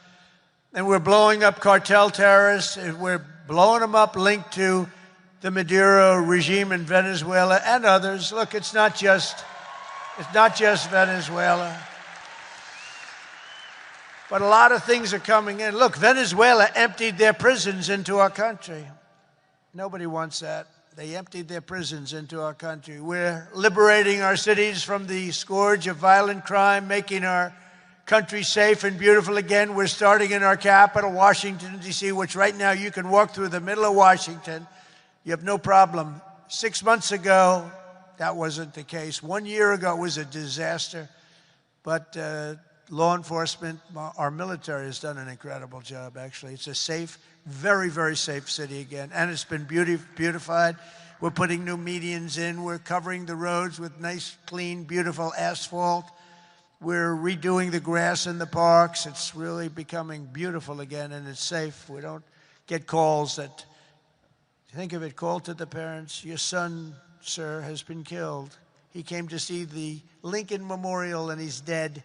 And we're blowing up cartel terrorists. We're blowing them up linked to the Maduro regime in Venezuela and others. Look, it's not just Venezuela. But a lot of things are coming in. Look, Venezuela emptied their prisons into our country. Nobody wants that. They emptied their prisons into our country. We're liberating our cities from the scourge of violent crime, making our country safe and beautiful again. We're starting in our capital, Washington, D.C., which right now you can walk through the middle of Washington. You have no problem. 6 months ago, that wasn't the case. 1 year ago, it was a disaster. But law enforcement, our military has done an incredible job, actually. It's a safe, very, very safe city again. And it's been beautified. We're putting new medians in. We're covering the roads with nice, clean, beautiful asphalt. We're redoing the grass in the parks. It's really becoming beautiful again, and it's safe. We don't get calls that, think of it, call to the parents, your son, sir, has been killed. He came to see the Lincoln Memorial, and he's dead.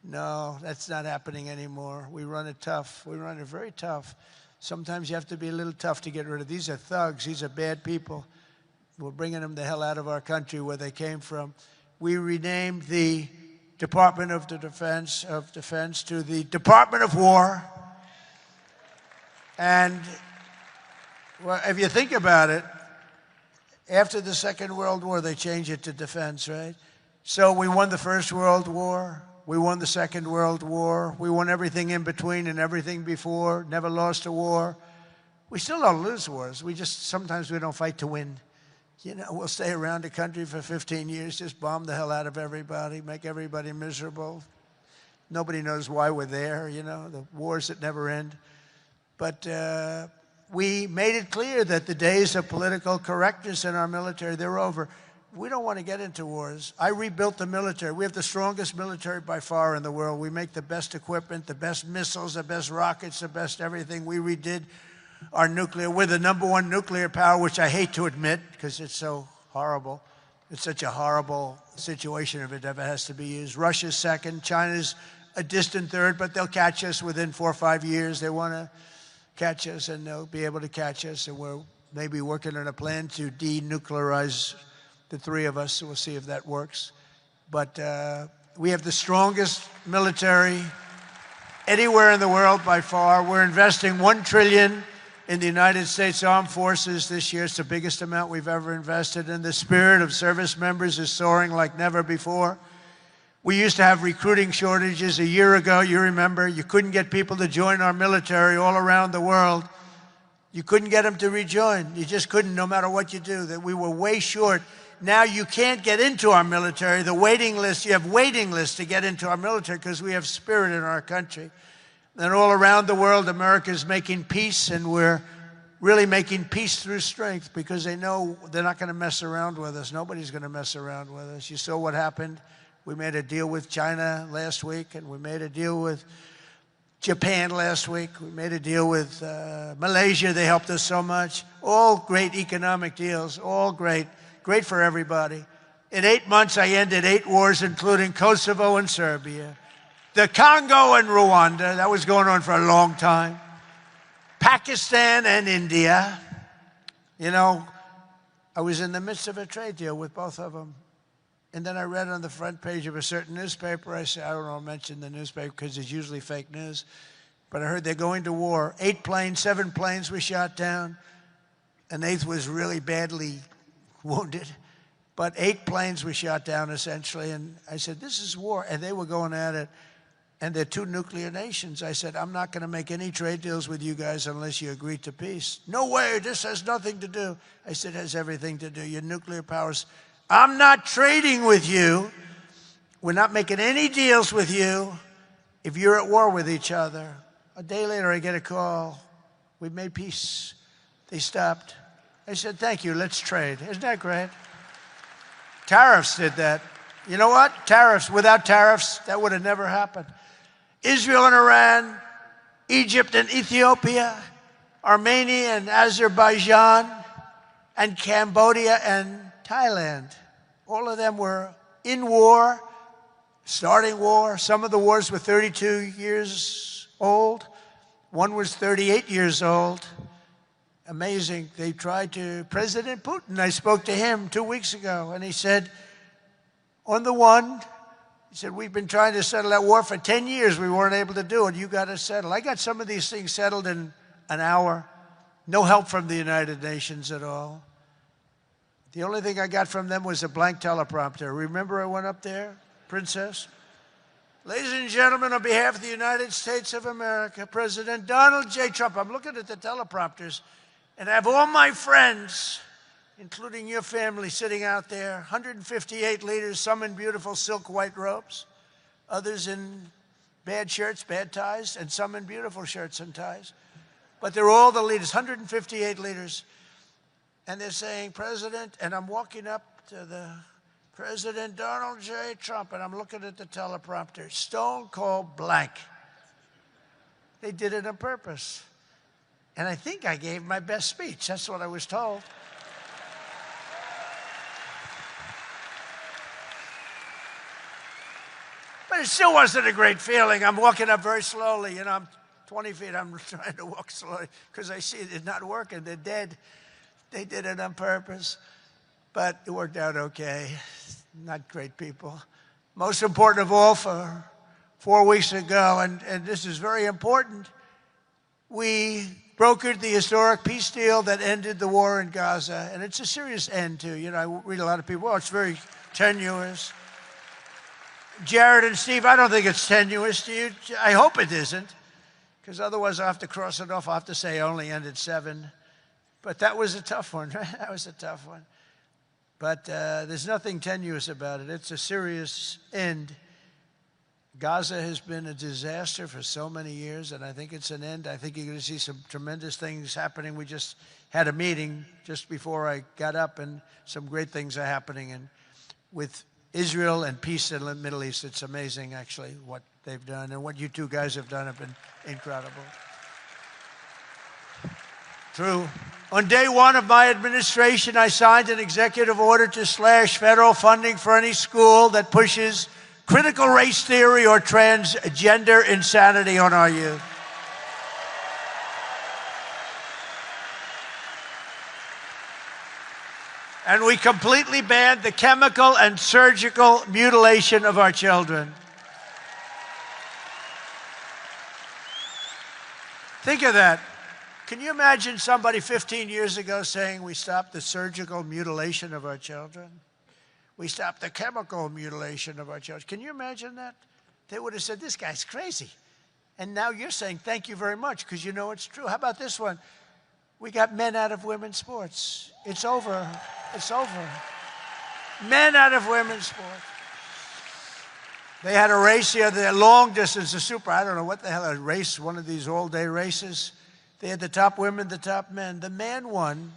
No, that's not happening anymore. We run it tough. We run it very tough. Sometimes you have to be a little tough to get rid of. These are thugs. These are bad people. We're bringing them the hell out of our country where they came from. We renamed the Department of Defense to the Department of War. And well, if you think about it, After the Second World War, they changed it to defense, right? So we won the First World War. We won the Second World War. We won everything in between and everything before. Never lost a war. We still don't lose wars. Sometimes we don't fight to win. You know, we'll stay around the country for 15 years, just bomb the hell out of everybody, make everybody miserable. Nobody knows why we're there, you know, the wars that never end. But we made it clear that the days of political correctness in our military, they're over. We don't want to get into wars. I rebuilt the military. We have the strongest military by far in the world. We make the best equipment, the best missiles, the best rockets, the best everything. We redid our nuclear. We're the #1 nuclear power, which I hate to admit because it's so horrible. It's such a horrible situation if it ever has to be used. Russia's second. China's a distant third, but they'll catch us within 4 or 5 years. They want to catch us, and they'll be able to catch us. And we're maybe working on a plan to denuclearize the three of us, so we'll see if that works. But we have the strongest military anywhere in the world by far. We're investing $1 trillion in the United States Armed Forces this year. It's the biggest amount we've ever invested, and the spirit of service members is soaring like never before. We used to have recruiting shortages a year ago. You remember, you couldn't get people to join our military all around the world. You couldn't get them to rejoin. You just couldn't, no matter what you do. That we were way short. Now you can't get into our military. The waiting list, you have waiting lists to get into our military because we have spirit in our country. And all around the world, America is making peace, and we're really making peace through strength because they know they're not going to mess around with us. Nobody's going to mess around with us. You saw what happened. We made a deal with China last week, and we made a deal with Japan last week. We made a deal with Malaysia. They helped us so much. All great economic deals, all great. Great for everybody. In 8 months, I ended 8 wars, including Kosovo and Serbia, the Congo and Rwanda. That was going on for a long time. Pakistan and India. You know, I was in the midst of a trade deal with both of them. And then I read on the front page of a certain newspaper, I said, I don't know, mention the newspaper because it's usually fake news. But I heard they're going to war. 8 planes, 7 planes were shot down. An 8th was really badly wounded, but 8 planes were shot down essentially. And I said, this is war. And they were going at it. And they're 2 nuclear nations. I said, I'm not going to make any trade deals with you guys unless you agree to peace. No way, this has nothing to do. I said, it has everything to do. Your nuclear powers. I'm not trading with you. We're not making any deals with you if you're at war with each other. A day later, I get a call. We made peace. They stopped. I said, thank you, let's trade. Isn't that great? Tariffs did that. You know what? Tariffs. Without tariffs, that would have never happened. Israel and Iran, Egypt and Ethiopia, Armenia and Azerbaijan, and Cambodia and Thailand. All of them were in war, starting war. Some of the wars were 32 years old. One was 38 years old. Amazing. They tried to, President Putin, I spoke to him 2 weeks ago, and he said, on the one, he said, we've been trying to settle that war for 10 years. We weren't able to do it. You got to settle. I got some of these things settled in an hour. No help from the United Nations at all. The only thing I got from them was a blank teleprompter. Remember I went up there, Princess? Ladies and gentlemen, on behalf of the United States of America, President Donald J. Trump, I'm looking at the teleprompters, and I have all my friends, including your family, sitting out there, 158 leaders, some in beautiful silk white robes, others in bad shirts, bad ties, and some in beautiful shirts and ties. But they're all the leaders, 158 leaders. And they're saying, President, and I'm walking up to the President Donald J. Trump, and I'm looking at the teleprompter, stone cold blank. They did it on purpose. And I think I gave my best speech. That's what I was told. But it still wasn't a great feeling. I'm walking up very slowly. You know, I'm 20 feet. I'm trying to walk slowly because I see it's not working. They're dead. They did it on purpose. But it worked out okay. Not great people. Most important of all, for 4 weeks ago, and this is very important, we brokered the historic peace deal that ended the war in Gaza. And it's a serious end, too. You know, I read a lot of people, oh, it's very tenuous. Jared and Steve, I don't think it's tenuous. Do you? I hope it isn't, because otherwise I'll have to cross it off. I'll have to say only ended 7. But that was a tough one, right? That was a tough one. But there's nothing tenuous about it. It's a serious end. Gaza has been a disaster for so many years, and I think it's an end. I think you're going to see some tremendous things happening. We just had a meeting just before I got up, and some great things are happening. And with Israel and peace in the Middle East, it's amazing, actually, what they've done. And what you two guys have done have been incredible. True. On day 1 of my administration, I signed an executive order to slash federal funding for any school that pushes critical race theory or transgender insanity on our youth. And we completely banned the chemical and surgical mutilation of our children. Think of that. Can you imagine somebody 15 years ago saying we stopped the surgical mutilation of our children? We stopped the chemical mutilation of our children. Can you imagine that? They would have said, this guy's crazy. And now you're saying, thank you very much, because you know it's true. How about this one? We got men out of women's sports. It's over. It's over. Men out of women's sports. They had a race here, the long distance, the super, I don't know what the hell, a race, one of these all-day races. They had the top women, the top men. The man won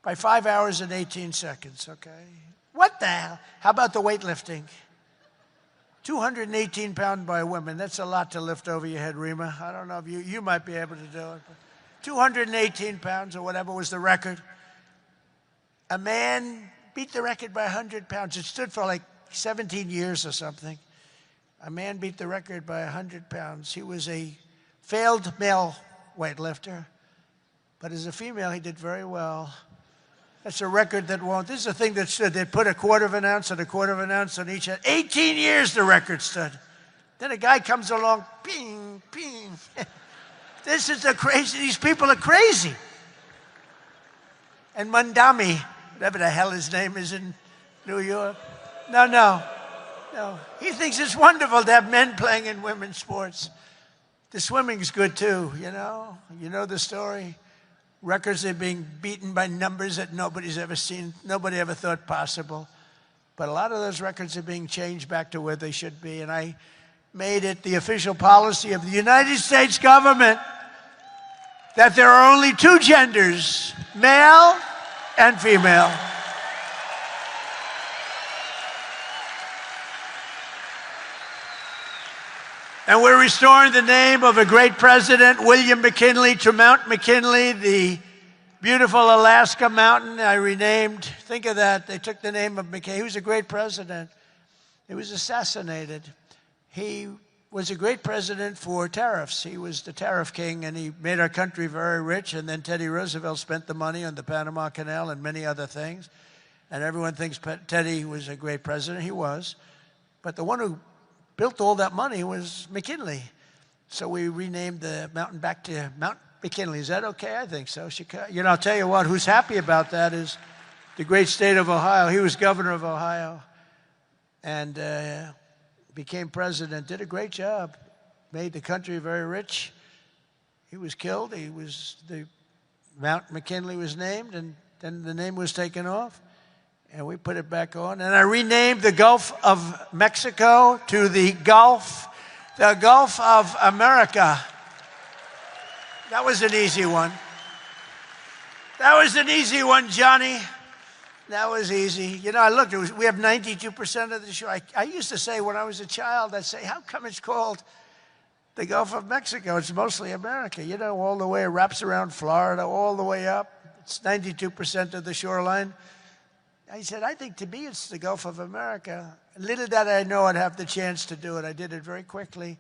by 5 hours and 18 seconds, okay? What the hell? How about the weightlifting? 218 pounds by women. That's a lot to lift over your head, Rima. I don't know if you might be able to do it. But 218 pounds or whatever was the record. A man beat the record by 100 pounds. It stood for like 17 years or something. A man beat the record by 100 pounds. He was a failed male weightlifter, but as a female, he did very well. That's a record that won't. This is a thing that stood. They'd put a quarter of an ounce and a quarter of an ounce on each. 18 years the record stood. Then a guy comes along, ping, ping. This is a crazy. These people are crazy. And Mandami, whatever the hell his name is in New York. No. He thinks it's wonderful to have men playing in women's sports. The swimming's good too, you know. You know the story. Records are being beaten by numbers that nobody's ever seen, nobody ever thought possible. But a lot of those records are being changed back to where they should be. And I made it the official policy of the United States government that there are only 2 genders, male and female. And we're restoring the name of a great president, William McKinley, to Mount McKinley, the beautiful Alaska mountain I renamed. Think of that. They took the name of McKinley. He was a great president. He was assassinated. He was a great president for tariffs. He was the tariff king, and he made our country very rich. And then Teddy Roosevelt spent the money on the Panama Canal and many other things. And everyone thinks Teddy was a great president. He was. But the one who built all that money was McKinley. So we renamed the mountain back to Mount McKinley. Is that okay? I think so. You know, I'll tell you what, who's happy about that is the great state of Ohio. He was governor of Ohio and became president, did a great job, made the country very rich. He was killed. Mount McKinley was named, and then the name was taken off. And we put it back on. And I renamed the Gulf of Mexico to the Gulf of America. That was an easy one. That was an easy one, Johnny. That was easy. You know, I looked, we have 92% of the shore. I used to say when I was a child, I'd say, how come it's called the Gulf of Mexico? It's mostly America. You know, all the way, it wraps around Florida, all the way up. It's 92% of the shoreline. I said, I think to me it's the Gulf of America. Little did I know I'd have the chance to do it. I did it very quickly.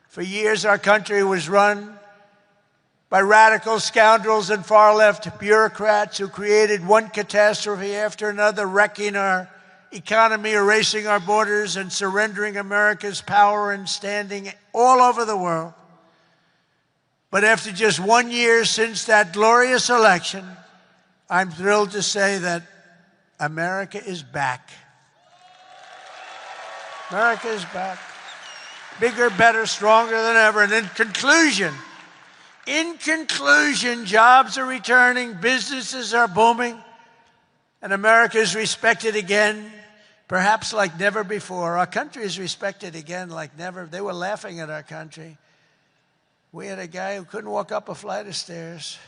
For years, our country was run by radical scoundrels and far-left bureaucrats who created one catastrophe after another, wrecking our economy, erasing our borders, and surrendering America's power and standing all over the world. But after just 1 year since that glorious election, I'm thrilled to say that America is back. America is back. Bigger, better, stronger than ever. And in conclusion, jobs are returning, businesses are booming, and America is respected again, perhaps like never before. Our country is respected again like never. They were laughing at our country. We had a guy who couldn't walk up a flight of stairs.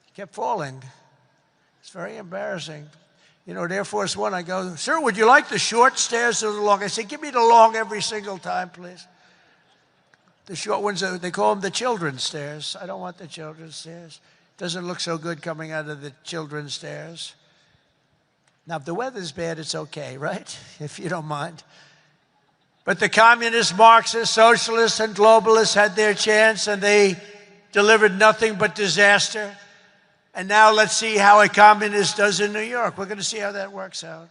He kept falling. It's very embarrassing. You know, at Air Force One, I go, "Sir, would you like the short stairs or the long?" I say, "Give me the long every single time, please." The short ones, they call them the children's stairs. I don't want the children's stairs. Doesn't look so good coming out of the children's stairs. Now, if the weather's bad, it's okay, right? If you don't mind. But the communists, Marxists, socialists, and globalists had their chance, and they delivered nothing but disaster. And now let's see how a communist does in New York. We're going to see how that works out.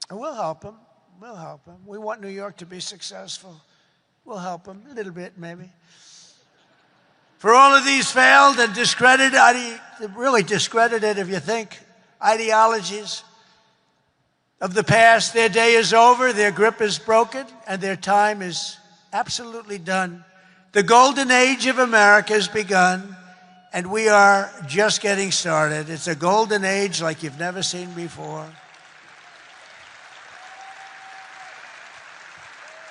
And we'll help them. We'll help them. We want New York to be successful. We'll help them a little bit, maybe. For all of these failed and discredited, really discredited if you think, ideologies of the past, their day is over, their grip is broken, and their time is absolutely done. The golden age of America has begun, and we are just getting started. It's a golden age like you've never seen before.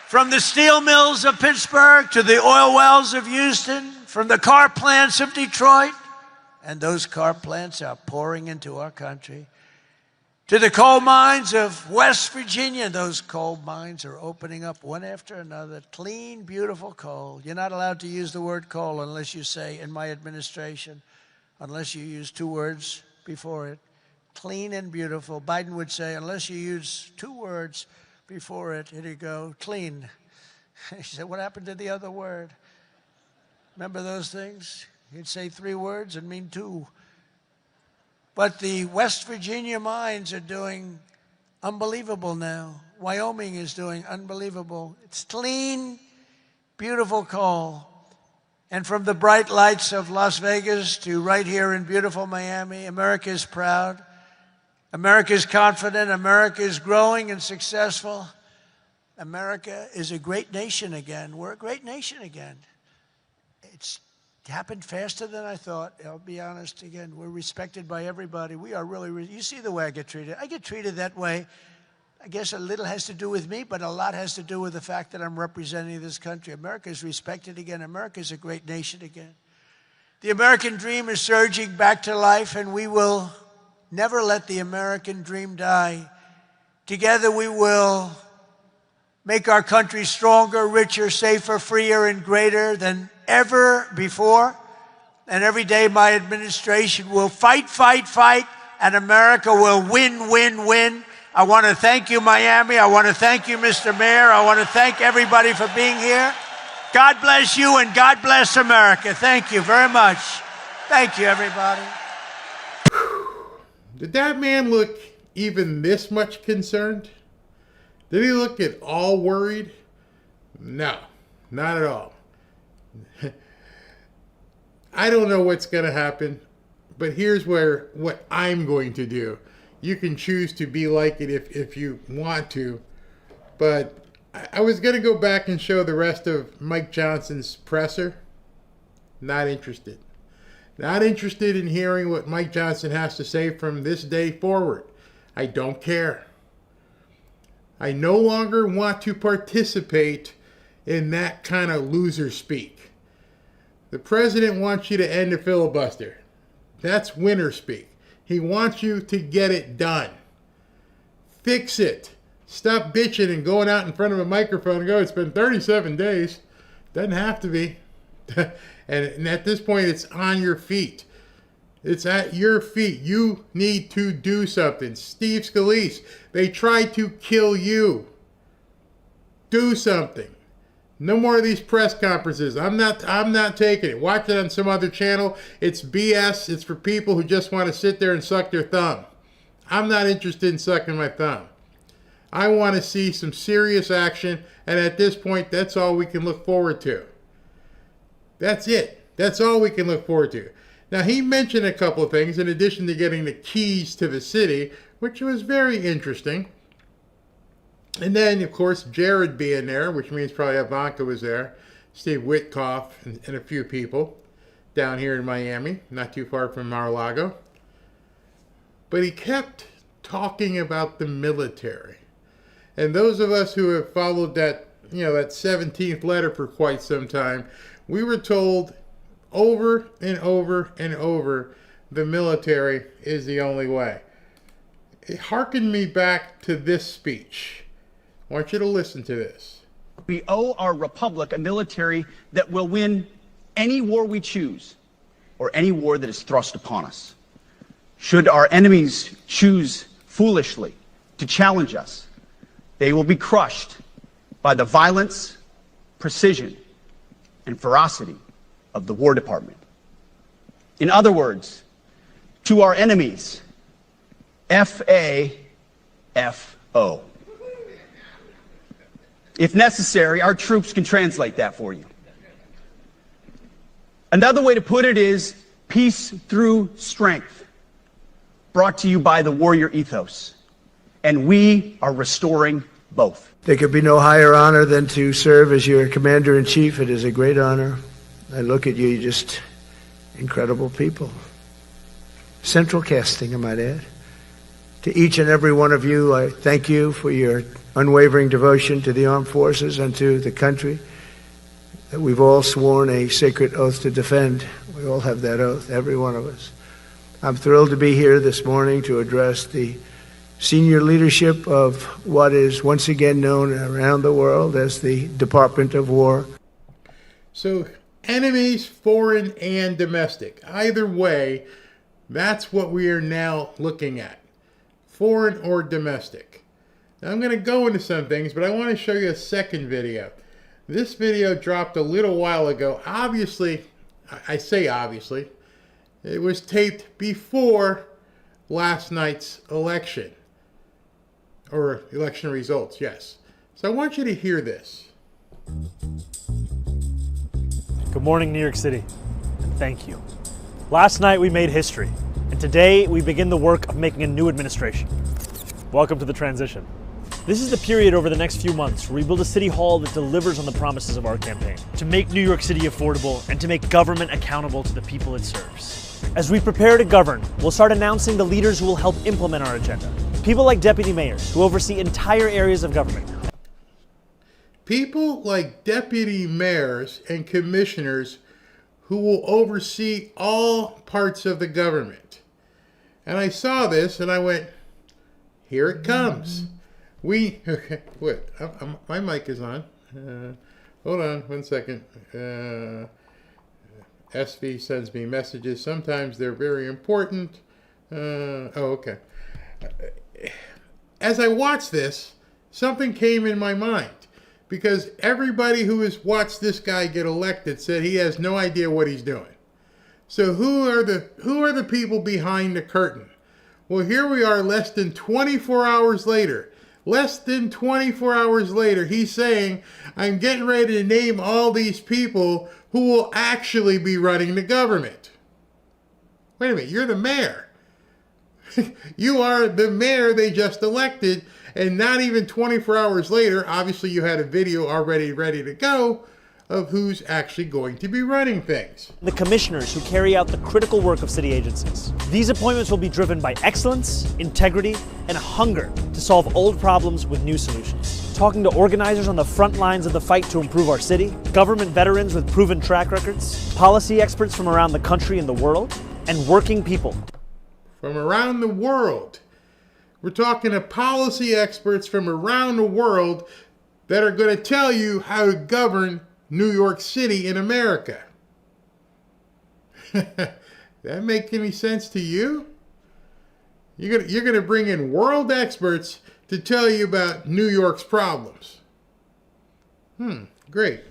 From the steel mills of Pittsburgh to the oil wells of Houston, from the car plants of Detroit, and those car plants are pouring into our country, to the coal mines of West Virginia. Those coal mines are opening up one after another. Clean, beautiful coal. You're not allowed to use the word coal unless you say, in my administration, unless you use 2 words before it. Clean and beautiful. Biden would say, unless you use 2 words before it, here you go, clean. He said, what happened to the other word? Remember those things? He'd say 3 words and mean 2. But the West Virginia mines are doing unbelievable now. Wyoming is doing unbelievable. It's clean, beautiful coal. And from the bright lights of Las Vegas to right here in beautiful Miami, America is proud. America is confident. America is growing and successful. America is a great nation again. We're a great nation again. It's happened faster than I thought. I'll be honest again. We're respected by everybody. We are really, you see the way I get treated. I get treated that way. I guess a little has to do with me, but a lot has to do with the fact that I'm representing this country. America is respected again. America is a great nation again. The American dream is surging back to life, and we will never let the American dream die. Together we will make our country stronger, richer, safer, freer, and greater than ever before. And every day my administration will fight, fight, fight, and America will win, win, win. I want to thank you, Miami. I want to thank you, Mr. Mayor. I want to thank everybody for being here. God bless you, and God bless America. Thank you very much. Thank you, everybody. Did that man look even this much concerned? Did he look at all worried? No, not at all. I don't know what's going to happen, but here's what I'm going to do. You can choose to be like it if you want to, but I was going to go back and show the rest of Mike Johnson's presser. Not interested. Not interested in hearing what Mike Johnson has to say from this day forward. I don't care. I no longer want to participate in that kind of loser speak. The president wants you to end the filibuster. That's winner speak. He wants you to get it done. Fix it. Stop bitching and going out in front of a microphone and go, it's been 37 days. Doesn't have to be. And at this point, it's on your feet. It's at your feet. You need to do something. Steve Scalise, they tried to kill you. Do something. No more of these press conferences. I'm not taking it. Watch it on some other channel. It's BS. It's for people who just want to sit there and suck their thumb. I'm not interested in sucking my thumb. I want to see some serious action, and at this point, that's all we can look forward to. That's it. That's all we can look forward to. Now, he mentioned a couple of things in addition to getting the keys to the city, which was very interesting. And then, of course, Jared being there, which means probably Ivanka was there, Steve Witkoff, and a few people down here in Miami, not too far from Mar-a-Lago. But he kept talking about the military. And those of us who have followed that, that 17th letter for quite some time, we were told over and over and over the military is the only way. It harkened me back to this speech. I want you to listen to this. We owe our republic a military that will win any war we choose or any war that is thrust upon us. Should our enemies choose foolishly to challenge us, they will be crushed by the violence, precision, and ferocity of the War Department. In other words, to our enemies, F-A-F-O. If necessary, our troops can translate that for you. Another way to put it is peace through strength, brought to you by the warrior ethos. And we are restoring both. There could be no higher honor than to serve as your commander-in-chief. It is a great honor. I look at you, you're just incredible people. Central casting, I might add. To each and every one of you, I thank you for your unwavering devotion to the armed forces and to the country that we've all sworn a sacred oath to defend. We all have that oath, every one of us. I'm thrilled to be here this morning to address the senior leadership of what is once again known around the world as the Department of War. So, enemies, foreign and domestic. Either way, that's what we are now looking at. Foreign or domestic. Now, I'm going to go into some things, but I want to show you a second video. This video dropped a little while ago. Obviously, I say obviously, it was taped before last night's election. Or election results, yes. So I want you to hear this. Good morning, New York City, and thank you. Last night we made history, and today we begin the work of making a new administration. Welcome to the transition. This is the period over the next few months where we build a city hall that delivers on the promises of our campaign, to make New York City affordable and to make government accountable to the people it serves. As we prepare to govern, we'll start announcing the leaders who will help implement our agenda. People like deputy mayors who oversee entire areas of government. People like deputy mayors and commissioners who will oversee all parts of the government. And I saw this and I went, here it comes. My mic is on. Hold on 1 second. SV sends me messages. Sometimes they're very important. Okay. As I watched this, something came in my mind. Because everybody who has watched this guy get elected said he has no idea what he's doing. So who are the people behind the curtain? Well, here we are less than 24 hours later. Less than 24 hours later, he's saying, I'm getting ready to name all these people who will actually be running the government. Wait a minute, you're the mayor. You are the mayor they just elected, and not even 24 hours later, obviously you had a video already ready to go of who's actually going to be running things. The commissioners who carry out the critical work of city agencies. These appointments will be driven by excellence, integrity, and a hunger to solve old problems with new solutions. Talking to organizers on the front lines of the fight to improve our city, government veterans with proven track records, policy experts from around the country and the world, and working people. From around the world. We're talking to policy experts from around the world that are going to tell you how to govern New York City in America. That make any sense to you? You're going to bring in world experts to tell you about New York's problems. Great.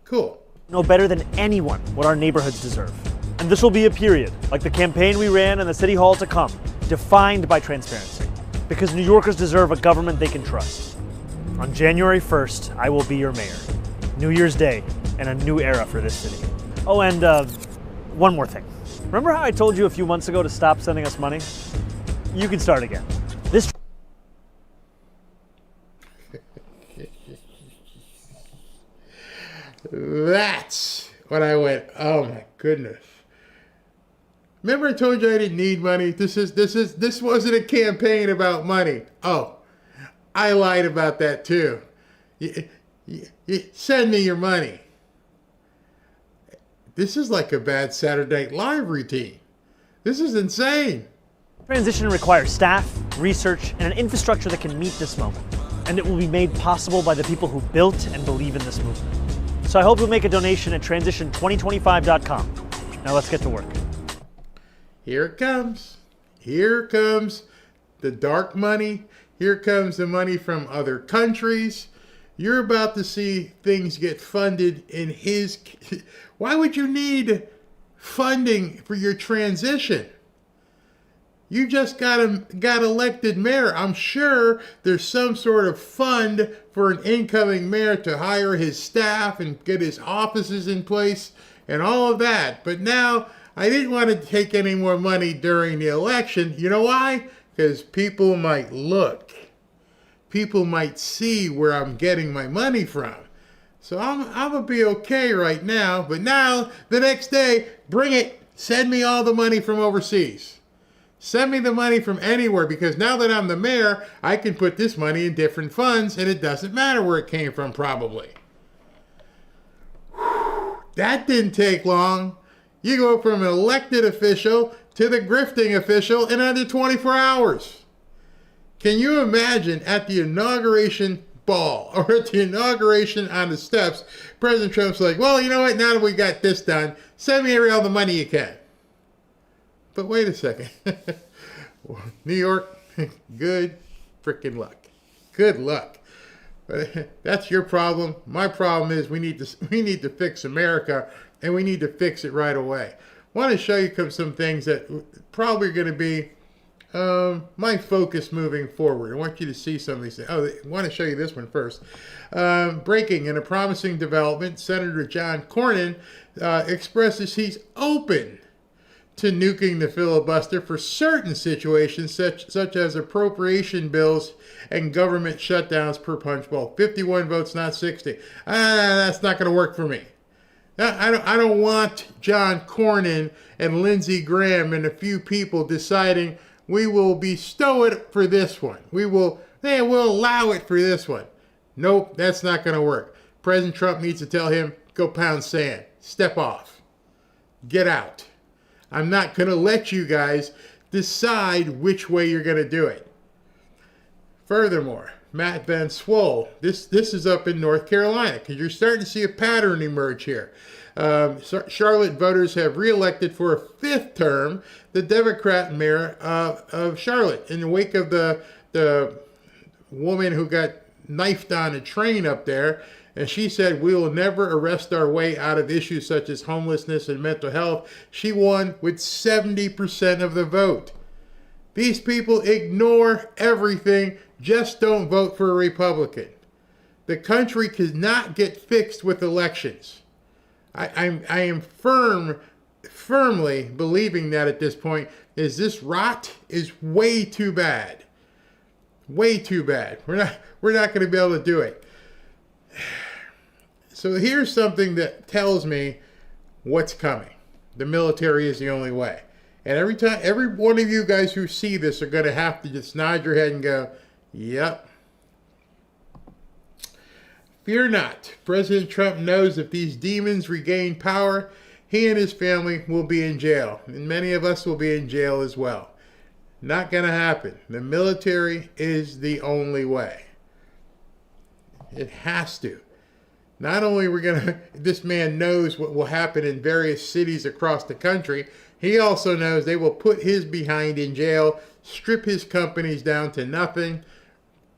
Cool. Know better than anyone what our neighborhoods deserve. And this will be a period, like the campaign we ran and the city hall to come, defined by transparency. Because New Yorkers deserve a government they can trust. On January 1st, I will be your mayor. New Year's Day and a new era for this city. Oh, and one more thing. Remember how I told you a few months ago to stop sending us money? You can start again. This. That's when I went, oh my goodness. Remember I told you I didn't need money? This wasn't a campaign about money. Oh, I lied about that too. Send me your money. This is like a bad Saturday Night Live routine. This is insane. Transition requires staff, research, and an infrastructure that can meet this moment. And it will be made possible by the people who built and believe in this movement. So I hope you'll make a donation at transition2025.com. Now let's get to work. Here it comes. Here comes the dark money. Here comes the money from other countries. You're about to see things get funded in his... Why would you need funding for your transition? You just got elected mayor. I'm sure there's some sort of fund for an incoming mayor to hire his staff and get his offices in place and all of that. But now I didn't want to take any more money during the election. You know why? Because people might look. People might see where I'm getting my money from. So I'm going to be okay right now. But now, the next day, bring it. Send me all the money from overseas. Send me the money from anywhere, because now that I'm the mayor, I can put this money in different funds, and it doesn't matter where it came from, probably. That didn't take long. You go from an elected official to the grifting official in under 24 hours. Can you imagine at the inauguration ball or at the inauguration on the steps, President Trump's like, well, you know what? Now that we got this done, send me all the money you can. But wait a second. New York, good freaking luck. Good luck. But that's your problem. My problem is we need to fix America, and we need to fix it right away. I want to show you some things that probably are going to be my focus moving forward. I want you to see some of these things. Oh, I want to show you this one first. Breaking in a promising development, Senator John Cornyn expresses he's open to nuking the filibuster for certain situations such as appropriation bills and government shutdowns per punch bowl. 51 votes, not 60. That's not going to work for me. I don't want John Cornyn and Lindsey Graham and a few people deciding we will bestow it for this one. We'll allow it for this one. Nope, that's not going to work. President Trump needs to tell him, go pound sand. Step off. Get out. I'm not going to let you guys decide which way you're going to do it. Furthermore, Matt Van Swoll, this is up in North Carolina, because you're starting to see a pattern emerge here. Charlotte voters have reelected for a fifth term the Democrat mayor of Charlotte in the wake of the woman who got knifed on a train up there. And she said, we will never arrest our way out of issues such as homelessness and mental health. She won with 70% of the vote. These people ignore everything, just don't vote for a Republican. The country cannot get fixed with elections. I am firmly believing that at this point, is this rot is way too bad. Way too bad. We're not going to be able to do it. So here's something that tells me what's coming. The military is the only way. And every one of you guys who see this are going to have to just nod your head and go, yep. Fear not. President Trump knows if these demons regain power, he and his family will be in jail. And many of us will be in jail as well. Not going to happen. The military is the only way. It has to. Not only this man knows what will happen in various cities across the country, he also knows they will put his behind in jail, strip his companies down to nothing,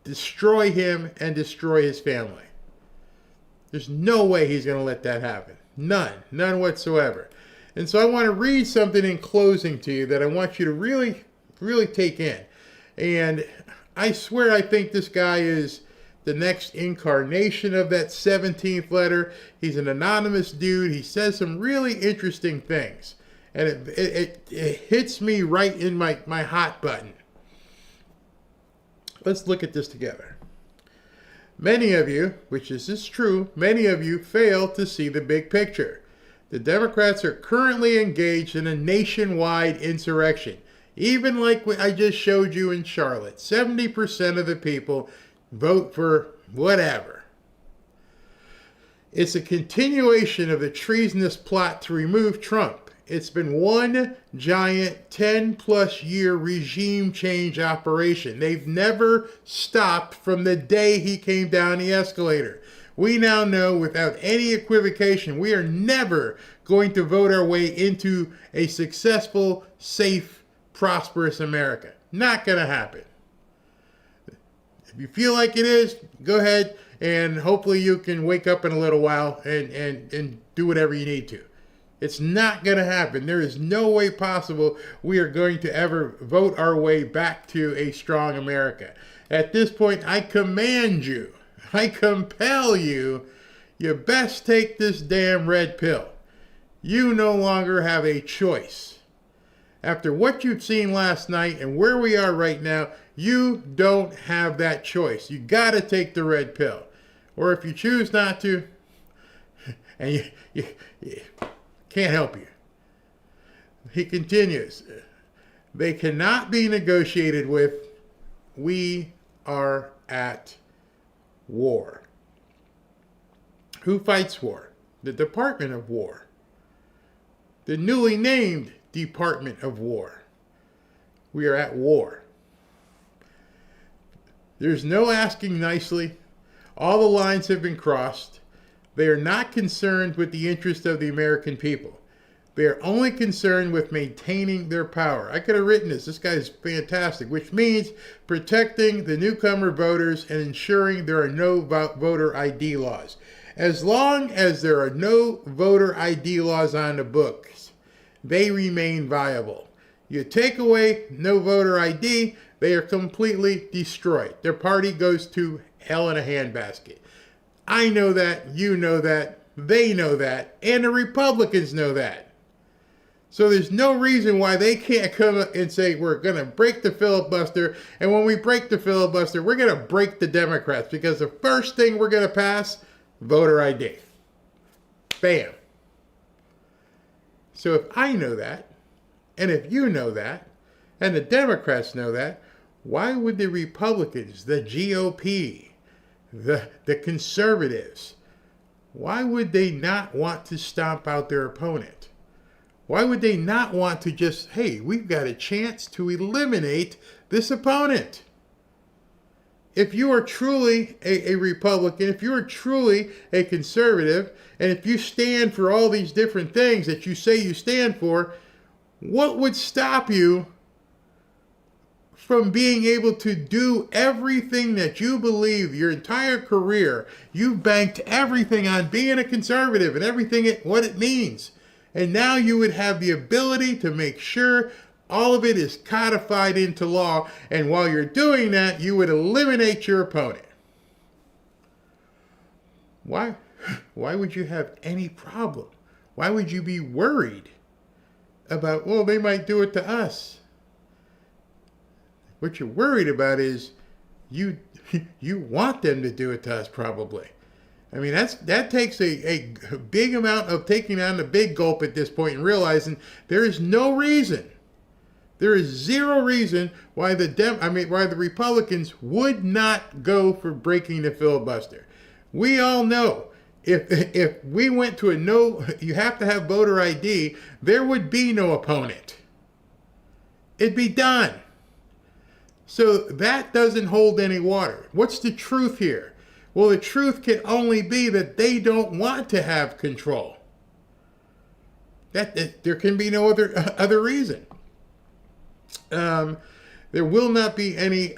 destroy him, and destroy his family. There's no way he's going to let that happen. None whatsoever. And so I want to read something in closing to you that I want you to really, really take in. And I swear I think this guy is the next incarnation of that 17th letter. He's an anonymous dude. He says some really interesting things. And it hits me right in my hot button. Let's look at this together. Many of you, which is true, many of you fail to see the big picture. The Democrats are currently engaged in a nationwide insurrection. Even like what I just showed you in Charlotte, 70% of the people vote for whatever. It's a continuation of the treasonous plot to remove Trump. It's been one giant 10-plus year regime change operation. They've never stopped from the day he came down the escalator. We now know without any equivocation, we are never going to vote our way into a successful, safe, prosperous America. Not going to happen. If you feel like it is, go ahead and hopefully you can wake up in a little while and do whatever you need to. It's not going to happen. There is no way possible we are going to ever vote our way back to a strong America. At this point, I command you, I compel you, you best take this damn red pill. You no longer have a choice. After what you've seen last night and where we are right now, you don't have that choice. You got to take the red pill. Or if you choose not to, and you can't help you. He continues, they cannot be negotiated with. We are at war. Who fights war? The Department of War. The newly named Department of War. We are at war. There's no asking nicely. All the lines have been crossed. They are not concerned with the interest of the American people. They are only concerned with maintaining their power. I could have written this. This guy's fantastic, which means protecting the newcomer voters and ensuring there are no voter ID laws. As long as there are no voter ID laws on the books, they remain viable. You take away no voter ID, they are completely destroyed. Their party goes to hell in a handbasket. I know that, you know that, they know that, and the Republicans know that. So there's no reason why they can't come up and say, we're going to break the filibuster, and when we break the filibuster, we're going to break the Democrats, because the first thing we're going to pass, voter ID. Bam. So if I know that, and if you know that, and the Democrats know that, why would the Republicans, the GOP, the conservatives, why would they not want to stomp out their opponent? Why would they not want to just, hey, we've got a chance to eliminate this opponent? If you are truly a Republican, if you are truly a conservative, and if you stand for all these different things that you say you stand for, what would stop you from being able to do everything that you believe your entire career? You've banked everything on being a conservative and everything what it means. And now you would have the ability to make sure all of it is codified into law. And while you're doing that, you would eliminate your opponent. Why would you have any problem? Why would you be worried about, well, they might do it to us? What you're worried about is you want them to do it to us, probably. I mean, that takes a big amount of taking on the big gulp at this point and realizing there is no reason, there is zero reason why the Republicans would not go for breaking the filibuster. We all know if we went to you have to have voter ID, there would be no opponent. It'd be done. So that doesn't hold any water. What's the truth here? Well, the truth can only be that they don't want to have control. That there can be no other reason. There will not be any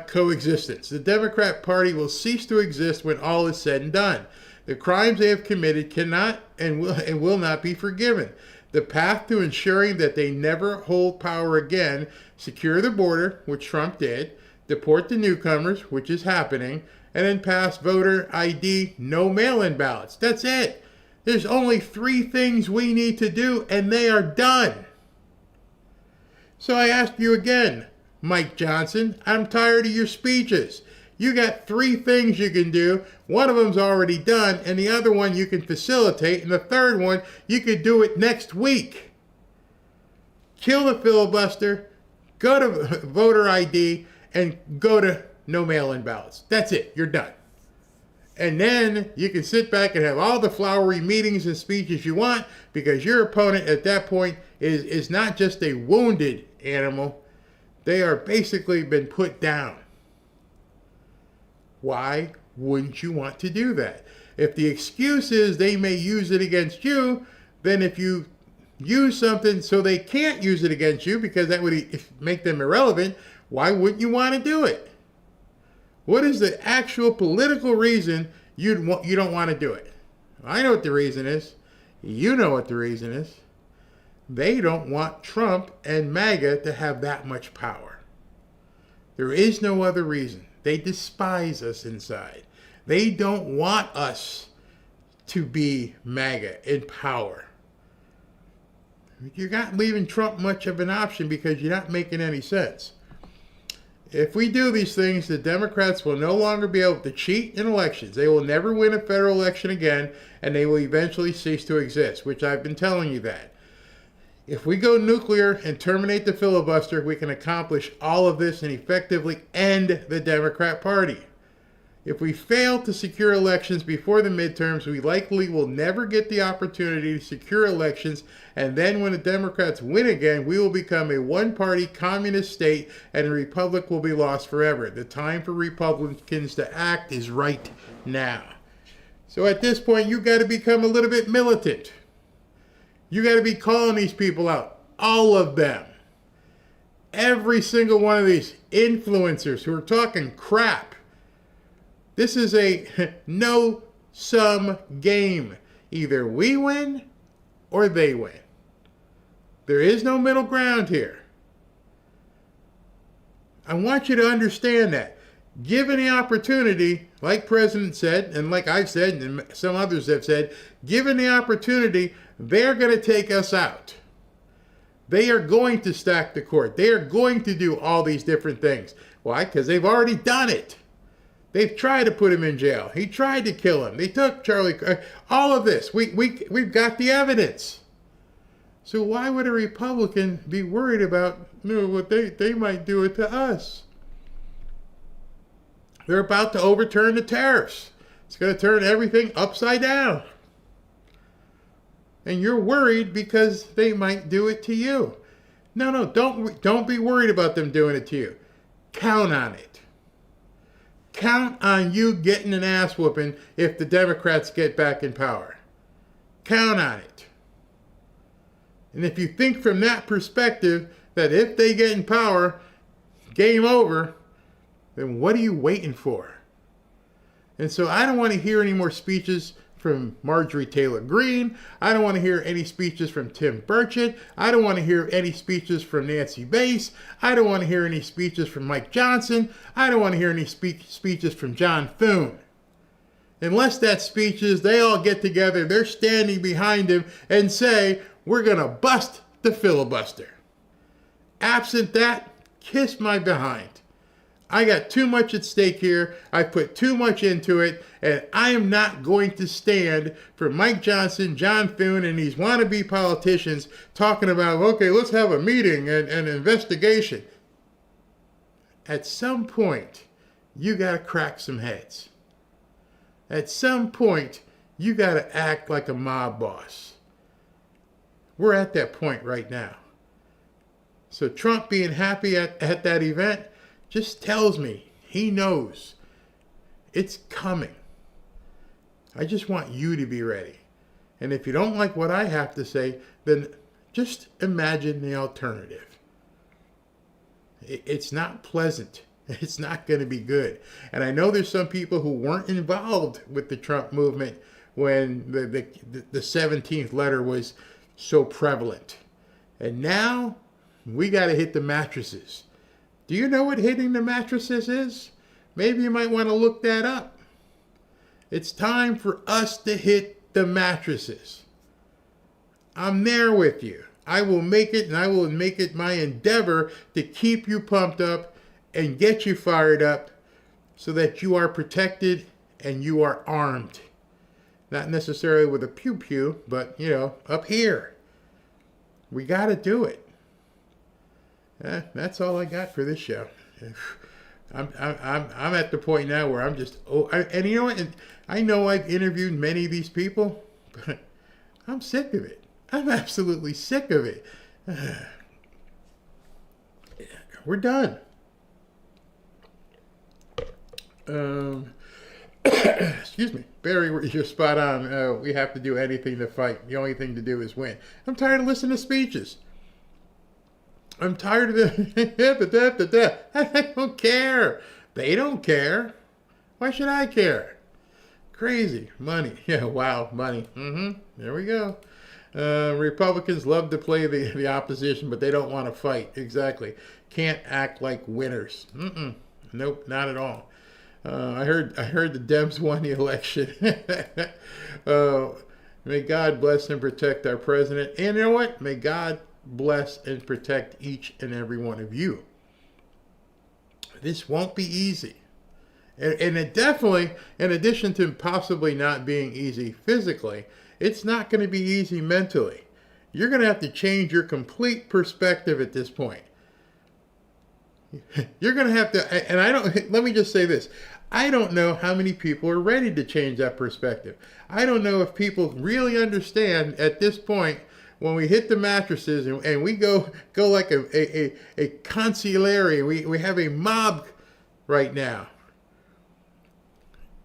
coexistence. The Democrat Party will cease to exist when all is said and done. The crimes they have committed cannot and will not be forgiven. The path to ensuring that they never hold power again, secure the border, which Trump did, deport the newcomers, which is happening, and then pass voter ID, no mail-in ballots. That's it. There's only 3 things we need to do, and they are done. So I ask you again, Mike Johnson, I'm tired of your speeches. You got 3 things you can do. One of them's already done, and the other one you can facilitate, and the third one, you could do it next week. Kill the filibuster, go to voter ID, and go to no mail-in ballots. That's it. You're done. And then you can sit back and have all the flowery meetings and speeches you want, because your opponent at that point is not just a wounded animal. They are basically been put down. Why wouldn't you want to do that? If the excuse is they may use it against you, then if you use something so they can't use it against you because that would make them irrelevant, why wouldn't you want to do it? What is the actual political reason you don't want to do it? I know what the reason is. You know what the reason is. They don't want Trump and MAGA to have that much power. There is no other reason. They despise us inside. They don't want us to be MAGA in power. You're not leaving Trump much of an option because you're not making any sense. If we do these things, the Democrats will no longer be able to cheat in elections. They will never win a federal election again, and they will eventually cease to exist, which I've been telling you that. If we go nuclear and terminate the filibuster, we can accomplish all of this and effectively end the Democrat Party. If we fail to secure elections before the midterms, we likely will never get the opportunity to secure elections, and then when the Democrats win again, we will become a one-party communist state and the republic will be lost forever. The time for Republicans to act is right now. So at this point, you've got to become a little bit militant. You got to be calling these people out, all of them. Every single one of these influencers who are talking crap. This is a no-sum game. Either we win or they win. There is no middle ground here. I want you to understand that. Given the opportunity, like President said, and like I've said, and some others have said, given the opportunity, they're going to take us out. They are going to stack the court. They are going to do all these different things. Why? Because they've already done it. They've tried to put him in jail. He tried to kill him. They took Charlie. All of this. We've got the evidence. So why would a Republican be worried about what they might do it to us? They're about to overturn the tariffs. It's going to turn everything upside down. And you're worried because they might do it to you. No, don't be worried about them doing it to you. Count on it. Count on you getting an ass whooping if the Democrats get back in power. Count on it. And if you think from that perspective that if they get in power, game over, then what are you waiting for? And so I don't want to hear any more speeches from Marjorie Taylor Greene. I don't want to hear any speeches from Tim Burchett. I don't want to hear any speeches from Nancy Bass. I don't want to hear any speeches from Mike Johnson. I don't want to hear any speeches from John Thune. Unless that speeches, they all get together, they're standing behind him and say, we're going to bust the filibuster. Absent that, kiss my behind. I got too much at stake here. I put too much into it, and I am not going to stand for Mike Johnson, John Thune, and these wannabe politicians talking about, okay, let's have a meeting and an investigation. At some point, you got to crack some heads. At some point, you got to act like a mob boss. We're at that point right now. So Trump being happy at that event just tells me he knows it's coming. I just want you to be ready. And if you don't like what I have to say, then just imagine the alternative. It's not pleasant. It's not going to be good. And I know there's some people who weren't involved with the Trump movement when the 17th letter was so prevalent. And now we got to hit the mattresses. Do you know what hitting the mattresses is? Maybe you might want to look that up. It's time for us to hit the mattresses. I'm there with you. I will make it, and I will make it my endeavor to keep you pumped up and get you fired up so that you are protected and you are armed. Not necessarily with a pew-pew, but, up here. We got to do it. That's all I got for this show. I'm at the point now where I'm just, and you know what? I know I've interviewed many of these people, but I'm sick of it. I'm absolutely sick of it. We're done. Excuse me. Barry, you're spot on. We have to do anything to fight. The only thing to do is win. I'm tired of listening to speeches. I'm tired of the I don't care. They don't care. Why should I care? Crazy. Money. Yeah, wow, money. There we go. Republicans love to play the opposition, but they don't want to fight. Exactly. Can't act like winners. Nope, not at all. I heard the Dems won the election. May God bless and protect our president. And you know what? May God bless and protect each and every one of you. This won't be easy. And it definitely, in addition to possibly not being easy physically, it's not going to be easy mentally. You're going to have to change your complete perspective at this point. You're going to have to, and let me just say this. I don't know how many people are ready to change that perspective. I don't know if people really understand at this point when we hit the mattresses and we go like a consigliere, we have a mob right now.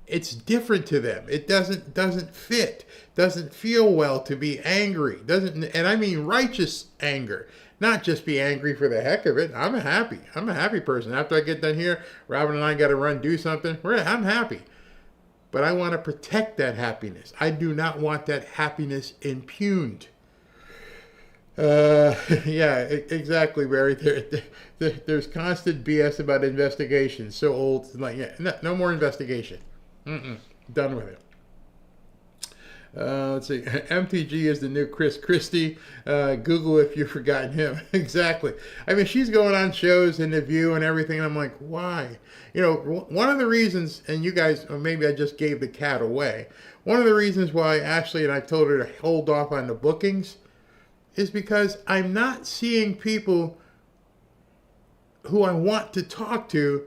It's different to them. It doesn't fit. Doesn't feel well to be angry. And I mean righteous anger. Not just be angry for the heck of it. I'm a happy person. After I get done here, Robin and I got to do something. I'm happy. But I want to protect that happiness. I do not want that happiness impugned. Yeah, exactly, Barry. There's constant BS about investigation. So old. Like, yeah, no more investigation. Done with it. Let's see. MTG is the new Chris Christie. Google if you've forgotten him. Exactly. I mean, she's going on shows in The View and everything. And I'm like, why? One of the reasons, and you guys, or maybe I just gave the cat away. One of the reasons why Ashley and I told her to hold off on the bookings is because I'm not seeing people who I want to talk to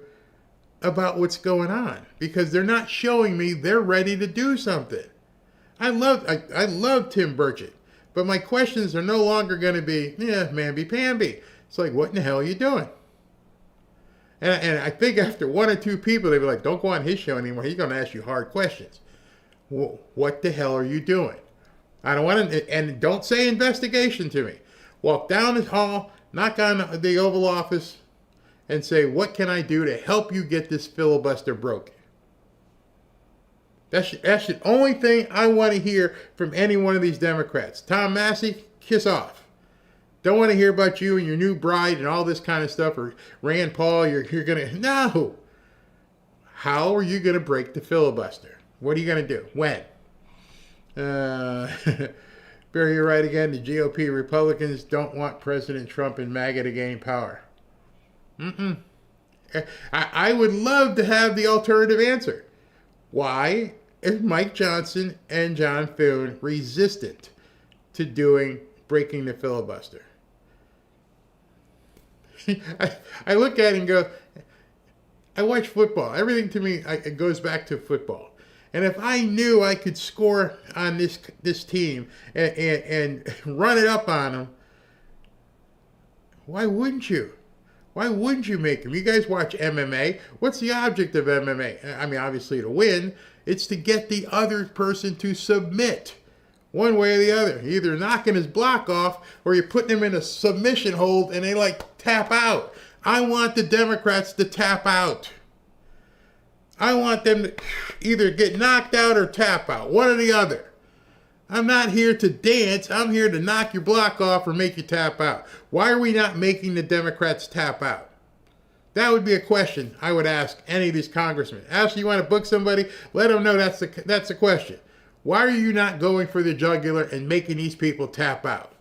about what's going on, because they're not showing me they're ready to do something. I love Tim Burchett, but my questions are no longer going to be, mamby-pamby. It's like, what in the hell are you doing? And I think after one or two people, they were like, don't go on his show anymore. He's going to ask you hard questions. What the hell are you doing? I don't want to, and don't say investigation to me. Walk down the hall, knock on the Oval Office, and say, what can I do to help you get this filibuster broken? That's the only thing I want to hear from any one of these Democrats. Tom Massey, kiss off. Don't want to hear about you and your new bride and all this kind of stuff. Or Rand Paul, you're going to... No! How are you going to break the filibuster? What are you going to do? When? Barry, you're right again. The GOP Republicans don't want President Trump and MAGA to gain power. I would love to have the alternative answer. Why is Mike Johnson and John Thune resistant to breaking the filibuster? I look at it and go, I watch football. Everything to me, it goes back to football. And if I knew I could score on this team and run it up on them, why wouldn't you? Why wouldn't you make them? You guys watch MMA. What's the object of MMA? I mean, obviously to win. It's to get the other person to submit. One way or the other. You're either knocking his block off or you're putting him in a submission hold and they tap out. I want the Democrats to tap out. I want them to either get knocked out or tap out. One or the other. I'm not here to dance. I'm here to knock your block off or make you tap out. Why are we not making the Democrats tap out? That would be a question I would ask any of these congressmen. After you want to book somebody, let them know that's the question. Why are you not going for the jugular and making these people tap out?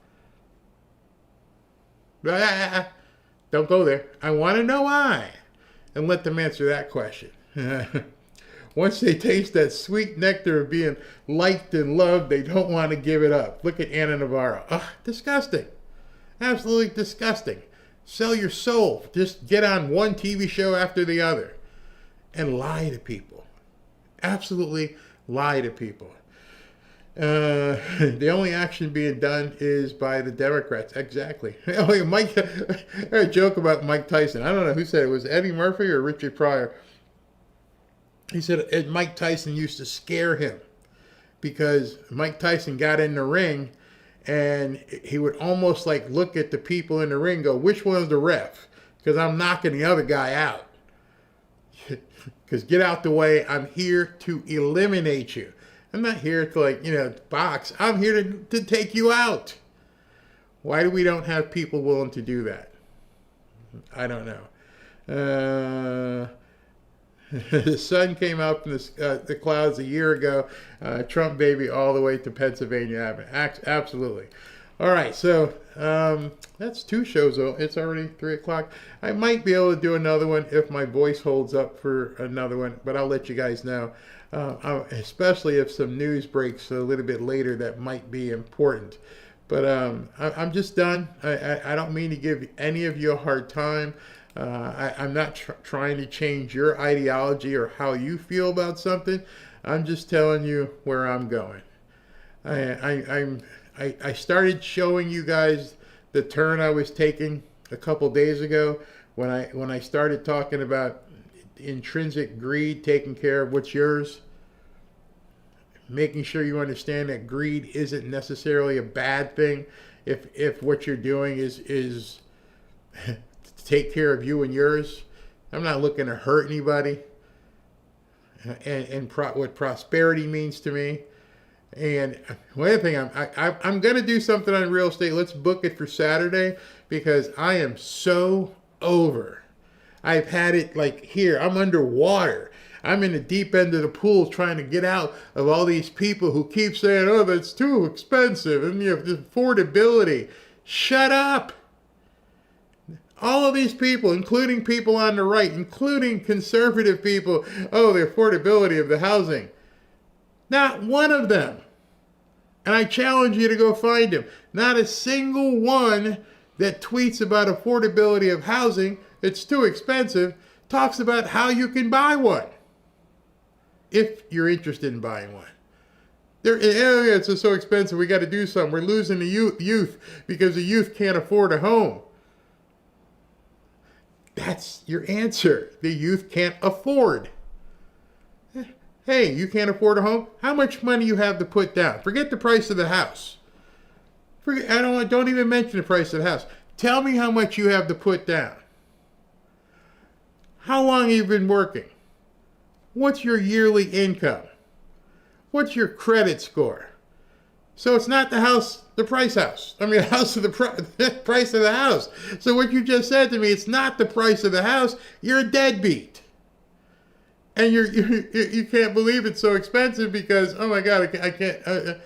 Don't go there. I want to know why. And let them answer that question. Once they taste that sweet nectar of being liked and loved, they don't want to give it up. Look at Anna Navarro. Ugh, disgusting. Absolutely disgusting. Sell your soul. Just get on one TV show after the other and lie to people. Absolutely lie to people. The only action being done is by the Democrats. Exactly. Mike, a joke about Mike Tyson. I don't know who said it. Was Eddie Murphy or Richard Pryor? He said Mike Tyson used to scare him because Mike Tyson got in the ring and he would almost like look at the people in the ring and go, which one's the ref? Because I'm knocking the other guy out. Because get out the way. I'm here to eliminate you. I'm not here to box. I'm here to take you out. Why do we don't have people willing to do that? I don't know. The sun came out from the clouds a year ago. Trump baby all the way to Pennsylvania Avenue. Absolutely. All right, so that's 2 shows. It's already 3 o'clock. I might be able to do another one if my voice holds up for another one, but I'll let you guys know. Especially if some news breaks a little bit later that might be important. But I'm just done. I don't mean to give any of you a hard time. I'm not trying to change your ideology or how you feel about something. I'm just telling you where I'm going. I started showing you guys the turn I was taking a couple days ago when I started talking about intrinsic greed, taking care of what's yours, making sure you understand that greed isn't necessarily a bad thing if what you're doing is to take care of you and yours. I'm not looking to hurt anybody, and what prosperity means to me. And one other thing, I'm going to do something on real estate. Let's book it for Saturday because I am so over. I've had it like here. I'm underwater. I'm in the deep end of the pool trying to get out of all these people who keep saying, oh, that's too expensive and you have the affordability. Shut up. All of these people, including people on the right, including conservative people, oh, the affordability of the housing. Not one of them. And I challenge you to go find them. Not a single one that tweets about affordability of housing, it's too expensive, talks about how you can buy one. If you're interested in buying one. It's so expensive, we got to do something. We're losing the youth because the youth can't afford a home. That's your answer. The youth can't afford. Hey, you can't afford a home? How much money you have to put down? Forget the price of the house. Don't even mention the price of the house. Tell me how much you have to put down. How long have you been working? What's your yearly income? What's your credit score? So it's not the house, the price house. I mean, the house of the price of the house. So what you just said to me, it's not the price of the house. You're a deadbeat. And you can't believe it's so expensive because, oh my God, I can't.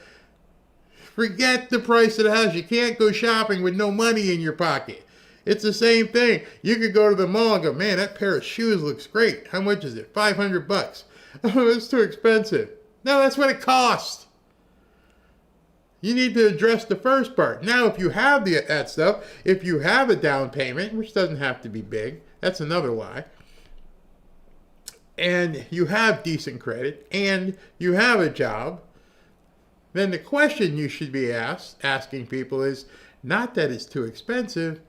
Forget the price of the house. You can't go shopping with no money in your pocket. It's the same thing. You could go to the mall and go, man, that pair of shoes looks great. How much is it? $500. Oh, it's too expensive. No, that's what it costs. You need to address the first part. Now, if you have that stuff, if you have a down payment, which doesn't have to be big, that's another lie, and you have decent credit, and you have a job, then the question you should be asking people is not that it's too expensive,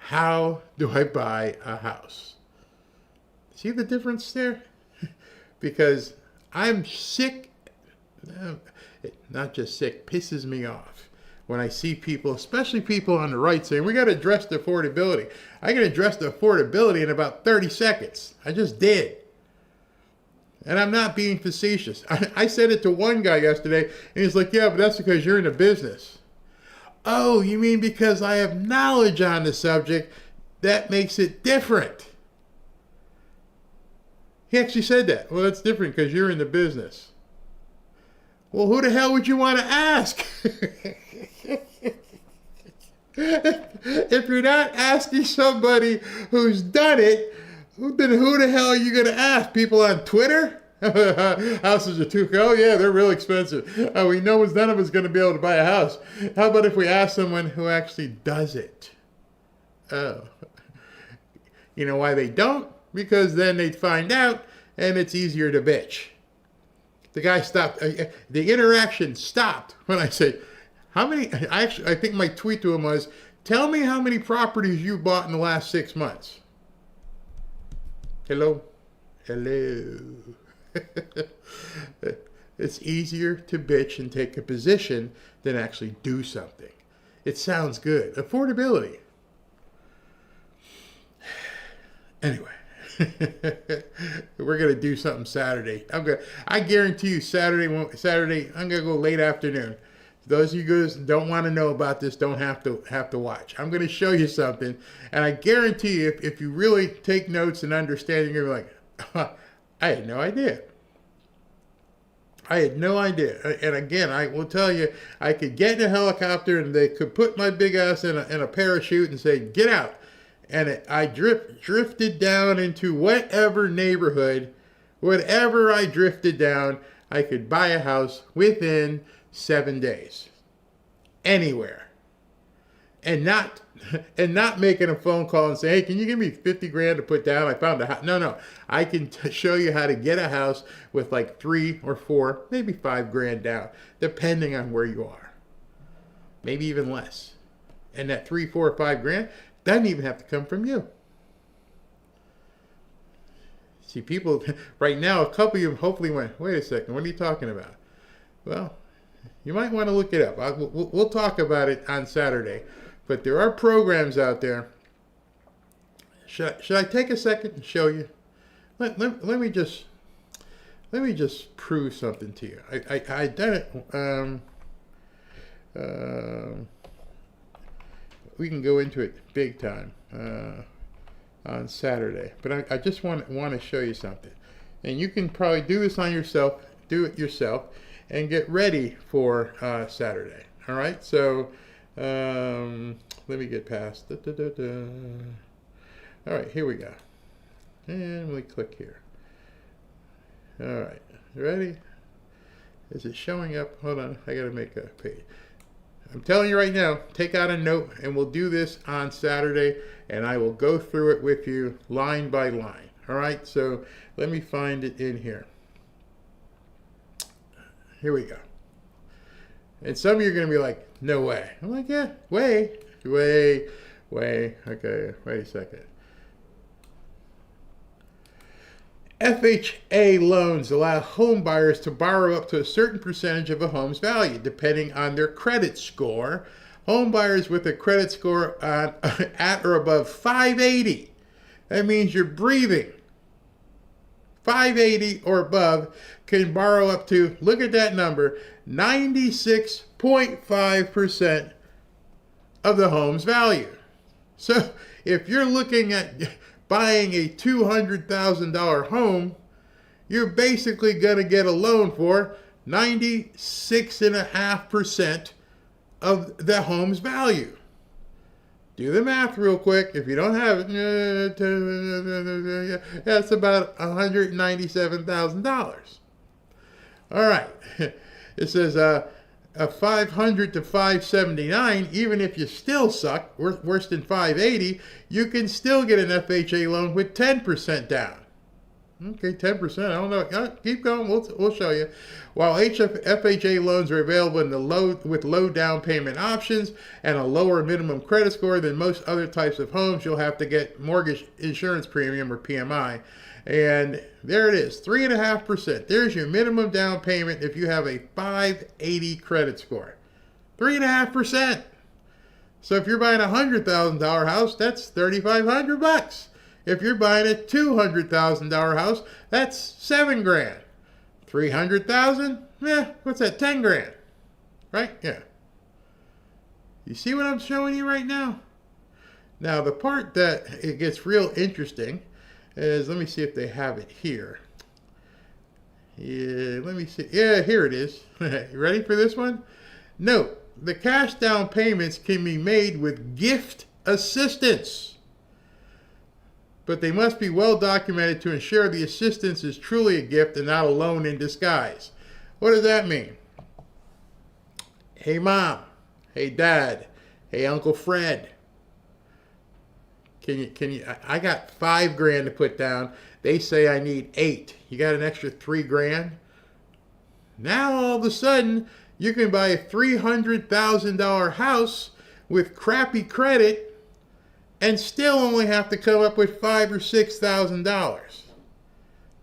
how do I buy a house? See the difference there? Because I'm sick, not just sick, pisses me off when I see people, especially people on the right, saying, we got to address the affordability. I can address the affordability in about 30 seconds. I just did. And I'm not being facetious. I said it to one guy yesterday, and he's like, yeah, but that's because you're in the business. Oh, you mean because I have knowledge on the subject, that makes it different. He actually said that. Well, that's different because you're in the business. Well, who the hell would you want to ask? If you're not asking somebody who's done it, then who the hell are you going to ask? People on Twitter? Houses are too, oh yeah, they're real expensive. Oh, we know none of us going to be able to buy a house. How about if we ask someone who actually does it? Oh. You know why they don't? Because then they'd find out and it's easier to bitch. The guy stopped, the interaction stopped when I said, how many, I think my tweet to him was, tell me how many properties you bought in the last 6 months. Hello? Hello. It's easier to bitch and take a position than actually do something. It sounds good. Affordability. Anyway, we're gonna do something Saturday. I guarantee you, Saturday. I'm gonna go late afternoon. Those of you guys don't want to know about this don't have to watch. I'm gonna show you something, and I guarantee you, if you really take notes and understand, you're gonna be like, I had no idea. I had no idea. And again, I will tell you, I could get in a helicopter and they could put my big ass in a parachute and say, get out. And I drifted down into whatever neighborhood, whatever I drifted down, I could buy a house within 7 days. Anywhere. And not making a phone call and say, hey, can you give me 50 grand to put down? I found a house. No. I can show you how to get a house with like 3 or 4, maybe 5 grand down, depending on where you are. Maybe even less. And that 3, 4, or 5 grand doesn't even have to come from you. See, people right now, a couple of you hopefully went, wait a second, what are you talking about? Well, you might want to look it up. We'll talk about it on Saturday. But there are programs out there. Should I take a second and show you? Let me just prove something to you. I done it. We can go into it big time on Saturday. But I just want to show you something, and you can probably do this on yourself. Do it yourself, and get ready for Saturday. All right. So. Let me get past. All right, here we go. And we click here. All right, ready? Is it showing up? Hold on, I gotta make a page. I'm telling you right now, take out a note and we'll do this on Saturday and I will go through it with you line by line. All right, so let me find it in here. Here we go. And some of you are going to be like, no way. I'm like, yeah, way. Okay, wait a second. FHA loans allow home buyers to borrow up to a certain percentage of a home's value, depending on their credit score. Home buyers with a credit score at or above 580, that means you're breathing. 580 or above can borrow up to, look at that number, 96.5% of the home's value. So if you're looking at buying a $200,000 home, you're basically going to get a loan for 96.5% of the home's value. Do the math real quick. If you don't have it, that's about $197,000. All right. It says a 500 to 579, even if you still suck, worse than 580, you can still get an FHA loan with 10% down. Okay, 10%. I don't know. Keep going. We'll show you. While FHA loans are available with low down payment options and a lower minimum credit score than most other types of homes, you'll have to get mortgage insurance premium, or PMI. And there it is, 3.5%. There's your minimum down payment if you have a 580 credit score. 3.5%. So if you're buying a $100,000 house, that's $3,500. If you're buying a $200,000 house, that's $7,000. 300,000? What's that? 10 grand, right? Yeah. You see what I'm showing you right now? Now the part that it gets real interesting is, let me see if they have it here. Yeah, let me see. Yeah, here it is. You ready for this one? Note, the cash down payments can be made with gift assistance, but they must be well documented to ensure the assistance is truly a gift and not a loan in disguise. What does that mean? Hey mom, hey dad, hey Uncle Fred, can you, I got $5,000 to put down. They say I need 8. You got an extra $3,000? Now all of a sudden, you can buy a $300,000 house with crappy credit and still only have to come up with $5,000 or $6,000.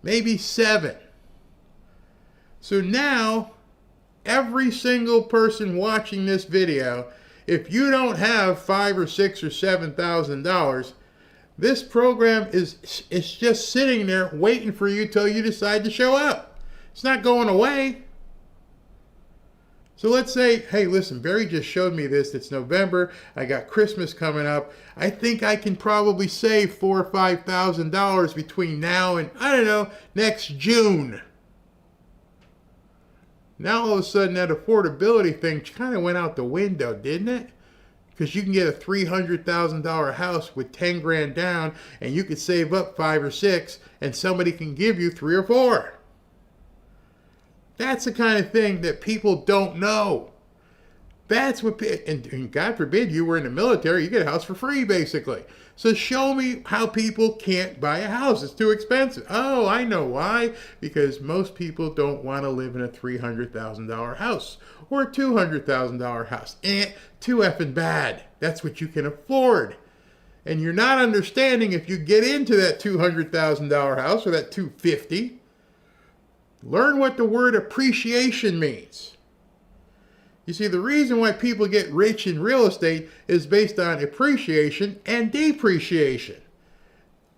Maybe 7. So now, every single person watching this video, if you don't have $5,000 or $6,000 or $7,000, this program is just sitting there waiting for you till you decide to show up. It's not going away. So let's say, hey, listen, Barry just showed me this. It's November. I got Christmas coming up. I think I can probably save $4,000 or $5,000 between now and, I don't know, next June. Now all of a sudden that affordability thing kind of went out the window, didn't it? Because you can get a $300,000 house with $10,000 down, and you could save up 5 or 6, and somebody can give you 3 or 4. That's the kind of thing that people don't know. That's what, and God forbid you were in the military, you get a house for free, basically. So show me how people can't buy a house. It's too expensive. Oh, I know why. Because most people don't want to live in a $300,000 house or a $200,000 house. Too effing bad. That's what you can afford. And you're not understanding if you get into that $200,000 house or that $250,000. Learn what the word appreciation means. You see, the reason why people get rich in real estate is based on appreciation and depreciation.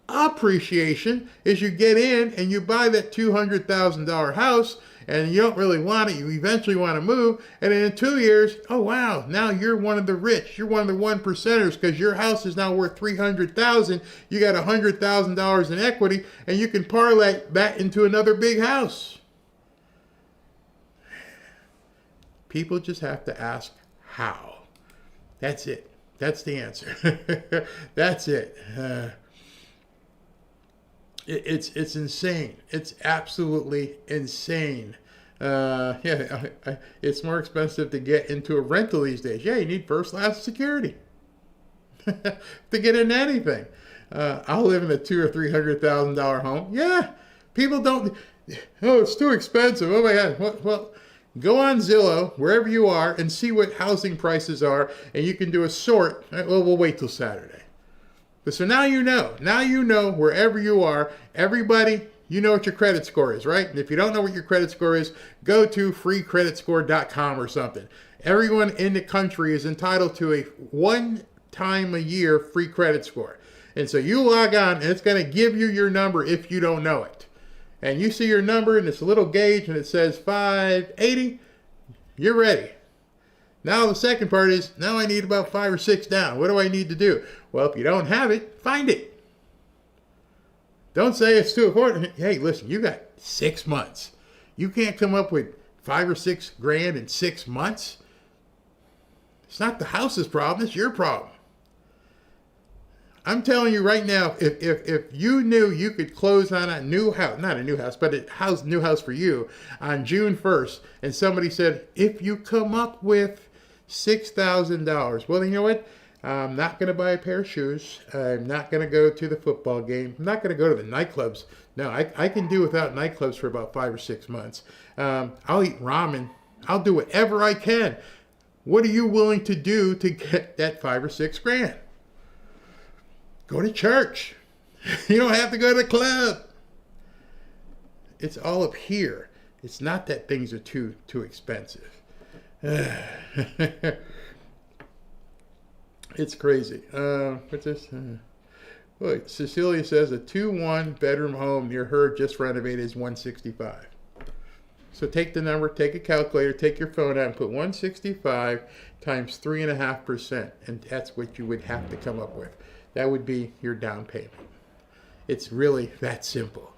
Appreciation is you get in and you buy that $200,000 house and you don't really want it. You eventually want to move. And in 2 years, oh wow, now you're one of the rich. You're one of the 1%ers because your house is now worth $300,000. You got $100,000 in equity and you can parlay that into another big house. People just have to ask how. That's it. That's the answer. That's it. It's insane. It's absolutely insane. It's more expensive to get into a rental these days. Yeah, you need first-class security to get into anything. I'll live in a $200,000 or $300,000 home. Yeah, people don't. Oh, it's too expensive. Oh my God. Well, go on Zillow, wherever you are, and see what housing prices are, and you can do a sort. Well, we'll wait till Saturday. But so now you know. Now you know wherever you are. Everybody, you know what your credit score is, right? And if you don't know what your credit score is, go to freecreditscore.com or something. Everyone in the country is entitled to a one-time-a-year free credit score. And so you log on, and it's going to give you your number if you don't know it. And you see your number and it's a little gauge and it says 580, you're ready. Now the second part is, now I need about 5 or 6 down. What do I need to do? Well, if you don't have it, find it. Don't say it's too important. Hey, listen, you got 6 months. You can't come up with 5 or 6 grand in 6 months. It's not the house's problem, it's your problem. I'm telling you right now, if you knew you could close on a new house, not a new house, but a new house for you on June 1st, and somebody said, if you come up with $6,000, well, you know what? I'm not going to buy a pair of shoes. I'm not going to go to the football game. I'm not going to go to the nightclubs. No, I can do without nightclubs for about 5 or 6 months. I'll eat ramen. I'll do whatever I can. What are you willing to do to get that 5 or 6 grand? Go to church. You don't have to go to the club. It's all up here. It's not that things are too expensive. It's crazy. What's this? Look, Cecilia says a 2-1 bedroom home near her just renovated is $165. So take the number, take a calculator, take your phone out and put 165 times 3.5%, and that's what you would have to come up with. That would be your down payment. It's really that simple.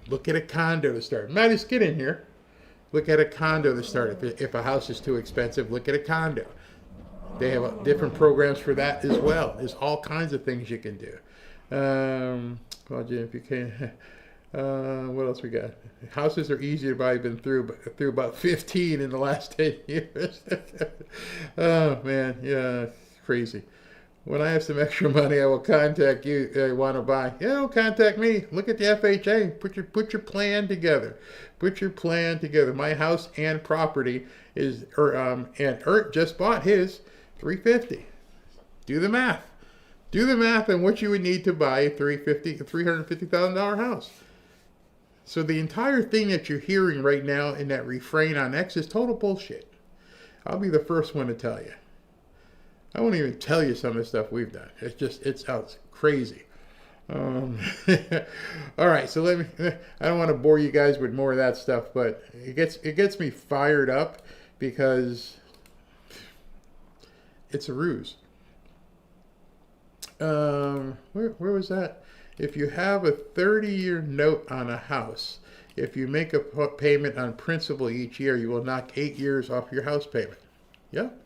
Look at a condo to start. Might just get in here. Look at a condo to start. If a house is too expensive, look at a condo. They have different programs for that as well. There's all kinds of things you can do. Well, Jim, if you can, what else we got? Houses are easy to buy. I've been through about 15 in the last 10 years. Oh man, yeah, crazy. When I have some extra money, I will contact you. I want to buy. Yeah, don't contact me. Look at the FHA. Put your plan together. Put your plan together. My house and property is, and Ert just bought his $350. Do the math. Do the math on what you would need to buy a $350,000 house. So the entire thing that you're hearing right now in that refrain on X is total bullshit. I'll be the first one to tell you. I won't even tell you some of the stuff we've done. It's out crazy. All right, so I don't want to bore you guys with more of that stuff, but it gets me fired up because it's a ruse. Where was that? If you have a 30-year note on a house, if you make a payment on principal each year, you will knock 8 years off your house payment. Yep.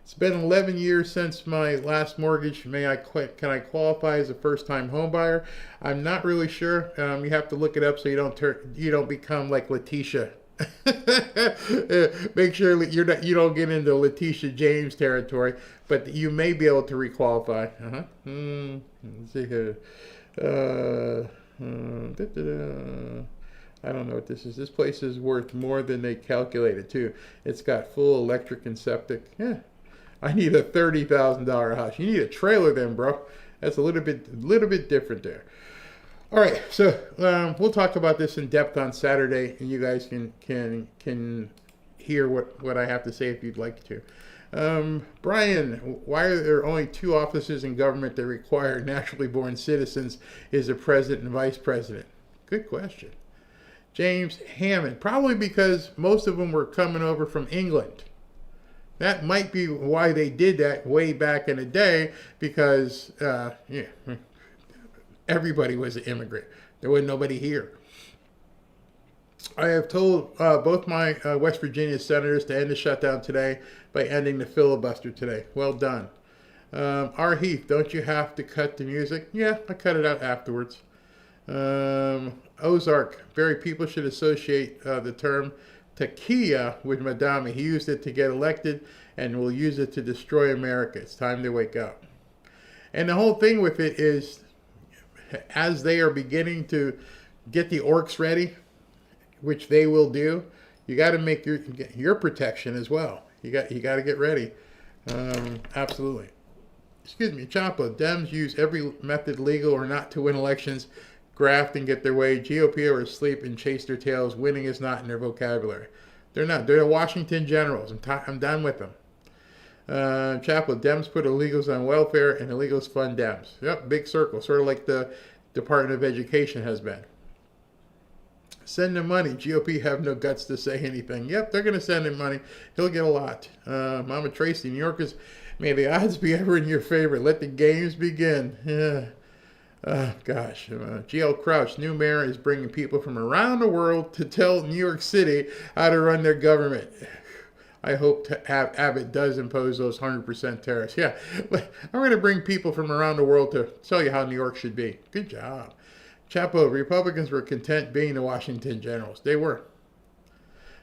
It's been 11 years since my last mortgage. Can I qualify as a first-time home buyer? I'm not really sure. You have to look it up so you don't become like Letitia. Make sure you don't get into Letitia James territory, but you may be able to requalify. Let's see here. I don't know what this is. This place is worth more than they calculated too. It's got full electric and septic. Yeah, I need a $30,000 house. You need a trailer then, bro. That's a little bit different there. All right, so we'll talk about this in depth on Saturday, and you guys can hear what I have to say if you'd like to. Brian, why are there only 2 offices in government that require naturally born citizens? Is the president and vice president? Good question. James Hammond, probably because most of them were coming over from England. That might be why they did that way back in the day, because everybody was an immigrant. There wasn't nobody here. I have told both my West Virginia senators to end the shutdown today by ending the filibuster today. Well done. R. Heath, don't you have to cut the music? Yeah, I cut it out afterwards. Ozark, very people should associate the term taquilla with Madame. He used it to get elected and will use it to destroy America. It's time to wake up. And the whole thing with it is, as they are beginning to get the orcs ready, which they will do, you got to make your protection as well. You got to get ready. Absolutely. Excuse me, Chapo. Dems use every method legal or not to win elections, graft and get their way. GOP are asleep and chase their tails. Winning is not in their vocabulary. They're not. They're the Washington Generals. I'm done with them. Chapo, Dems put illegals on welfare and illegals fund Dems. Yep, big circle, sort of like the Department of Education has been. Send him money. GOP have no guts to say anything. Yep, they're going to send him money. He'll get a lot. Mama Tracy, New Yorkers, may the odds be ever in your favor. Let the games begin. Yeah. Oh, gosh. GL Crouch, new mayor, is bringing people from around the world to tell New York City how to run their government. I hope Abbott does impose those 100% tariffs. Yeah, I'm going to bring people from around the world to tell you how New York should be. Good job. Chapo, Republicans were content being the Washington Generals. They were.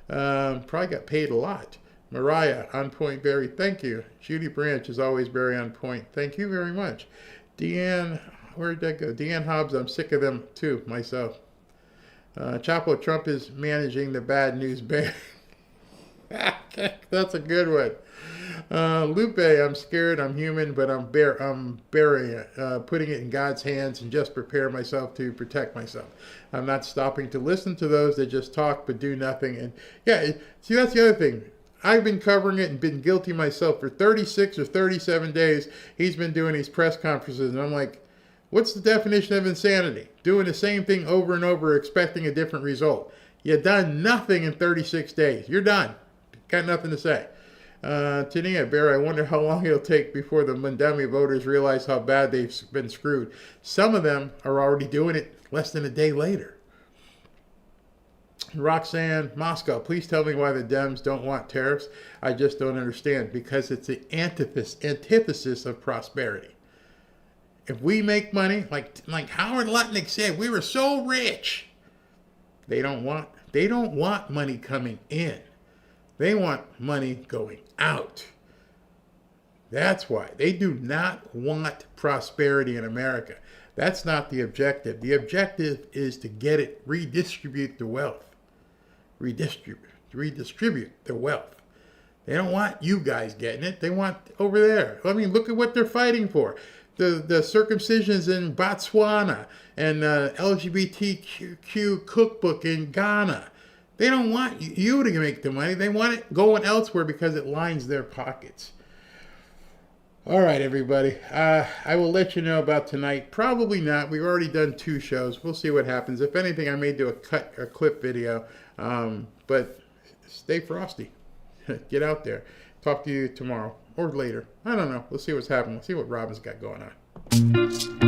Probably got paid a lot. Mariah, on point, Barry, thank you. Judy Branch is always very on point. Thank you very much. Deanne, where'd that go? Deanne Hobbs, I'm sick of them too, myself. Chapo, Trump is managing the bad news bear. That's a good one. Lupe, I'm scared, I'm human, but I'm burying it, putting it in God's hands and just prepare myself to protect myself. I'm not stopping to listen to those that just talk but do nothing. And yeah, see, that's the other thing. I've been covering it and been guilty myself for 36 or 37 days. He's been doing these press conferences, and I'm like, what's the definition of insanity? Doing the same thing over and over, expecting a different result. You've done nothing in 36 days. You're done. Got nothing to say. Tania Bear, I wonder how long it'll take before the Mandami voters realize how bad they've been screwed. Some of them are already doing it less than a day later. Roxanne Moscow, please tell me why the Dems don't want tariffs. I just don't understand, because it's the antithesis of prosperity. If we make money, like Howard Lutnick said, we were so rich. They don't want money coming in. They want money going out. That's why. They do not want prosperity in America. That's not the objective. The objective is to get it, redistribute the wealth. Redistribute the wealth. They don't want you guys getting it. They want over there. I mean, look at what they're fighting for. The circumcisions in Botswana and LGBTQ cookbook in Ghana. They don't want you to make the money. They want it going elsewhere because it lines their pockets. All right, everybody. I will let you know about tonight. Probably not. We've already done 2 shows. We'll see what happens. If anything, I may do a clip video. But stay frosty. Get out there. Talk to you tomorrow or later. I don't know. We'll see what's happening. We'll see what Robin's got going on.